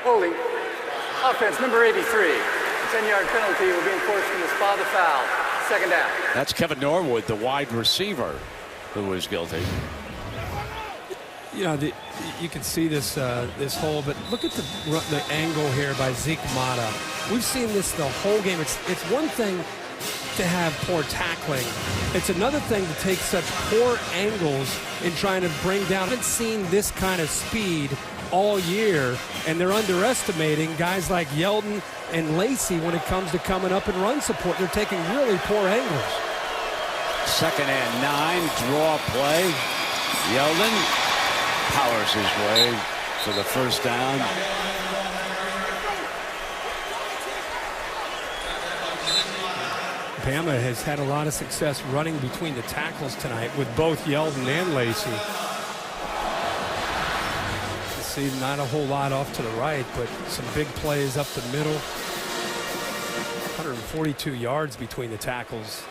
Holding. Offense number 83. A 10-yard penalty will be enforced from the spot of the foul. Second down. That's Kevin Norwood, the wide receiver, who was guilty. You know, you can see this this hole, but look at the angle here by Zeke Mata. We've seen this the whole game. It's one thing to have poor tackling. It's another thing to take such poor angles in trying to bring down. I haven't seen this kind of speed all year, and they're underestimating guys like Yeldon and Lacey when it comes to coming up and run support. They're taking really poor angles. 2nd and 9, draw play. Yeldon powers his way for the first down. Bama has had a lot of success running between the tackles tonight with both Yeldon and Lacey. See, not a whole lot off to the right, but some big plays up the middle. 142 yards between the tackles.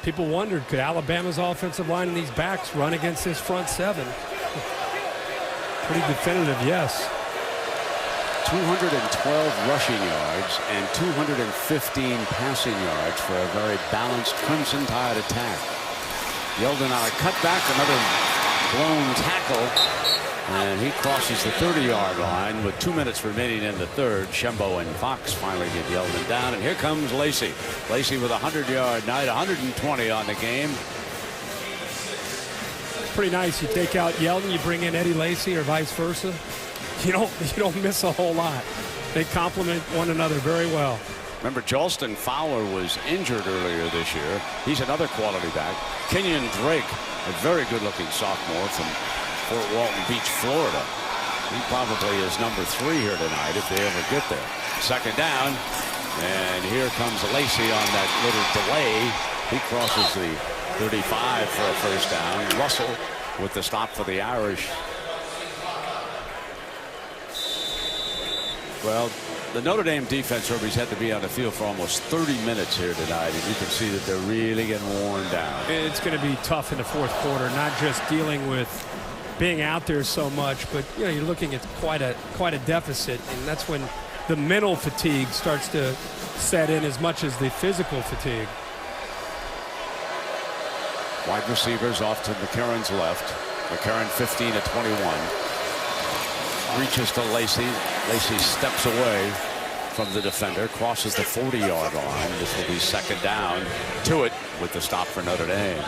People wondered, could Alabama's offensive line and these backs run against this front seven? Pretty definitive, yes. 212 rushing yards and 215 passing yards for a very balanced Crimson Tide attack. Yeldon on a cutback, another blown tackle. And he crosses the 30-yard line with 2 minutes remaining in the third. Shembo and Fox finally get Yeldon down. And here comes Lacey. Lacey with a 100-yard night, 120 on the game. Pretty nice. You take out Yeldon, you bring in Eddie Lacey or vice versa. You don't miss a whole lot. They complement one another very well. Remember, Jolston Fowler was injured earlier this year. He's another quality back. Kenyon Drake, a very good-looking sophomore from Fort Walton Beach, Florida. He probably is number 3 here tonight if they ever get there. 2nd down, and here comes Lacey on that little delay. He crosses the 35 for a first down. Russell with the stop for the Irish. Well, the Notre Dame defense, Herbie's had to be on the field for almost 30 minutes here tonight, and you can see that they're really getting worn down. It's going to be tough in the fourth quarter, not just dealing with being out there so much, but you're looking at quite a deficit, and that's when the mental fatigue starts to set in as much as the physical fatigue. Wide receivers off to McCarron's left. McCarron 15 of 21. Reaches to Lacey. Lacey steps away from the defender, crosses the 40-yard line. This will be 2nd down. To it with the stop for Notre Dame.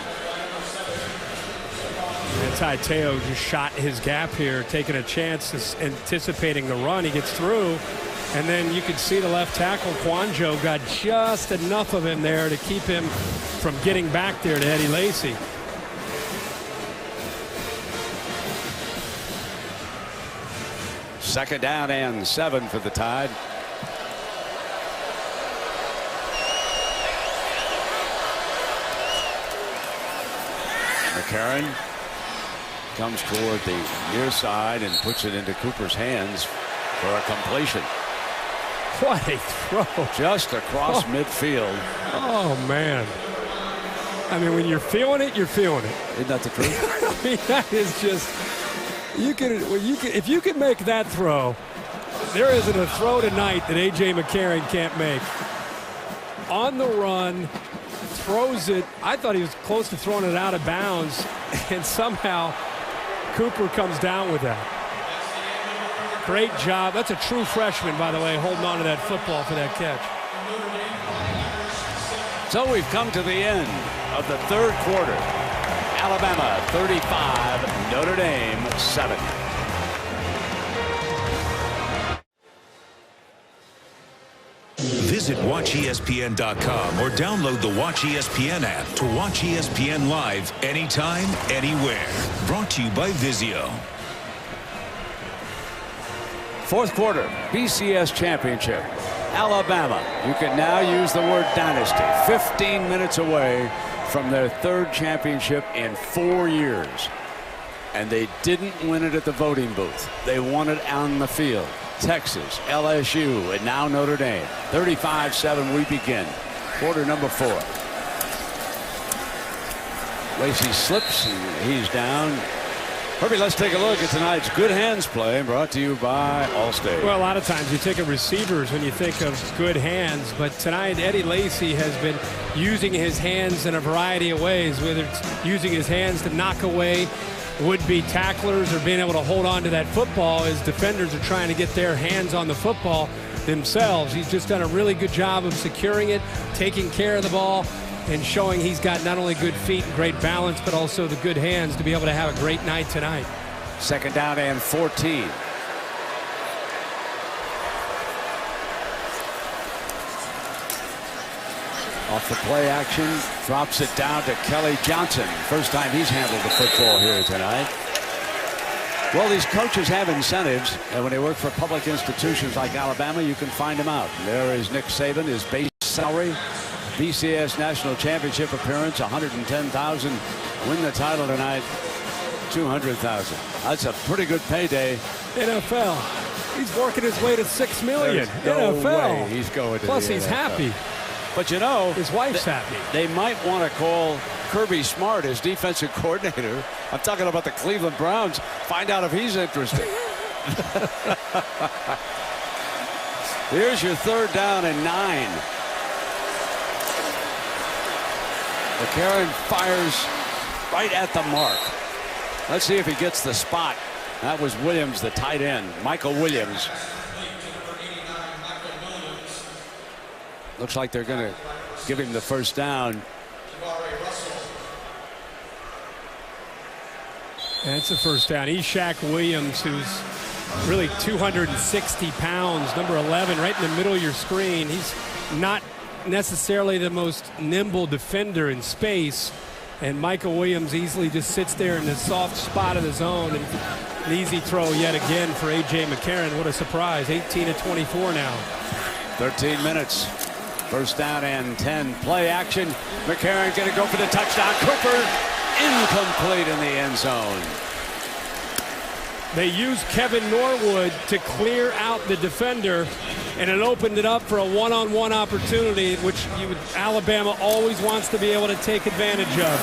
And Teo just shot his gap here, taking a chance, anticipating the run. He gets through, and then you can see the left tackle, Quanjo, got just enough of him there to keep him from getting back there to Eddie Lacey. Second down and 7 for the Tide. McCarron comes toward the near side and puts it into Cooper's hands for a completion. What a throw. Just across midfield. Oh, man. I mean, when you're feeling it, you're feeling it. Isn't that the truth? I mean, that is just, if you can make that throw, there isn't a throw tonight that A.J. McCarron can't make. On the run, throws it. I thought he was close to throwing it out of bounds, and somehow Cooper comes down with that. Great job. That's a true freshman, by the way, holding on to that football for that catch. So we've come to the end of the third quarter. Alabama 35, Notre Dame 7. Visit WatchESPN.com or download the Watch ESPN app to watch ESPN live anytime, anywhere. Brought to you by Vizio. Fourth quarter, BCS championship. Alabama, you can now use the word dynasty. 15 minutes away from their third championship in 4 years. And they didn't win it at the voting booth. They won it on the field. Texas, LSU, and now Notre Dame. 35-7 we begin. Quarter number 4. Lacey slips and he's down. Herbie, let's take a look at tonight's good hands play, brought to you by Allstate. Well, a lot of times you think of receivers when you think of good hands, but tonight Eddie Lacy has been using his hands in a variety of ways, whether it's using his hands to knock away would-be tacklers or being able to hold on to that football as defenders are trying to get their hands on the football themselves. He's just done a really good job of securing it, taking care of the ball, and showing he's got not only good feet and great balance, but also the good hands to be able to have a great night tonight. 2nd down and 14. Off the play action, drops it down to Kelly Johnson. First time he's handled the football here tonight. Well, these coaches have incentives, and when they work for public institutions like Alabama, you can find them out. And there is Nick Saban, his base salary. BCS National Championship appearance, $110,000. Win the title tonight, $200,000. That's a pretty good payday. NFL. He's working his way to $6 million. No NFL. way he's going to Plus, the he's NFL. happy. But you know, his wife's happy. They might want to call Kirby Smart as defensive coordinator. I'm talking about the Cleveland Browns. Find out if he's interested. Here's your 3rd down and 9. McCarron fires right at the mark. Let's see if he gets the spot. That was Williams, the tight end, Michael Williams. Looks like they're going to give him the first down. That's a first down. Ishaq Williams, who's really 260 pounds, number 11, right in the middle of your screen. He's not necessarily the most nimble defender in space, and Michael Williams easily just sits there in the soft spot of the zone, and an easy throw yet again for A.J. McCarron. What a surprise. 18 to 24 now. 13 minutes. First down and 10. Play action. McCarron going to go for the touchdown. Cooper incomplete in the end zone. They used Kevin Norwood to clear out the defender, and it opened it up for a one-on-one opportunity, which Alabama always wants to be able to take advantage of.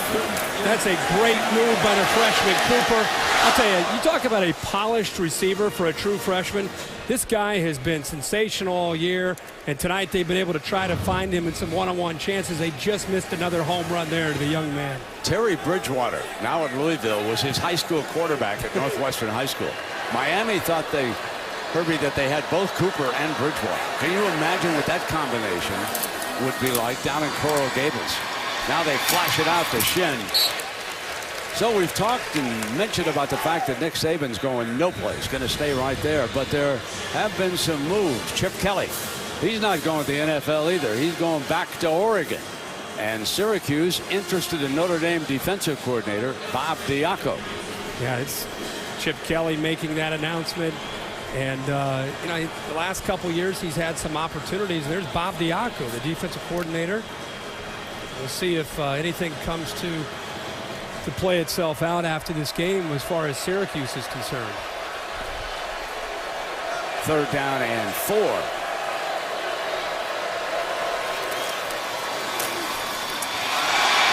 That's a great move by the freshman, Cooper. I'll tell you, you talk about a polished receiver for a true freshman. This guy has been sensational all year, and tonight they've been able to try to find him in some one-on-one chances. They just missed another home run there to the young man. Terry Bridgewater, now at Louisville, was his high school quarterback at Northwestern High School. Miami thought Herbie, that they had both Cooper and Bridgewater. Can you imagine what that combination would be like down in Coral Gables? Now they flash it out to Shin. So we've talked and mentioned about the fact that Nick Saban's going no place, going to stay right there. But there have been some moves. Chip Kelly, he's not going to the NFL either. He's going back to Oregon. And Syracuse interested in Notre Dame defensive coordinator Bob Diaco. Yeah, it's Chip Kelly making that announcement. And, you know, the last couple years he's had some opportunities. There's Bob Diaco, the defensive coordinator. We'll see if anything comes to play itself out after this game as far as Syracuse is concerned. 3rd down and 4.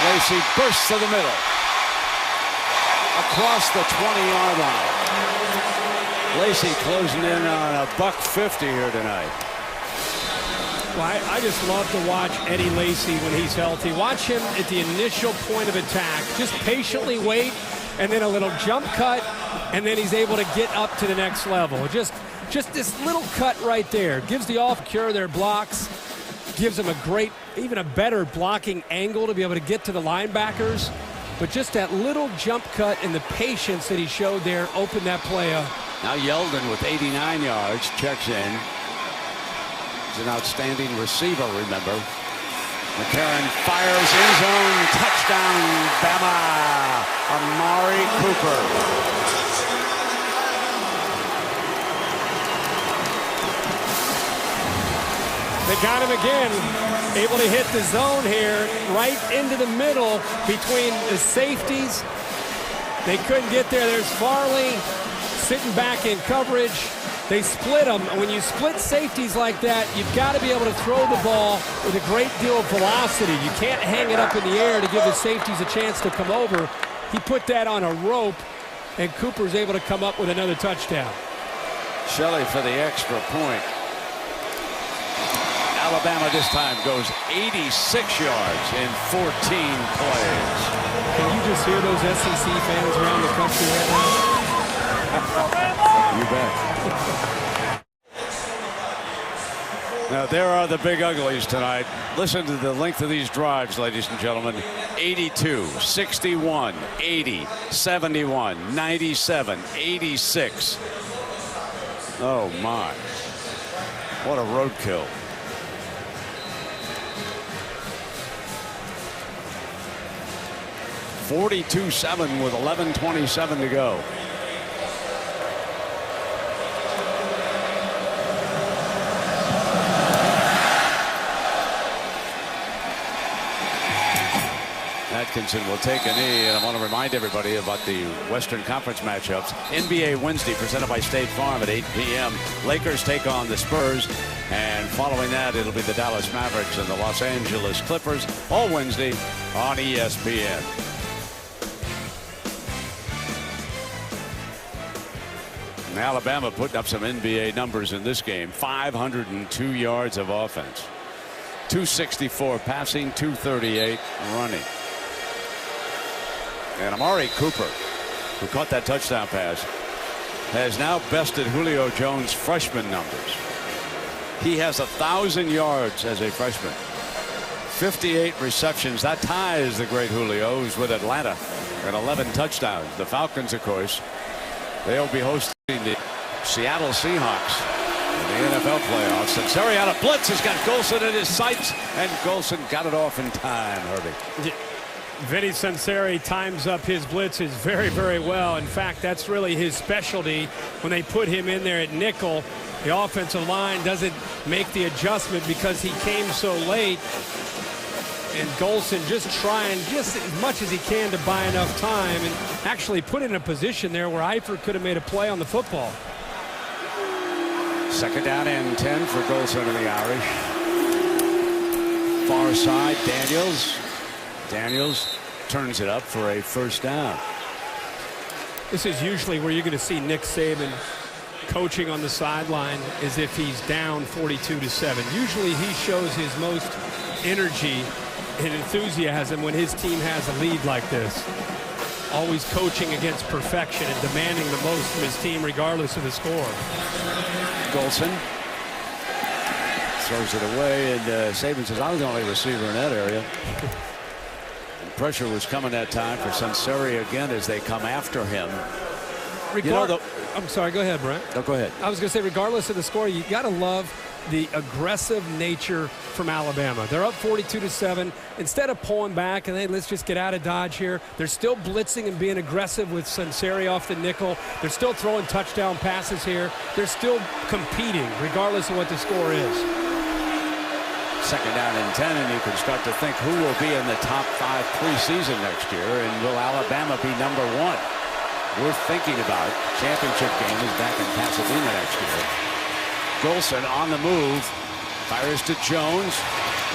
Lacy bursts to the middle. Across the 20-yard line. Lacy closing in on $150 here tonight. Well, I just love to watch Eddie Lacy when he's healthy. Watch him at the initial point of attack. Just patiently wait, and then a little jump cut, and then he's able to get up to the next level. Just this little cut right there. Gives the off-cure their blocks. Gives them a great, even a better blocking angle to be able to get to the linebackers. But just that little jump cut and the patience that he showed there opened that play up. Now Yeldon with 89 yards checks in. He's an outstanding receiver, remember. McCarron fires in zone. Touchdown, Bama. Amari Cooper. They got him again, able to hit the zone here, right into the middle between the safeties They couldn't get there. There's Farley sitting back in coverage. They split them. And when you split safeties like that, you've got to be able to throw the ball with a great deal of velocity. You can't hang it up in the air to give the safeties a chance to come over. He put that on a rope, and Cooper's able to come up with another touchdown. Shelley for the extra point. Alabama this time goes 86 yards in 14 plays. Can you just hear those SEC fans around the country right now? You bet. Now, there are the big uglies tonight. Listen to the length of these drives, ladies and gentlemen. 82, 61, 80, 71, 97, 86. Oh, my. What a roadkill. .42-7 with 11:27 to go. Atkinson will take a knee, and I want to remind everybody about the Western Conference matchups. NBA Wednesday presented by State Farm at 8 p.m. Lakers take on the Spurs, and following that it'll be the Dallas Mavericks and the Los Angeles Clippers, all Wednesday on ESPN. And Alabama putting up some NBA numbers in this game. 502 yards of offense, 264 passing, 238 running. And Amari Cooper, who caught that touchdown pass, has now bested Julio Jones' freshman numbers. He has 1,000 yards as a freshman, 58 receptions. That ties the great Julio, who's with Atlanta, and 11 touchdowns. The Falcons, of course, they'll be hosting the Seattle Seahawks in the NFL playoffs. And Sari out of blitz has got Golson in his sights, and Golson got it off in time, Herbie. Yeah. Vinny Sunseri times up his blitzes very, very well. In fact, that's really his specialty. When they put him in there at nickel, the offensive line doesn't make the adjustment because he came so late. And Golson just trying just as much as he can to buy enough time and actually put in a position there where Eifert could have made a play on the football. Second down and 10 for Golson and the Irish. Far side, Daniels. Daniels turns it up for a first down. This is usually where you're going to see Nick Saban coaching on the sideline as if he's down 42-7. Usually he shows his most energy and enthusiasm when his team has a lead like this. Always coaching against perfection and demanding the most from his team regardless of the score. Golson throws it away, and Saban says, I was the only receiver in that area. Pressure was coming that time for Sunseri again as they come after him. I'm sorry, go ahead, Brent. No, go ahead. I was going to say, regardless of the score, you got to love the aggressive nature from Alabama. They're up 42-7. Instead of pulling back and, hey, let's just get out of Dodge here, they're still blitzing and being aggressive with Sunseri off the nickel. They're still throwing touchdown passes here. They're still competing, regardless of what the score is. Second down and 10, and you can start to think who will be in the top 5 preseason next year, and will Alabama be number 1? We're thinking about it. Championship game is back in Pasadena next year. Golson on the move, fires to Jones.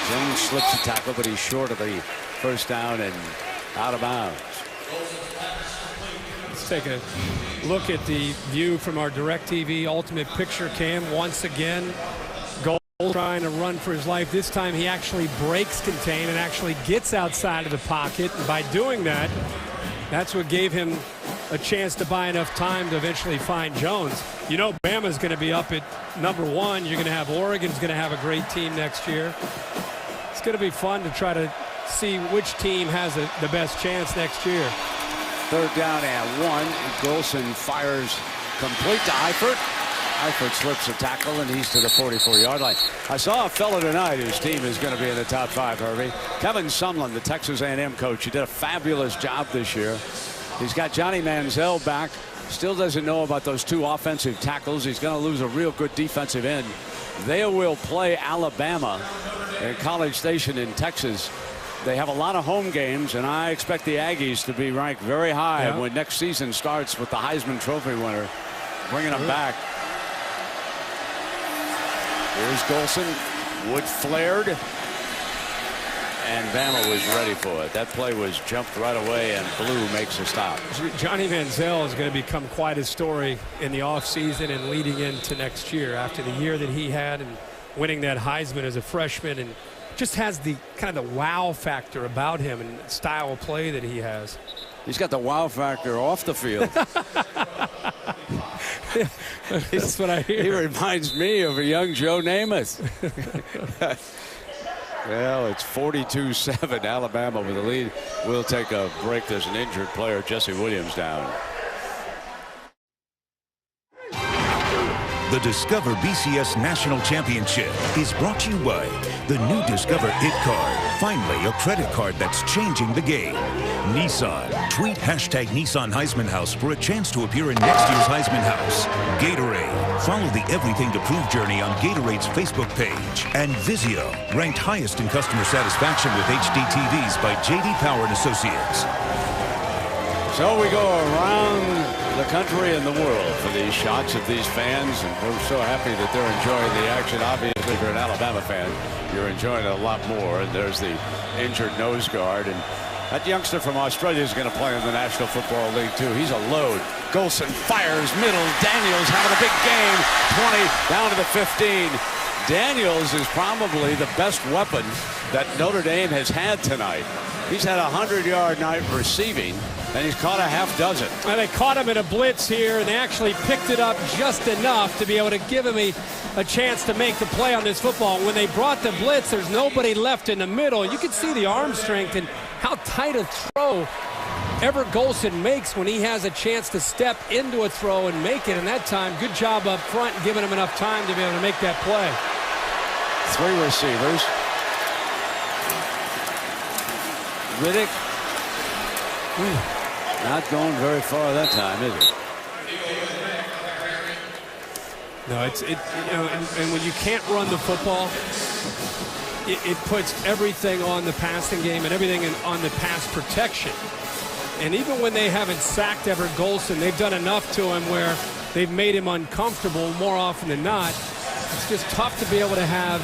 Jones slips a tackle, but he's short of the first down and out of bounds. Let's take a look at the view from our DirecTV Ultimate Picture Cam once again. Trying to run for his life. This time he actually breaks contain and actually gets outside of the pocket. And by doing that, that's what gave him a chance to buy enough time to eventually find Jones. You know, Bama's going to be up at number 1. You're going to have Oregon's going to have a great team next year. It's going to be fun to try to see which team has the best chance next year. Third down and 1. Golson fires complete to Eifert. Eifert slips a tackle, and he's to the 44-yard line. I saw a fellow tonight whose team is going to be in the top 5, Herbie. Kevin Sumlin, the Texas A&M coach. He did a fabulous job this year. He's got Johnny Manziel back. Still doesn't know about those 2 offensive tackles. He's going to lose a real good defensive end. They will play Alabama at College Station in Texas They have a lot of home games, and I expect the Aggies to be ranked very high when next season starts with the Heisman Trophy winner bringing them back. Here's Golson. Wood flared, and Bama was ready for it. That play was jumped right away, and Blue makes a stop. Johnny Manziel is going to become quite a story in the offseason and leading into next year after the year that he had and winning that Heisman as a freshman, and just has the kind of the wow factor about him and style of play that he has. He's got the wow factor off the field. That's what I hear. He reminds me of a young Joe Namath. Well, it's 42-7. Alabama with the lead. We'll take a break. There's an injured player, Jesse Williams, down. The Discover BCS National Championship is brought to you by the new Discover It Card. Finally, a credit card that's changing the game. Nissan. Tweet hashtag Nissan Heisman House for a chance to appear in next year's Heisman House. Gatorade. Follow the Everything to Prove journey on Gatorade's Facebook page. And Vizio. Ranked highest in customer satisfaction with HD TVs by J.D. Power & Associates. So we go around the country and the world for these shots of these fans, and we're so happy that they're enjoying the action. Obviously, if you're an Alabama fan, you're enjoying it a lot more. And there's the injured nose guard, and that youngster from Australia is going to play in the National Football League too. He's a load. Golson fires middle. Daniels having a big game. 20 down to the 15. Daniels is probably the best weapon that Notre Dame has had tonight. He's had a 100-yard night receiving, and he's caught a half dozen. And they caught him in a blitz here, and they actually picked it up just enough to be able to give him a chance to make the play on this football. When they brought the blitz, there's nobody left in the middle. You can see the arm strength and how tight a throw Everett Golson makes when he has a chance to step into a throw and make it. And that time, good job up front, giving him enough time to be able to make that play. 3 receivers. Riddick. Not going very far that time, is it? No, and when you can't run the football, it puts everything on the passing game and everything on the pass protection. And even when they haven't sacked Everett Golson, they've done enough to him where they've made him uncomfortable more often than not. It's just tough to be able to have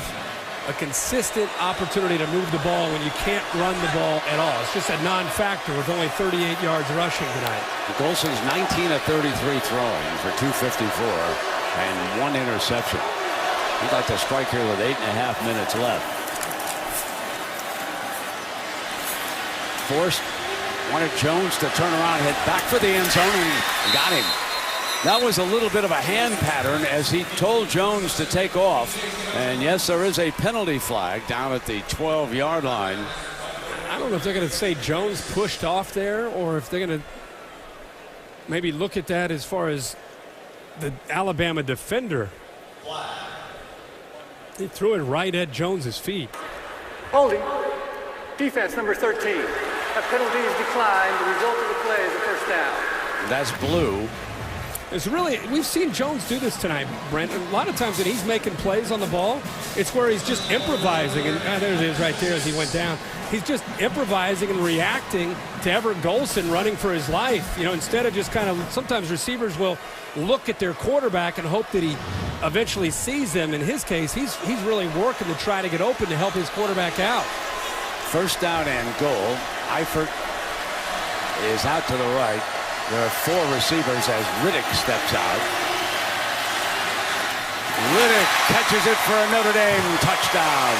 a consistent opportunity to move the ball when you can't run the ball at all. It's just a non-factor with only 38 yards rushing tonight. Golson's 19 of 33 throwing for 254 and 1 interception. He'd like to strike here with 8.5 minutes left. Forced. Wanted Jones to turn around and head back for the end zone, and got him. That was a little bit of a hand pattern as he told Jones to take off. And yes, there is a penalty flag down at the 12-yard line. I don't know if they're going to say Jones pushed off there or if they're going to maybe look at that as far as the Alabama defender. He threw it right at Jones's feet. Holding. Defense number 13. That penalty is declined. The result of the play is a first down. That's Blue. It's really, we've seen Jones do this tonight, Brent. A lot of times when he's making plays on the ball, it's where he's just improvising. And there it is right there as he went down. He's just improvising and reacting to Everett Golson running for his life. You know, instead of just kind of, sometimes receivers will look at their quarterback and hope that he eventually sees them. In his case, he's really working to try to get open to help his quarterback out. First down and goal. Eifert is out to the right. There are 4 receivers as Riddick steps out. Riddick catches it for a Notre Dame touchdown.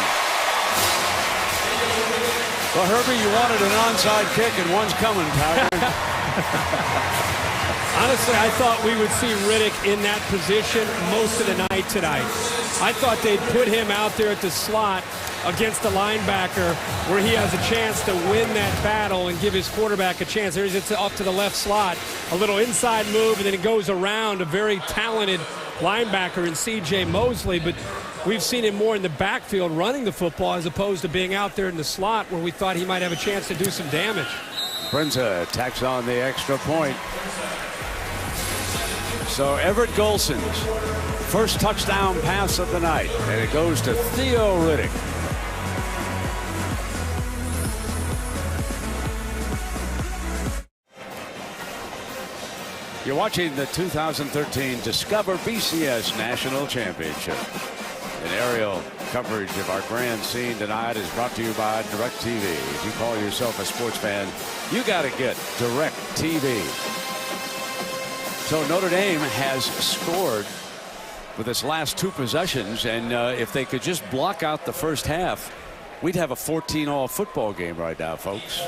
Well, Herbie, you wanted an onside kick, and one's coming, Patrick. Honestly, I thought we would see Riddick in that position most of the night tonight. I thought they'd put him out there at the slot against the linebacker where he has a chance to win that battle and give his quarterback a chance. There's it up to the left slot, a little inside move, and then it goes around a very talented linebacker in C.J. Mosley. But we've seen him more in the backfield running the football as opposed to being out there in the slot where we thought he might have a chance to do some damage. Brynza tacks on the extra point. So Everett Golson's first touchdown pass of the night, and it goes to Theo Riddick. You're watching the 2013 Discover BCS National Championship. An aerial coverage of our grand scene tonight is brought to you by DirecTV. If you call yourself a sports fan, you got to get DirecTV. So Notre Dame has scored with its last 2 possessions, and if they could just block out the first half, we'd have a 14-all football game right now, folks.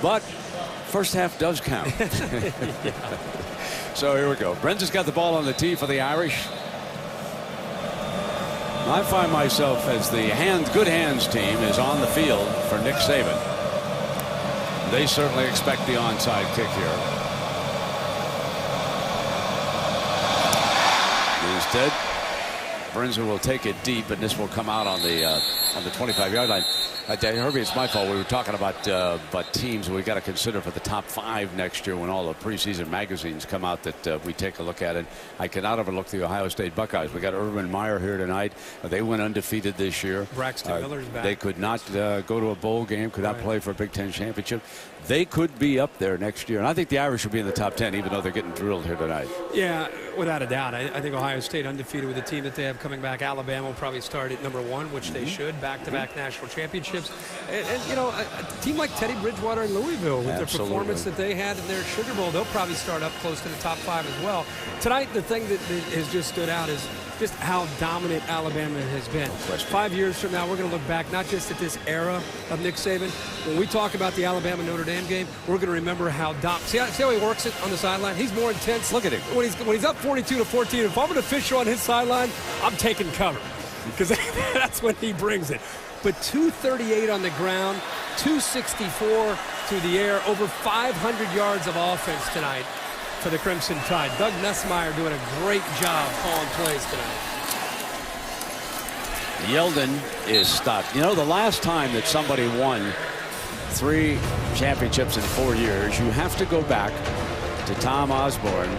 But first half does count. Yeah. So here we go. Brenza's got the ball on the tee for the Irish. I find myself as the good hands team is on the field for Nick Saban. They certainly expect the onside kick here. Instead, Brenza will take it deep, and this will come out on the 25-yard line. Herbie, it's my fault. We were talking about teams we got to consider for the top 5 next year when all the preseason magazines come out that we take a look at. And I cannot overlook the Ohio State Buckeyes. We got Urban Meyer here tonight. They went undefeated this year. Braxton Miller's back. They could not go to a bowl game, could not play for a Big Ten championship. They could be up there next year. And I think the Irish will be in the top 10, even though they're getting drilled here tonight. Yeah, without a doubt. I think Ohio State undefeated with the team that they have coming back. Alabama will probably start at number 1, which they should. Back-to-back national championships. And you know, a team like Teddy Bridgewater and Louisville, with their performance that they had in their Sugar Bowl, they'll probably start up close to the top 5 as well. Tonight, the thing that has just stood out is just how dominant Alabama has been. 5 years from now, we're going to look back not just at this era of Nick Saban. When we talk about the Alabama-Notre Dame game, we're going to remember how see how he works it on the sideline? He's more intense. Look at him. When he's up 42-14, if I'm an official on his sideline, I'm taking cover, because that's when he brings it. But 238 on the ground, 264 through the air, over 500 yards of offense tonight for the Crimson Tide. Doug Nussmeier doing a great job calling plays tonight. Yeldon is stopped. You know, the last time that somebody won 3 championships in 4 years, you have to go back to Tom Osborne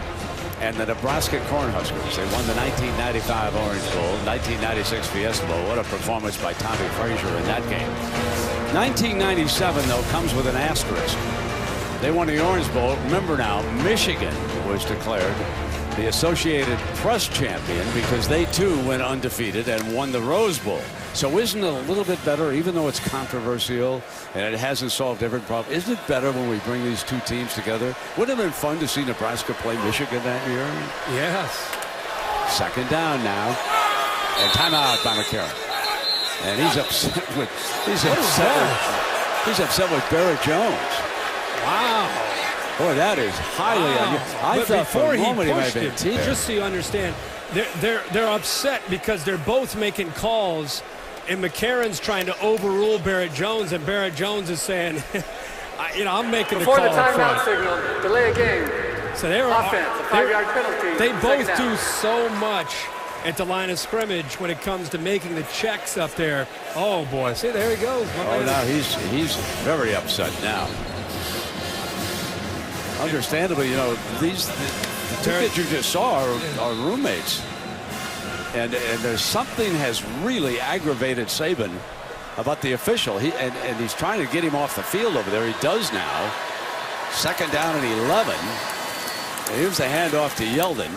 and the Nebraska Cornhuskers. They won the 1995 Orange Bowl, 1996 Fiesta Bowl. What a performance by Tommy Frazier in that game. 1997, though, comes with an asterisk. They won the Orange Bowl. Remember now, Michigan was declared the Associated Press champion because they, too, went undefeated and won the Rose Bowl. So isn't it a little bit better, even though it's controversial and it hasn't solved every problem, isn't it better when we bring these 2 teams together? Wouldn't it have been fun to see Nebraska play Michigan that year? Yes. 2nd down now. And timeout by McCarron. And he's upset with he's upset with Barrett Jones. Wow. Boy, that is highly unusual. I thought for a moment he might have been teed. Just so you understand, they're upset because they're both making calls, and McCarron's trying to overrule Barrett Jones, and Barrett Jones is saying, I'm making the call. Before the timeout signal, delay a game. So they're offense, a 5-yard penalty. They both do so much at the line of scrimmage when it comes to making the checks up there. Oh boy, see, there he goes. Now he's very upset now. Understandably, you know, the 2 kids you just saw are roommates. And there's something has really aggravated Saban about the official. And he's trying to get him off the field over there. He does now. 2nd down and 11. And here's the handoff to Yeldon.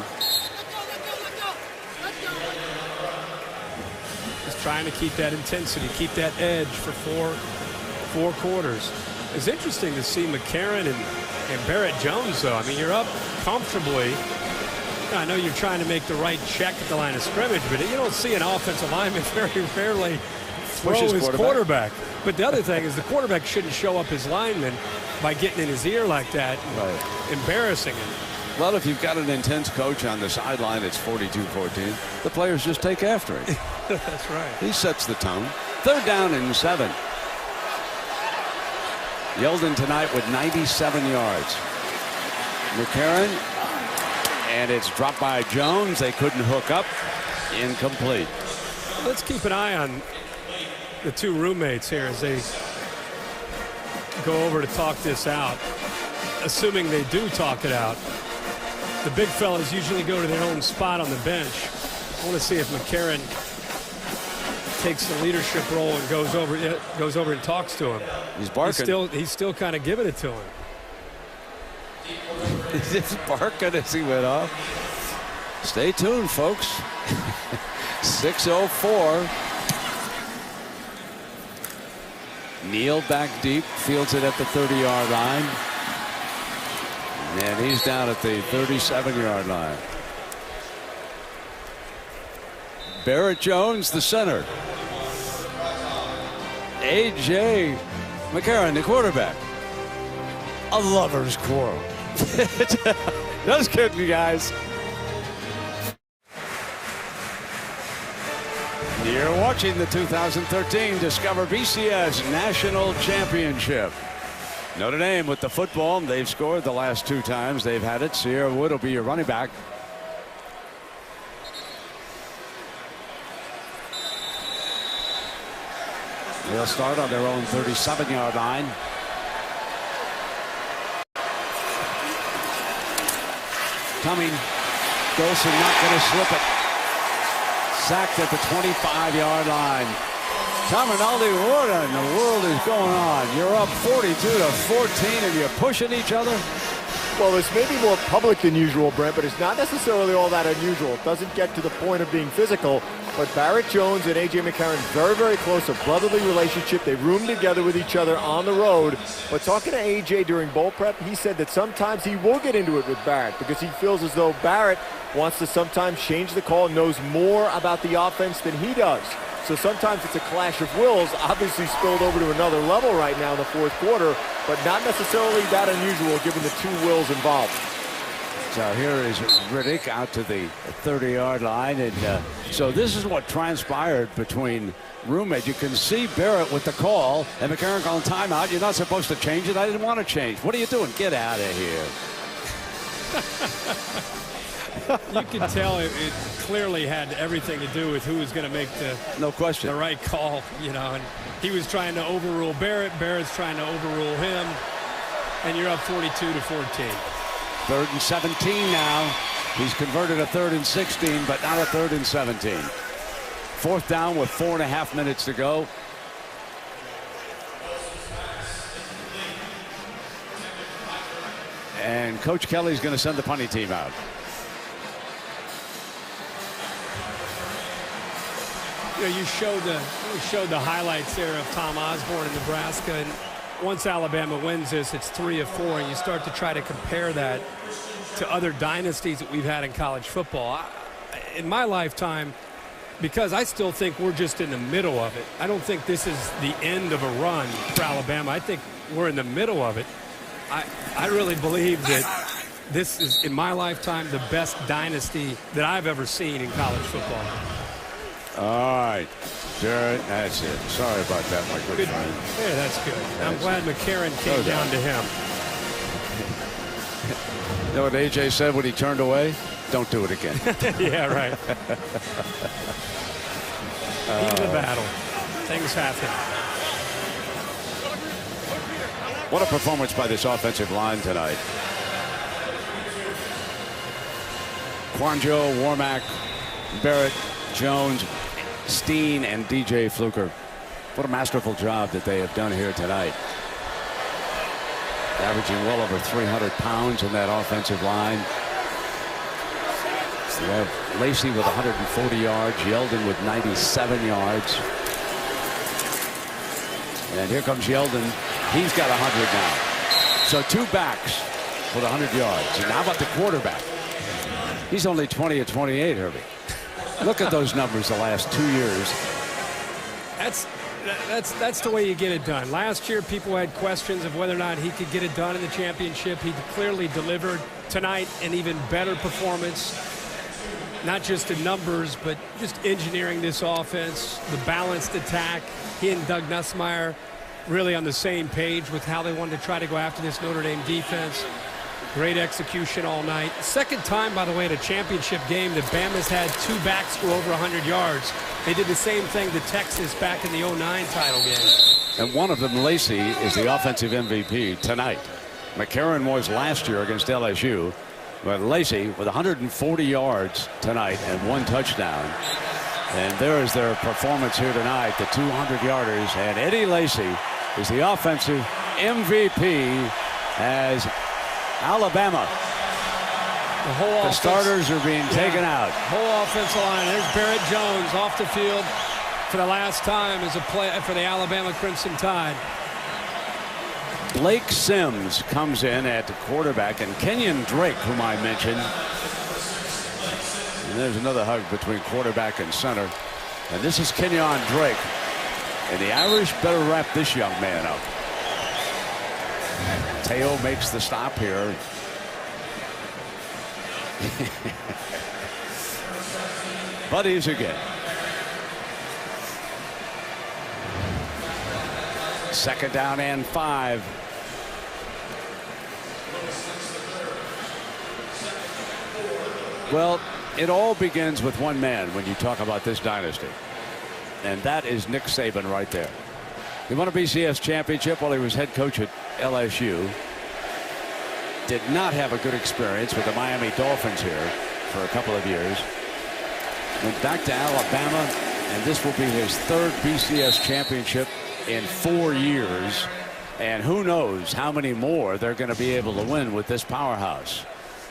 He's trying to keep that intensity, keep that edge for four quarters. It's interesting to see McCarron and Barrett Jones, though. I mean, you're up comfortably. I know you're trying to make the right check at the line of scrimmage, but you don't see an offensive lineman very rarely throw his quarterback. But the other thing is the quarterback shouldn't show up his lineman by getting in his ear like that, embarrassing him. Well, if you've got an intense coach on the sideline, it's 42-14. The players just take after him. That's right. He sets the tone. 3rd down and 7. Yeldon tonight with 97 yards. McCarron, and it's dropped by Jones. They couldn't hook up. Incomplete. Let's keep an eye on the 2 roommates here as they go over to talk this out. Assuming they do talk it out. The big fellas usually go to their own spot on the bench. I want to see if McCarron takes the leadership role and goes over and talks to him. He's barking. He's still kind of giving it to him. He's just barking as he went off. Stay tuned, folks. 6:04. Neal back deep, fields it at the 30-yard line. And he's down at the 37-yard line. Barrett Jones, the center. A.J. McCarron, the quarterback. A lover's quarrel. Just kidding, you guys. You're watching the 2013 Discover BCS National Championship. Notre Dame with the football. They've scored the last 2 times they've had it. Sierra Wood will be your running back. They'll start on their own 37-yard line. Coming. Golson not going to slip it. Sacked at the 25-yard line. Caminaldi, what in the world is going on? You're up 42-14 and you're pushing each other? Well, this may be more public than usual, Brent, but it's not necessarily all that unusual. It doesn't get to the point of being physical, but Barrett Jones and A.J. McCarron, very, very close, a brotherly relationship. They room together with each other on the road. But talking to A.J. during bowl prep, he said that sometimes he will get into it with Barrett because he feels as though Barrett wants to sometimes change the call, knows more about the offense than he does. So sometimes it's a clash of wills, obviously spilled over to another level right now in the fourth quarter, but not necessarily that unusual given the 2 wills involved. So here is Riddick out to the 30-yard line. And so this is what transpired between roommates. You can see Barrett with the call and McCarron calling timeout. You're not supposed to change it. I didn't want to change. What are you doing? Get out of here. You can tell it clearly had everything to do with who was going to make the right call, you know. And he was trying to overrule Barrett. Barrett's trying to overrule him, and you're up 42-14. 3rd and 17 now. He's converted a 3rd and 16, but not a 3rd and 17. 4th down with 4.5 minutes to go. And Coach Kelly's going to send the punting team out. You know, you showed the highlights there of Tom Osborne in Nebraska, and once Alabama wins this, it's 3 of 4, and you start to try to compare that to other dynasties that we've had in college football. In my lifetime, because I still think we're just in the middle of it. I don't think this is the end of a run for Alabama. I think we're in the middle of it. I really believe that this is, in my lifetime, the best dynasty that I've ever seen in college football. All right, Barrett, that's it. Sorry about that, my good friend. Yeah, that's good. I'm glad McCarron came down to him. You know what A.J. said when he turned away? Don't do it again. Yeah, right. Heat of the battle. Things happen. What a performance by this offensive line tonight. Quanjo, Warmack, Barrett, Jones, Steen, and DJ Fluker. What a masterful job that they have done here tonight. Averaging well over 300 pounds in that offensive line. We have Lacey with 140 yards, Yeldon with 97 yards. And here comes Yeldon. He's got 100 now. So 2 backs with 100 yards. And how about the quarterback? He's only 20 of 28, Herbie. Look at those numbers the last 2 years. That's the way you get it done. Last year, people had questions of whether or not he could get it done in the championship. He clearly delivered tonight an even better performance. Not just in numbers, but just engineering this offense, the balanced attack. He and Doug Nussmeier really on the same page with how they wanted to try to go after this Notre Dame defense. Great execution all night. Second time, by the way, at a championship game that Bama's had 2 backs go over 100 yards. They did the same thing to Texas back in the 09 title game. And one of them, Lacey, is the offensive MVP tonight. McCarron was last year against LSU. But Lacey with 140 yards tonight and 1 touchdown. And there is their performance here tonight, the 200-yarders. And Eddie Lacey is the offensive MVP as Alabama. The starters are being taken out. Whole offensive line. There's Barrett Jones off the field for the last time as a play for the Alabama Crimson Tide. Blake Sims comes in at the quarterback, and Kenyon Drake, whom I mentioned. And there's another hug between quarterback and center. And this is Kenyon Drake. And the Irish better wrap this young man up. Teo makes the stop here. Buddies again. Second down and 5. Well, it all begins with one man when you talk about this dynasty. And that is Nick Saban right there. He won a BCS championship while he was head coach at LSU. Did not have a good experience with the Miami Dolphins here for a couple of years. Went back to Alabama, and this will be his 3rd BCS championship in 4 years. And who knows how many more they're going to be able to win with this powerhouse.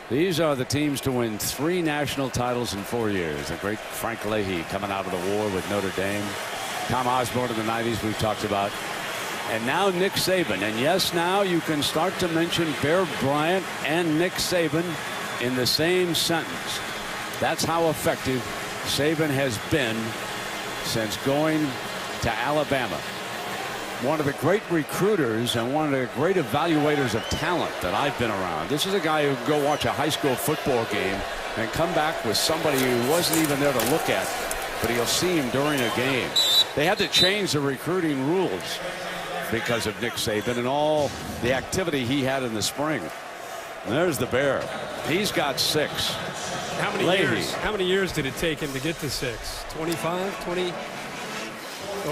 These are the teams to win 3 national titles in 4 years. The great Frank Leahy coming out of the war with Notre Dame. Tom Osborne in the 90s we've talked about. And now Nick Saban. And yes, now you can start to mention Bear Bryant and Nick Saban in the same sentence. That's how effective Saban has been since going to Alabama. One of the great recruiters and one of the great evaluators of talent that I've been around. This is a guy who can go watch a high school football game and come back with somebody who wasn't even there to look at, but he'll see him during a game. They had to change the recruiting rules because of Nick Saban and all the activity he had in the spring. And there's the Bear. He's got 6. How many years did it take him to get to 6? 25, 20?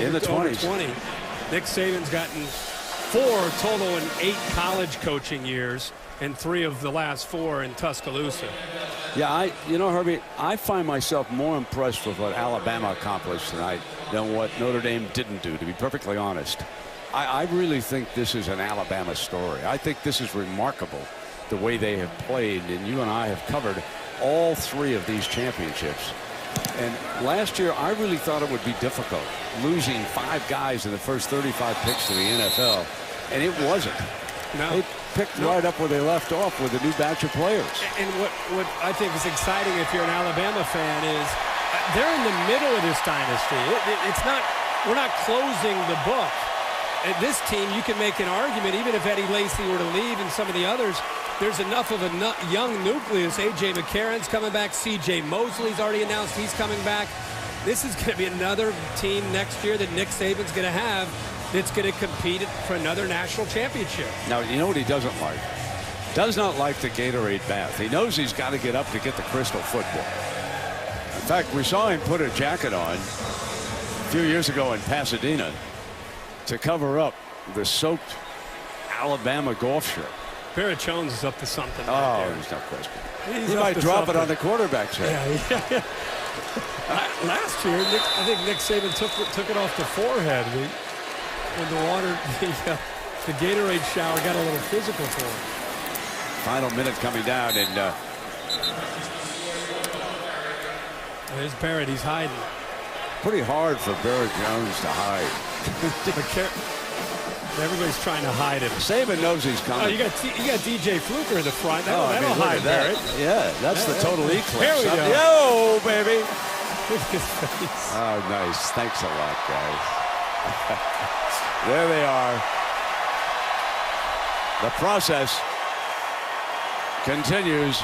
In the 20s. 20. Nick Saban's gotten 4 total in 8 college coaching years, and 3 of the last 4 in Tuscaloosa. Yeah, you know, Herbie, I find myself more impressed with what Alabama accomplished tonight than what Notre Dame didn't do, to be perfectly honest. I really think this is an Alabama story. I think this is remarkable, the way they have played, and you and I have covered all 3 of these championships. And last year, I really thought it would be difficult, losing 5 guys in the first 35 picks to the NFL, and it wasn't. No. They picked right up where they left off with a new batch of players. And what I think is exciting if you're an Alabama fan is they're in the middle of this dynasty. It's not, we're not closing the book. At this team, you can make an argument, even if Eddie Lacy were to leave and some of the others, there's enough of a young nucleus. A.J. McCarron's coming back. C.J. Mosley's already announced he's coming back. This is going to be another team next year that Nick Saban's going to have that's going to compete for another national championship. Now, you know what he doesn't like? Does not like the Gatorade bath. He knows he's got to get up to get the crystal football. In fact, we saw him put a jacket on a few years ago in Pasadena to cover up the soaked Alabama golf shirt. Barrett Jones is up to something. There's no question. He might drop it on the quarterback's head. Yeah. Last year, I think Nick Saban took it off the forehead when the water, the Gatorade shower got a little physical for him. Final minute coming down, and there's Barrett. He's hiding. Pretty hard for Barrett Jones to hide. Everybody's trying to hide him. Saban knows he's coming. Oh, you got DJ Fluker in the front. That'll hide Barrett. Yeah, that's the total eclipse. Here we go. Yo, baby. Look at his face. Oh, nice. Thanks a lot, guys. There they are. The process continues.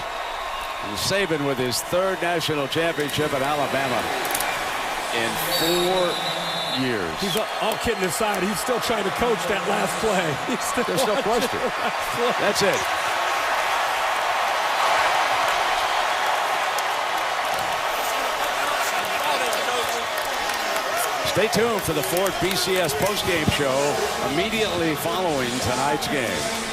And Saban with his 3rd national championship at Alabama in 4 years. He's all kidding aside. He's still trying to coach that last play. There's no question. That's it. Stay tuned for the 4th BCS postgame show immediately following tonight's game.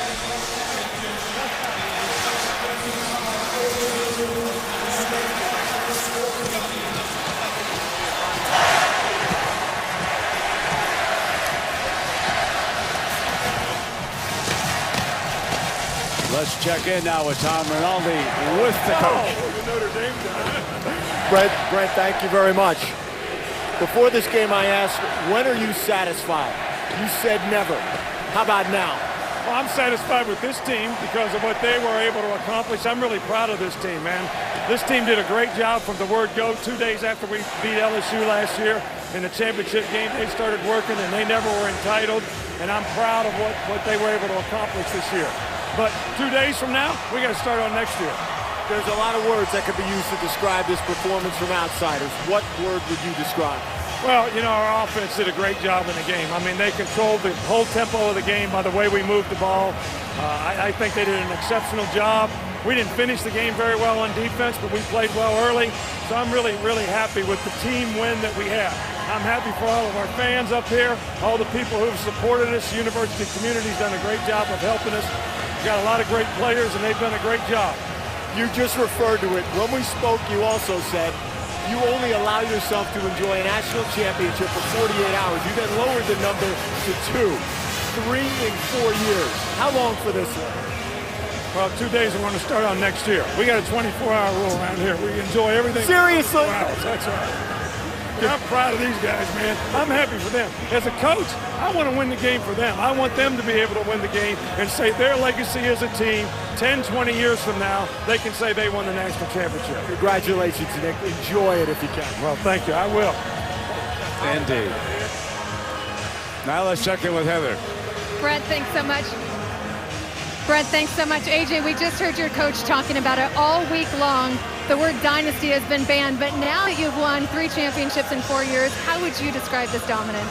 Let's check in now with Tom Rinaldi with the coach. Brent, thank you very much. Before this game, I asked, when are you satisfied? You said never. How about now? Well, I'm satisfied with this team because of what they were able to accomplish. I'm really proud of this team, man. This team did a great job from the word go 2 days after we beat LSU last year. In the championship game, they started working, and they never were entitled. And I'm proud of what they were able to accomplish this year. But 2 days from now, we got to start on next year. There's a lot of words that could be used to describe this performance from outsiders. What word would you describe? Well, you know, our offense did a great job in the game. I mean, they controlled the whole tempo of the game by the way we moved the ball. I think they did an exceptional job. We didn't finish the game very well on defense, but we played well early. So I'm really, really happy with the team win that we have. I'm happy for all of our fans up here, all the people who have supported us. The university community's done a great job of helping us. We've got a lot of great players, and they've done a great job. You just referred to it. When we spoke, you also said you only allow yourself to enjoy a national championship for 48 hours. You then lowered the number to 2. 3 in 4 years. How long for this one? Well, 2 days we're going to start on next year. We got a 24-hour rule around here. We enjoy everything. Seriously? Wow, that's right. I'm proud of these guys, man. I'm happy for them. As a coach, I want to win the game for them. I want them to be able to win the game and say their legacy as a team, 10, 20 years from now, they can say they won the national championship. Congratulations, Nick. Enjoy it if you can. Well, thank you. I will. Indeed. Now let's check in with Heather. Brett, thanks so much. Brett, thanks so much. AJ, we just heard your coach talking about it all week long. The word dynasty has been banned, but now that you've won 3 championships in 4 years, how would you describe this dominance?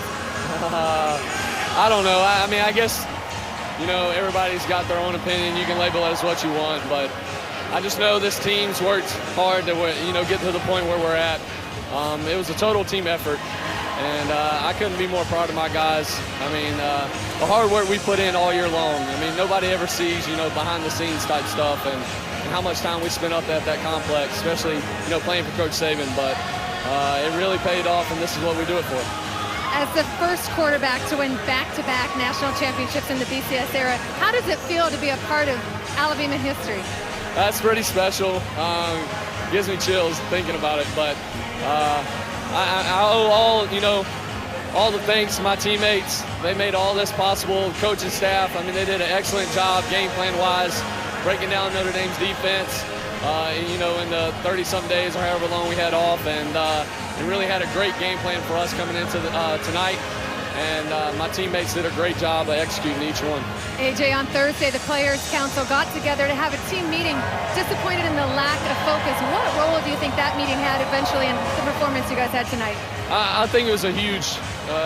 I don't know. I mean, I guess, you know, everybody's got their own opinion. You can label it as what you want, but I just know this team's worked hard to, you know, get to the point where we're at. It was a total team effort, and I couldn't be more proud of my guys. I mean, the hard work we put in all year long. I mean, nobody ever sees, you know, behind-the-scenes type stuff, and how much time we spent up at that complex, especially, you know, playing for Coach Saban. But it really paid off, and this is what we do it for. As the first quarterback to win back-to-back national championships in the BCS era, how does it feel to be a part of Alabama history? That's pretty special. Gives me chills thinking about it. But I owe all, you know, all the thanks to my teammates. They made all this possible. Coaching staff, I mean, they did an excellent job game plan-wise, breaking down Notre Dame's defense, you know, in the 30-some days or however long we had off, and really had a great game plan for us coming into tonight. And my teammates did a great job of executing each one. AJ, on Thursday, the Players Council got together to have a team meeting, disappointed in the lack of focus. What role do you think that meeting had eventually in the performance you guys had tonight? I think it was a huge,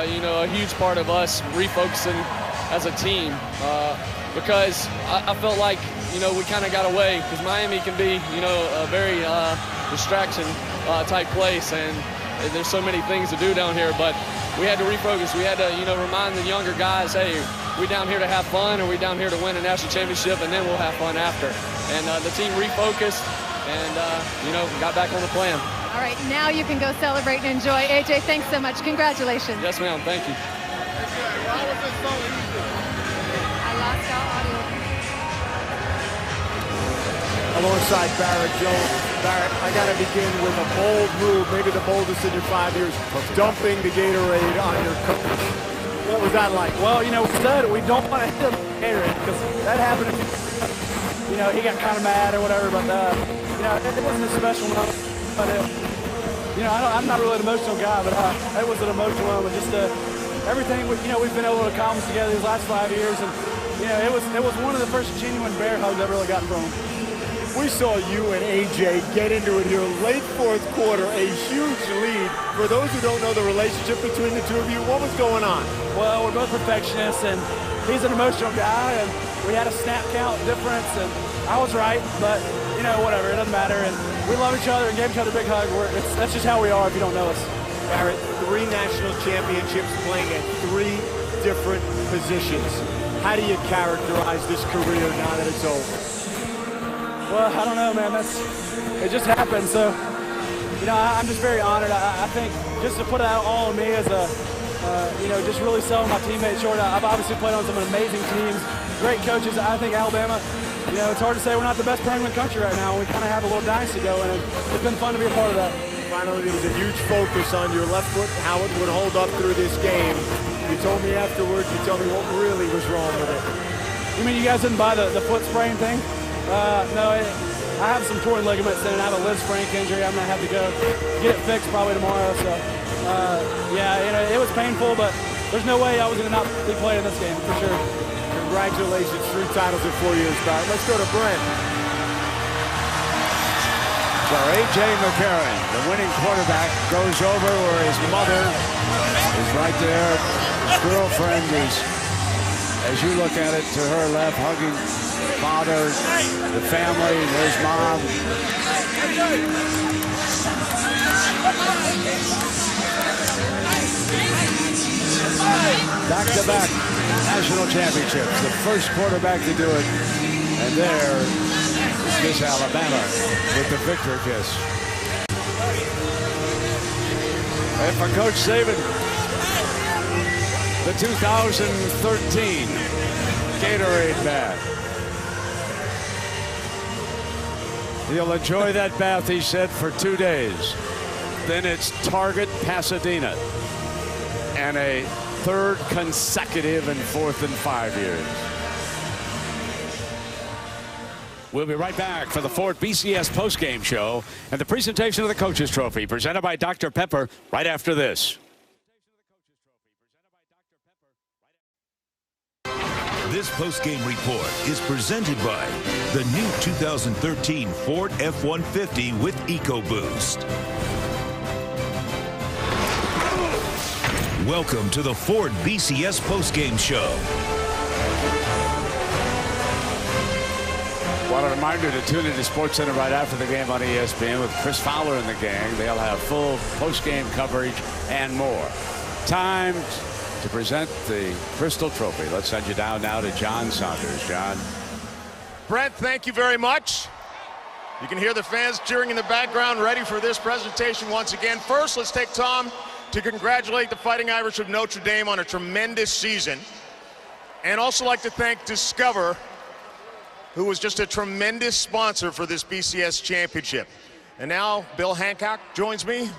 you know, a huge part of us refocusing as a team because I felt like, you know, we kind of got away because Miami can be, you know, a very distraction type place, and there's so many things to do down here, but we had to refocus. We had to, you know, remind the younger guys, hey, we down here to have fun, or we down here to win a national championship, and then we'll have fun after. And the team refocused and, you know, got back on the plan. All right, now you can go celebrate and enjoy. AJ, thanks so much. Congratulations. Yes, ma'am. Thank you. Why was this so easy? I lost our audio. Alongside Barrett Jones. Barrett, I got to begin with a bold move, maybe the boldest in your 5 years, dumping the Gatorade on your coach. What was that like? Well, you know, we said we don't want to hit him with Gatorade because that happened. You know, he got kind of mad or whatever, but you know, it wasn't a special moment. But you know, I'm not really an emotional guy, but it was an emotional moment. Just everything you know we've been able to accomplish together these last 5 years, and you know, it was one of the first genuine bear hugs I've really gotten from him. We saw you and AJ get into it here late fourth quarter, a huge lead. For those who don't know the relationship between the two of you, what was going on? Well, we're both perfectionists, and he's an emotional guy, and we had a snap count difference, and I was right, but, you know, whatever, it doesn't matter. And we love each other and gave each other a big hug. That's just how we are if you don't know us. Barrett, 3 national championships playing at 3 different positions. How do you characterize this career now that it's over? Well, I don't know, man. It just happened. So, you know, I'm just very honored. I think just to put it out all on me as you know, just really selling my teammates short. I've obviously played on some amazing teams, great coaches. I think Alabama you know, it's hard to say we're not the best program in the country right now. We kind of have a little dynasty going, and it's been fun to be a part of that. Finally, there was a huge focus on your left foot, how it would hold up through this game. You told me afterwards, you told me what really was wrong with it. You mean you guys didn't buy the foot sprain thing? No, I have some torn ligaments and I have a Liz Frank injury. I'm going to have to go get it fixed probably tomorrow. So, yeah, you know, it was painful, but there's no way I was going to not be playing this game for sure. Congratulations, 3 titles in 4 years back. Let's go to Brent. So A.J. McCarron, the winning quarterback, goes over where his mother is right there. His girlfriend is, as you look at it, to her left, hugging father, the family. There's mom. Back-to-back national championships. The first quarterback to do it. And there is Miss Alabama with the victory kiss. And for Coach Saban, the 2013 Gatorade bath. He'll enjoy that bath, he said, for 2 days. Then it's Target, Pasadena. And a 3rd consecutive and 4th in 5 years. We'll be right back for the Ford BCS postgame show and the presentation of the Coaches Trophy presented by Dr. Pepper right after this. This postgame report is presented by the new 2013 Ford F-150 with EcoBoost. Welcome to the Ford BCS postgame show. Well, a reminder to tune into SportsCenter right after the game on ESPN with Chris Fowler and the gang. They'll have full postgame coverage and more. Time to present the Crystal Trophy. Let's send you down now to John Saunders. John. Brent, thank you very much. You can hear the fans cheering in the background, ready for this presentation once again. First, let's take time to congratulate the Fighting Irish of Notre Dame on a tremendous season. And also like to thank Discover, who was just a tremendous sponsor for this BCS championship. And now Bill Hancock joins me,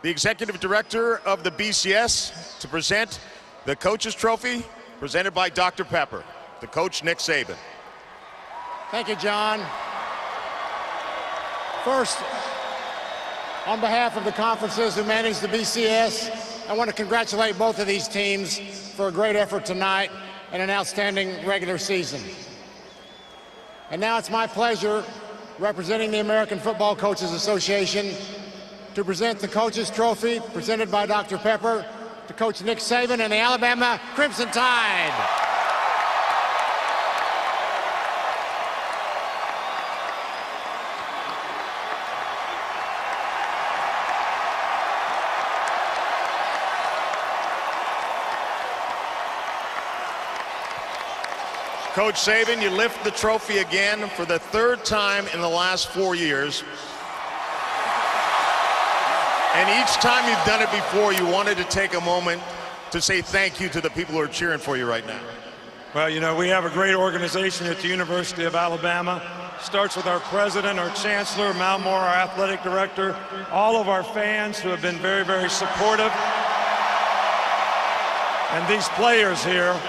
the executive director of the BCS, to present the Coaches Trophy presented by Dr. Pepper, the coach Nick Saban. Thank you, John. First, on behalf of the conferences who manage the BCS, I want to congratulate both of these teams for a great effort tonight and an outstanding regular season. And now it's my pleasure, representing the American Football Coaches Association, to present the Coaches Trophy presented by Dr. Pepper to Coach Nick Saban and the Alabama Crimson Tide. Coach Saban, you lift the trophy again for the 3rd time in the last 4 years. And each time you've done it before, you wanted to take a moment to say thank you to the people who are cheering for you right now. Well, you know, we have a great organization at the University of Alabama. Starts with our president, our chancellor, Mal Moore, our athletic director, all of our fans who have been very, very supportive. And these players here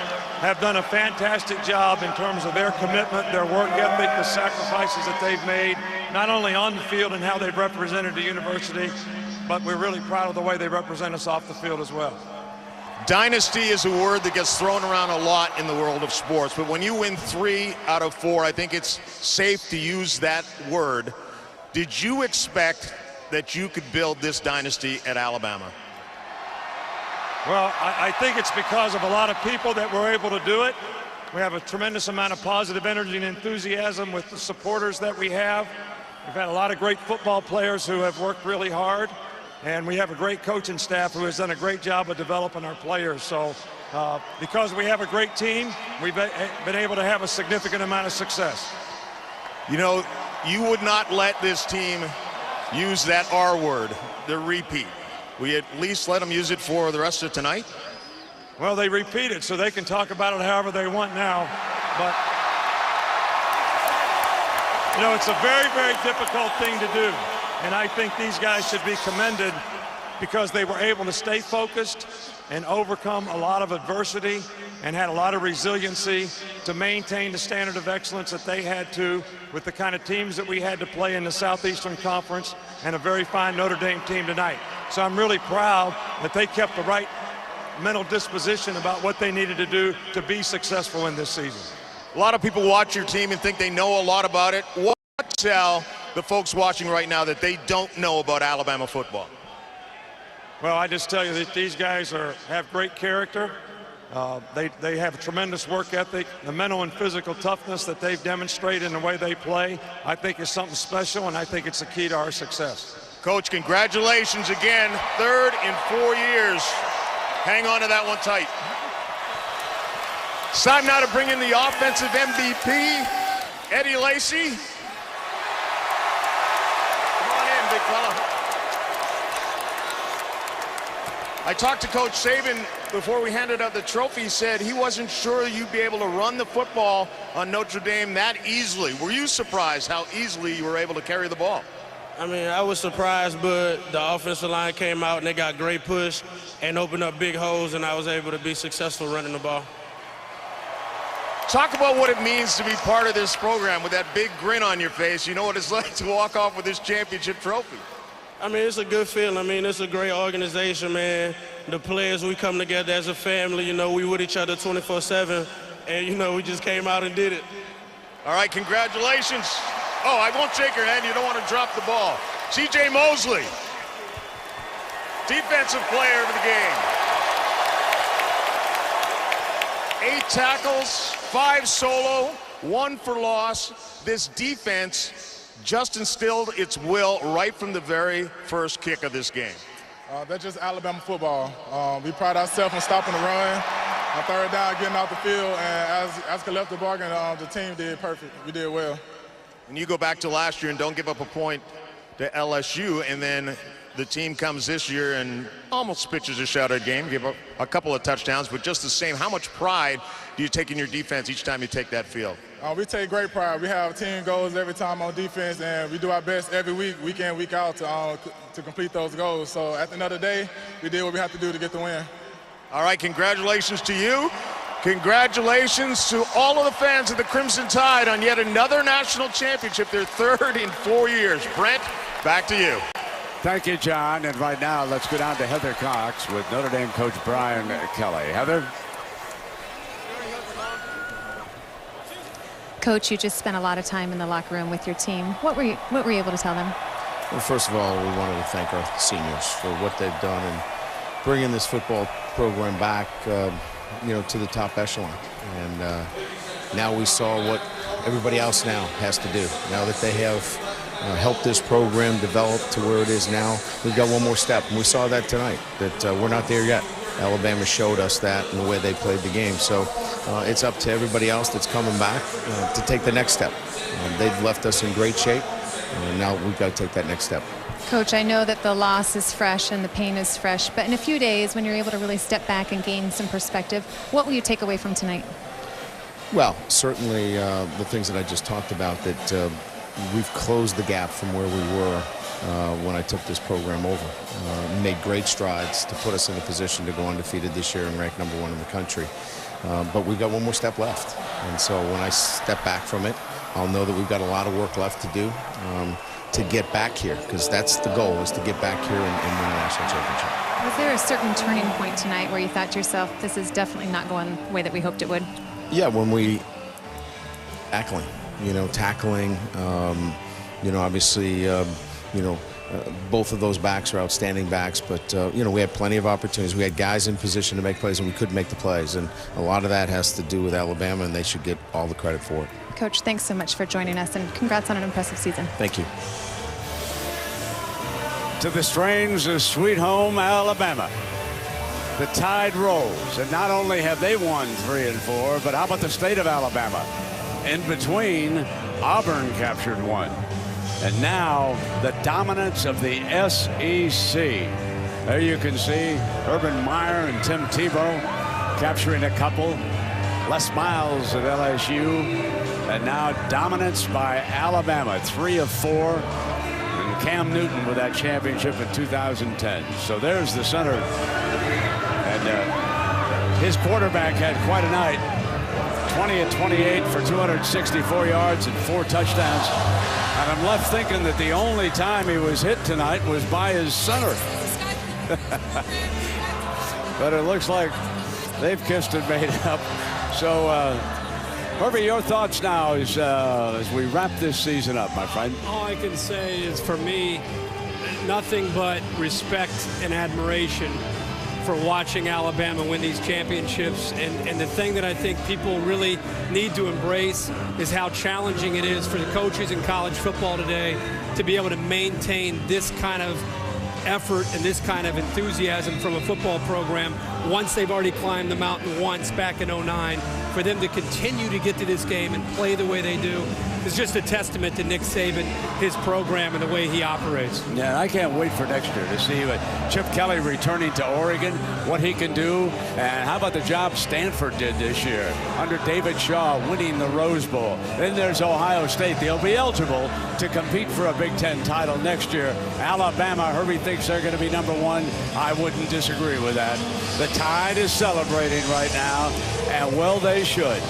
have done a fantastic job in terms of their commitment, their work ethic, the sacrifices that they've made, not only on the field and how they've represented the university, but we're really proud of the way they represent us off the field as well. Dynasty is a word that gets thrown around a lot in the world of sports, but when you win 3 out of 4, I think it's safe to use that word. Did you expect that you could build this dynasty at Alabama? Well, I think it's because of a lot of people that were able to do it. We have a tremendous amount of positive energy and enthusiasm with the supporters that we have. We've had a lot of great football players who have worked really hard, and we have a great coaching staff who has done a great job of developing our players. So because we have a great team, we've been able to have a significant amount of success. You know, you would not let this team use that R word, the repeat. We at least let them use it for the rest of tonight? Well, they repeat it, so they can talk about it however they want now. But You know, it's a very, very difficult thing to do. And I think these guys should be commended because they were able to stay focused and overcome a lot of adversity and had a lot of resiliency to maintain the standard of excellence that they had to with the kind of teams that we had to play in the Southeastern Conference and a very fine Notre Dame team tonight. So I'm really proud that they kept the right mental disposition about what they needed to do to be successful in this season. A lot of people watch your team and think they know a lot about it. What tell the folks watching right now that they don't know about Alabama football? Well, I just tell you that these guys have great character. They have a tremendous work ethic. The mental and physical toughness that they've demonstrated in the way they play, I think is something special, and I think it's the key to our success. Coach, congratulations again. 3rd in 4 years. Hang on to that one tight. It's time now to bring in the offensive MVP, Eddie Lacy. Come on in, big fella. I talked to Coach Saban before we handed out the trophy. He said he wasn't sure you'd be able to run the football on Notre Dame that easily. Were you surprised how easily you were able to carry the ball? I mean, I was surprised, but the offensive line came out and they got great push and opened up big holes, and I was able to be successful running the ball. Talk about what it means to be part of this program with that big grin on your face. You know what it's like to walk off with this championship trophy. I mean, it's a good feeling. I mean, it's a great organization, man. The players, we come together as a family. You know, we with each other 24/7, and, you know, we just came out and did it. All right, congratulations. Oh, I won't shake your hand. You don't want to drop the ball. C.J. Mosley, defensive player of the game. 8 tackles, 5 solo, 1 for loss. This defense just instilled its will right from the very first kick of this game. That's just Alabama football. We pride ourselves on stopping the run, on 3rd down, getting off the field, and as collective bargaining, the team did perfect. We did well. When you go back to last year and don't give up a point to LSU, and then the team comes this year and almost pitches a shutout game, give up a couple of touchdowns, but just the same, how much pride do you take in your defense each time you take that field? We take great pride. We have team goals every time on defense, and we do our best every week, week in, week out, to complete those goals. So at the end of the day, we did what we have to do to get the win. All right, congratulations to you. Congratulations to all of the fans of the Crimson Tide on yet another national championship, their 3rd in 4 years. Brent, back to you. Thank you, John. And right now, let's go down to Heather Cox with Notre Dame coach Brian Kelly. Heather? Coach, you just spent a lot of time in the locker room with your team. What were you able to tell them? Well, first of all, we wanted to thank our seniors for what they've done in bringing this football program back, to the top echelon. And now we saw what everybody else now has to do. Now that they have helped this program develop to where it is now, we've got one more step. And we saw that tonight, that we're not there yet. Alabama showed us that in the way they played the game. So it's up to everybody else that's coming back to take the next step. They've left us in great shape, and now we've got to take that next step. Coach, I know that the loss is fresh and the pain is fresh, but in a few days when you're able to really step back and gain some perspective, what will you take away from tonight? Well, certainly the things that I just talked about, that we've closed the gap from where we were when I took this program over. Made great strides to put us in a position to go undefeated this year and rank #1 in the country. But we've got one more step left. And so when I step back from it, I'll know that we've got a lot of work left to do to get back here, because that's the goal, is to get back here and win a national championship. Was there a certain turning point tonight where you thought to yourself, this is definitely not going the way that we hoped it would? Yeah, when we tackling, obviously, both of those backs are outstanding backs, but, we had plenty of opportunities. We had guys in position to make plays, and we couldn't make the plays. And a lot of that has to do with Alabama, and they should get all the credit for it. Coach, thanks so much for joining us, and congrats on an impressive season. Thank you. To the strange sweet home, Alabama. The Tide rolls, and not only have they won 3 and 4, but how about the state of Alabama? In between, Auburn captured 1. And now, the dominance of the SEC. There you can see Urban Meyer and Tim Tebow capturing a couple. Les Miles at LSU. And now dominance by Alabama, 3 of 4. And Cam Newton with that championship in 2010. So there's the center. And his quarterback had quite a night. 20 of 28 for 264 yards and 4 touchdowns. And I'm left thinking that the only time he was hit tonight was by his center. But it looks like they've kissed and made up. So, Herbie, your thoughts now as we wrap this season up, my friend? All I can say is, for me, nothing but respect and admiration for watching Alabama win these championships. And the thing that I think people really need to embrace is how challenging it is for the coaches in college football today to be able to maintain this kind of effort and this kind of enthusiasm from a football program once they've already climbed the mountain once back in '09. For them to continue to get to this game and play the way they do is just a testament to Nick Saban, his program, and the way he operates. Yeah, I can't wait for next year to see what Chip Kelly returning to Oregon, what he can do, and how about the job Stanford did this year under David Shaw, winning the Rose Bowl. Then there's Ohio State. They'll be eligible to compete for a Big Ten title next year. Alabama, Herbie thinks they're going to be #1. I wouldn't disagree with that. The Tide is celebrating right now, and well, they should.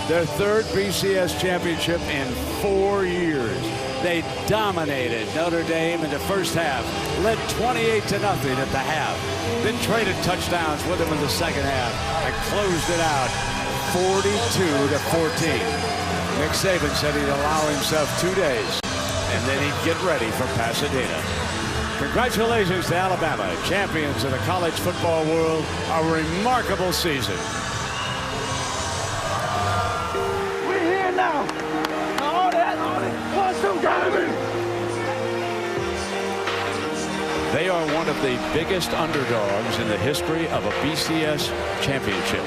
Their 3rd BCS championship in 4 years. They dominated Notre Dame in the first half, led 28-0 at the half, then traded touchdowns with them in the second half and closed it out 42-14. Nick Saban said he'd allow himself 2 days and then he'd get ready for Pasadena. Congratulations to Alabama, champions of the college football world. A remarkable season. We're here now. All that. 1, 2, gotta be. They are one of the biggest underdogs in the history of a BCS championship.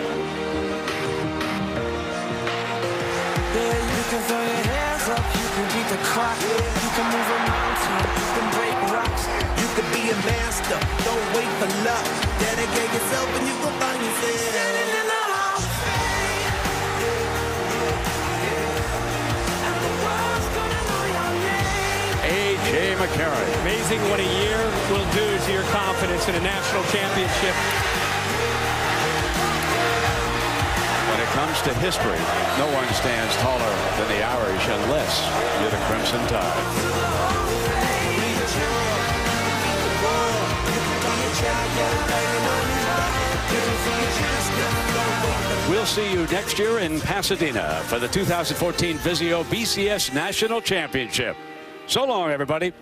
Yeah, you can throw your hands up, you can beat the clock, you can move a mountain, you can break rocks, you could be a master, don't wait for luck, dedicate yourself and you will find yourself standing in the Hall of Fame. And the world's gonna know your name. A.J. McCarron. Amazing what a year will do to your confidence in a national championship. When it comes to history, no one stands taller than the Irish unless you're the Crimson Tide. We'll see you next year in Pasadena for the 2014 Vizio BCS National Championship. So long, everybody.